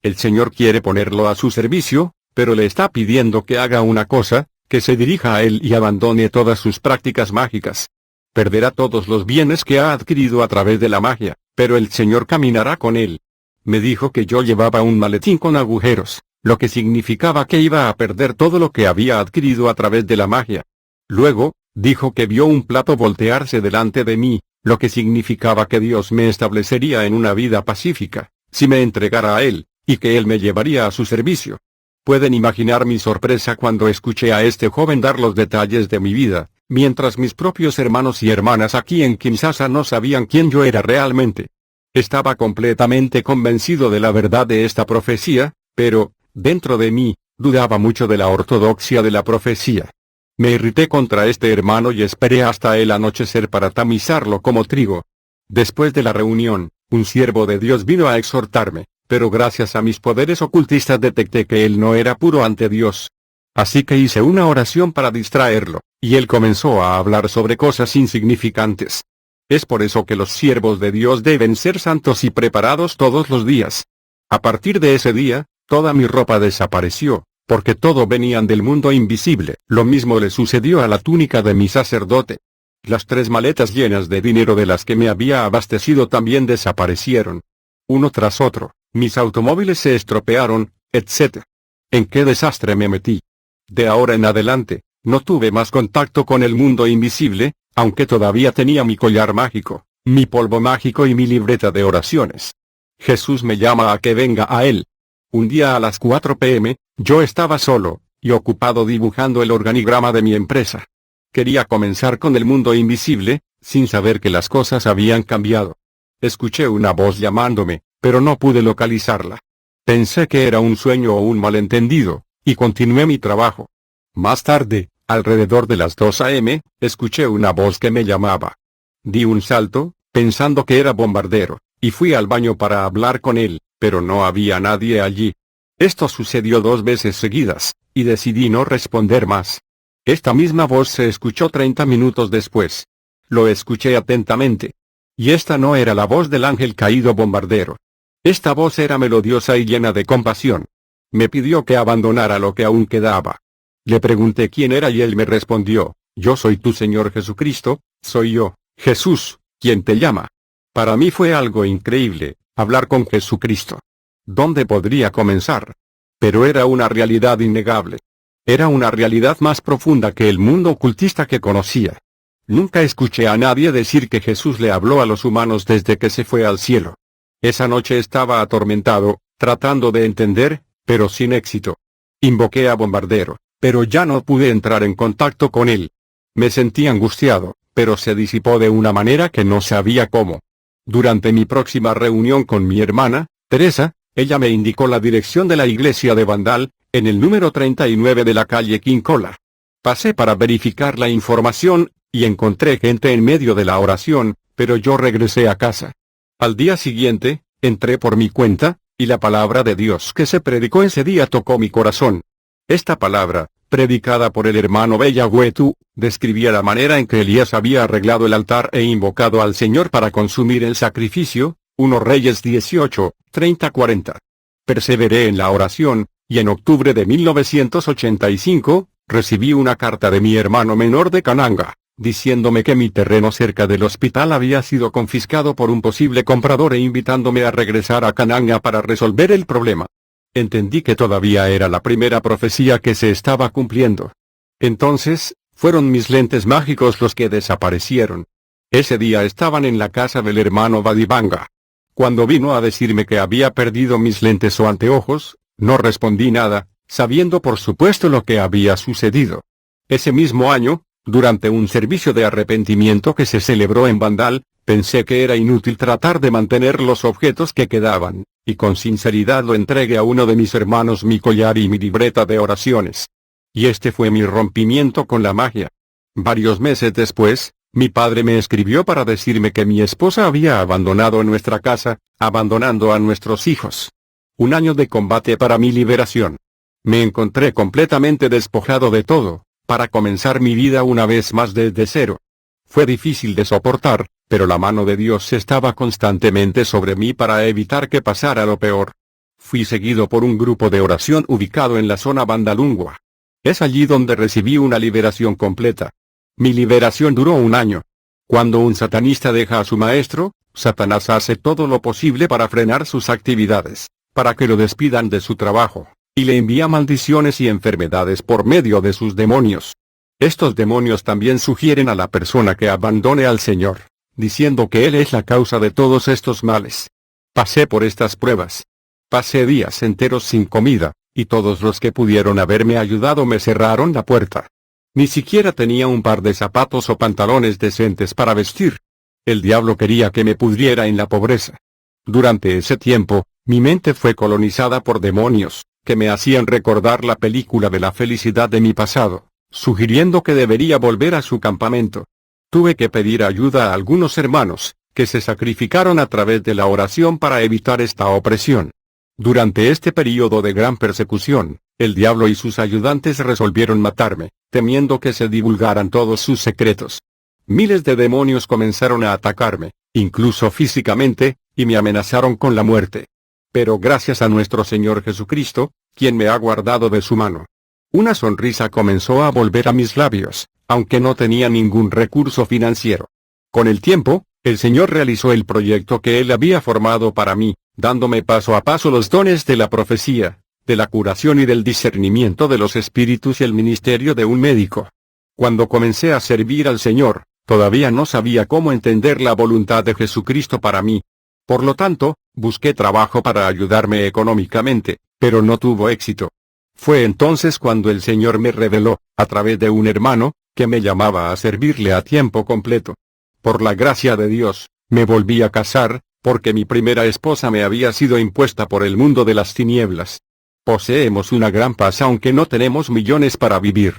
El Señor quiere ponerlo a su servicio, pero le está pidiendo que haga una cosa, que se dirija a él y abandone todas sus prácticas mágicas. Perderá todos los bienes que ha adquirido a través de la magia, pero el Señor caminará con él. Me dijo que yo llevaba un maletín con agujeros, lo que significaba que iba a perder todo lo que había adquirido a través de la magia. Luego, dijo que vio un plato voltearse delante de mí, lo que significaba que Dios me establecería en una vida pacífica, si me entregara a Él, y que Él me llevaría a su servicio. Pueden imaginar mi sorpresa cuando escuché a este joven dar los detalles de mi vida, mientras mis propios hermanos y hermanas aquí en Kinshasa no sabían quién yo era realmente. Estaba completamente convencido de la verdad de esta profecía, pero, dentro de mí, dudaba mucho de la ortodoxia de la profecía. Me irrité contra este hermano y esperé hasta el anochecer para tamizarlo como trigo. Después de la reunión, un siervo de Dios vino a exhortarme, pero gracias a mis poderes ocultistas detecté que él no era puro ante Dios. Así que hice una oración para distraerlo, y él comenzó a hablar sobre cosas insignificantes. Es por eso que los siervos de Dios deben ser santos y preparados todos los días. A partir de ese día, toda mi ropa desapareció, porque todo venían del mundo invisible. Lo mismo le sucedió a la túnica de mi sacerdote. Las 3 maletas llenas de dinero de las que me había abastecido también desaparecieron. Uno tras otro, mis automóviles se estropearon, etc. ¿En qué desastre me metí? De ahora en adelante, no tuve más contacto con el mundo invisible, aunque todavía tenía mi collar mágico, mi polvo mágico y mi libreta de oraciones. Jesús me llama a que venga a Él. Un día a las 4 p.m., yo estaba solo, y ocupado dibujando el organigrama de mi empresa. Quería comenzar con el mundo invisible, sin saber que las cosas habían cambiado. Escuché una voz llamándome, pero no pude localizarla. Pensé que era un sueño o un malentendido, y continué mi trabajo. Más tarde, alrededor de las 2 a.m., escuché una voz que me llamaba. Di un salto, pensando que era Bombardero, y fui al baño para hablar con él, pero no había nadie allí. Esto sucedió 2 veces seguidas, y decidí no responder más. Esta misma voz se escuchó 30 minutos después. Lo escuché atentamente. Y esta no era la voz del ángel caído Bombardero. Esta voz era melodiosa y llena de compasión. Me pidió que abandonara lo que aún quedaba. Le pregunté quién era y él me respondió: yo soy tu Señor Jesucristo, soy yo, Jesús, quien te llama. Para mí fue algo increíble, hablar con Jesucristo. ¿Dónde podría comenzar? Pero era una realidad innegable. Era una realidad más profunda que el mundo ocultista que conocía. Nunca escuché a nadie decir que Jesús le habló a los humanos desde que se fue al cielo. Esa noche estaba atormentado, tratando de entender, pero sin éxito. Invoqué a Bombardero, pero ya no pude entrar en contacto con él. Me sentí angustiado, pero se disipó de una manera que no sabía cómo. Durante mi próxima reunión con mi hermana, Teresa, ella me indicó la dirección de la iglesia de Vandal, en el número 39 de la calle Quincola. Pasé para verificar la información, y encontré gente en medio de la oración, pero yo regresé a casa. Al día siguiente, entré por mi cuenta, y la palabra de Dios que se predicó ese día tocó mi corazón. Esta palabra, predicada por el hermano Bellahuetu, describía la manera en que Elías había arreglado el altar e invocado al Señor para consumir el sacrificio, 1 Reyes 18, 30-40. Perseveré en la oración, y en octubre de 1985, recibí una carta de mi hermano menor de Cananga, diciéndome que mi terreno cerca del hospital había sido confiscado por un posible comprador e invitándome a regresar a Cananga para resolver el problema. Entendí que todavía era la primera profecía que se estaba cumpliendo. Entonces, fueron mis lentes mágicos los que desaparecieron. Ese día estaban en la casa del hermano Badibanga. Cuando vino a decirme que había perdido mis lentes o anteojos, no respondí nada, sabiendo por supuesto lo que había sucedido. Ese mismo año, durante un servicio de arrepentimiento que se celebró en Vandal, pensé que era inútil tratar de mantener los objetos que quedaban, y con sinceridad lo entregué a uno de mis hermanos mi collar y mi libreta de oraciones. Y este fue mi rompimiento con la magia. Varios meses después, mi padre me escribió para decirme que mi esposa había abandonado nuestra casa, abandonando a nuestros hijos. Un año de combate para mi liberación. Me encontré completamente despojado de todo, para comenzar mi vida una vez más desde cero. Fue difícil de soportar, pero la mano de Dios estaba constantemente sobre mí para evitar que pasara lo peor. Fui seguido por un grupo de oración ubicado en la zona Vandalungua. Es allí donde recibí una liberación completa. Mi liberación duró 1 año. Cuando un satanista deja a su maestro, Satanás hace todo lo posible para frenar sus actividades, para que lo despidan de su trabajo, y le envía maldiciones y enfermedades por medio de sus demonios. Estos demonios también sugieren a la persona que abandone al Señor, diciendo que Él es la causa de todos estos males. Pasé por estas pruebas. Pasé días enteros sin comida, y todos los que pudieron haberme ayudado me cerraron la puerta. Ni siquiera tenía un par de zapatos o pantalones decentes para vestir. El diablo quería que me pudriera en la pobreza. Durante ese tiempo, mi mente fue colonizada por demonios, que me hacían recordar la película de la felicidad de mi pasado, sugiriendo que debería volver a su campamento. Tuve que pedir ayuda a algunos hermanos, que se sacrificaron a través de la oración para evitar esta opresión. Durante este período de gran persecución, el diablo y sus ayudantes resolvieron matarme, temiendo que se divulgaran todos sus secretos. Miles de demonios comenzaron a atacarme, incluso físicamente, y me amenazaron con la muerte. Pero gracias a nuestro Señor Jesucristo, quien me ha guardado de su mano. Una sonrisa comenzó a volver a mis labios, aunque no tenía ningún recurso financiero. Con el tiempo, el Señor realizó el proyecto que Él había formado para mí, dándome paso a paso los dones de la profecía, de la curación y del discernimiento de los espíritus y el ministerio de un médico. Cuando comencé a servir al Señor, todavía no sabía cómo entender la voluntad de Jesucristo para mí. Por lo tanto, busqué trabajo para ayudarme económicamente, pero no tuvo éxito. Fue entonces cuando el Señor me reveló, a través de un hermano, que me llamaba a servirle a tiempo completo. Por la gracia de Dios, me volví a casar, porque mi primera esposa me había sido impuesta por el mundo de las tinieblas. Poseemos una gran paz aunque no tenemos millones para vivir.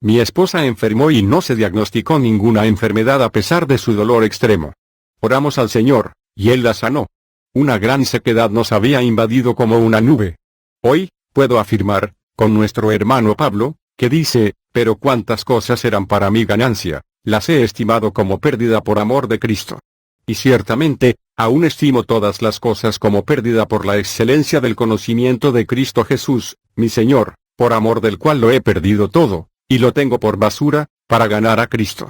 Mi esposa enfermó y no se diagnosticó ninguna enfermedad a pesar de su dolor extremo. Oramos al Señor, y Él la sanó. Una gran sequedad nos había invadido como una nube. Hoy, puedo afirmar, con nuestro hermano Pablo, que dice, pero cuántas cosas eran para mi ganancia, las he estimado como pérdida por amor de Cristo. Y ciertamente, aún estimo todas las cosas como pérdida por la excelencia del conocimiento de Cristo Jesús, mi Señor, por amor del cual lo he perdido todo, y lo tengo por basura, para ganar a Cristo.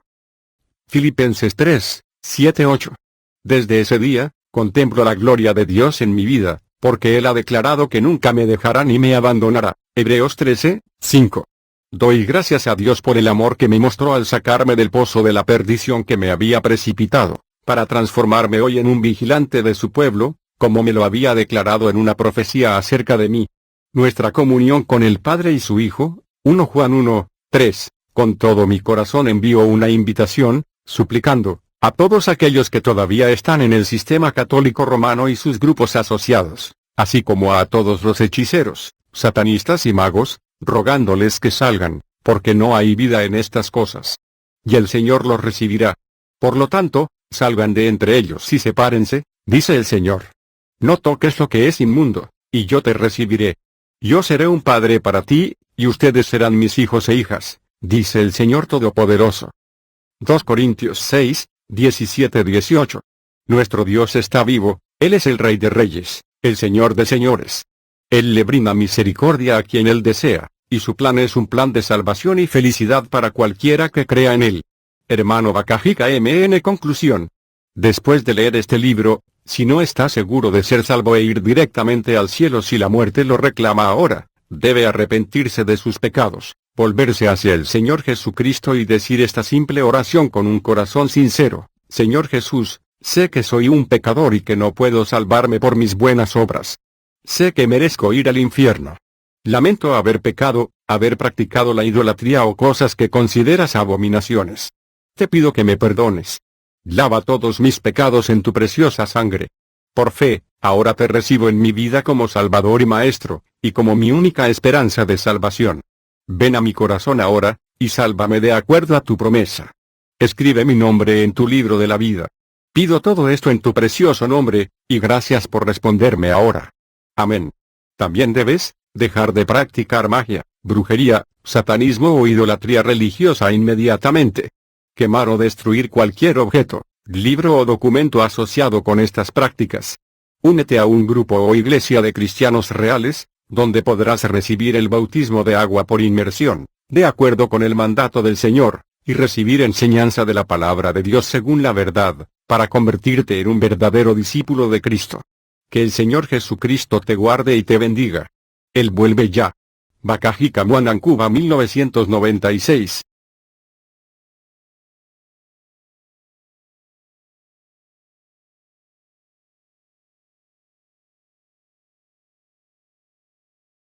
Filipenses 3, 7-8. Desde ese día, contemplo la gloria de Dios en mi vida, porque Él ha declarado que nunca me dejará ni me abandonará. Hebreos 13, 5. Doy gracias a Dios por el amor que me mostró al sacarme del pozo de la perdición que me había precipitado, para transformarme hoy en un vigilante de su pueblo, como me lo había declarado en una profecía acerca de mí. Nuestra comunión con el Padre y su Hijo, 1 Juan 1, 3, con todo mi corazón envío una invitación, suplicando, a todos aquellos que todavía están en el sistema católico romano y sus grupos asociados, así como a todos los hechiceros, satanistas y magos, rogándoles que salgan, porque no hay vida en estas cosas. Y el Señor los recibirá. Por lo tanto, salgan de entre ellos y sepárense, dice el Señor. No toques lo que es inmundo, y yo te recibiré. Yo seré un padre para ti, y ustedes serán mis hijos e hijas, dice el Señor Todopoderoso. 2 Corintios 6, 17-18. Nuestro Dios está vivo, Él es el Rey de Reyes, el Señor de Señores. Él le brinda misericordia a quien Él desea, y su plan es un plan de salvación y felicidad para cualquiera que crea en Él. Hermano Bakajika MN. Conclusión. Después de leer este libro, si no está seguro de ser salvo e ir directamente al cielo si la muerte lo reclama ahora, debe arrepentirse de sus pecados, volverse hacia el Señor Jesucristo y decir esta simple oración con un corazón sincero: Señor Jesús, sé que soy un pecador y que no puedo salvarme por mis buenas obras. Sé que merezco ir al infierno. Lamento haber pecado, haber practicado la idolatría o cosas que consideras abominaciones. Te pido que me perdones. Lava todos mis pecados en tu preciosa sangre. Por fe, ahora te recibo en mi vida como Salvador y Maestro, y como mi única esperanza de salvación. Ven a mi corazón ahora, y sálvame de acuerdo a tu promesa. Escribe mi nombre en tu libro de la vida. Pido todo esto en tu precioso nombre, y gracias por responderme ahora. Amén. También debes dejar de practicar magia, brujería, satanismo o idolatría religiosa inmediatamente. Quemar o destruir cualquier objeto, libro o documento asociado con estas prácticas. Únete a un grupo o iglesia de cristianos reales, donde podrás recibir el bautismo de agua por inmersión, de acuerdo con el mandato del Señor, y recibir enseñanza de la palabra de Dios según la verdad, para convertirte en un verdadero discípulo de Cristo. Que el Señor Jesucristo te guarde y te bendiga. Él vuelve ya. Bakajika Muanancuba 1996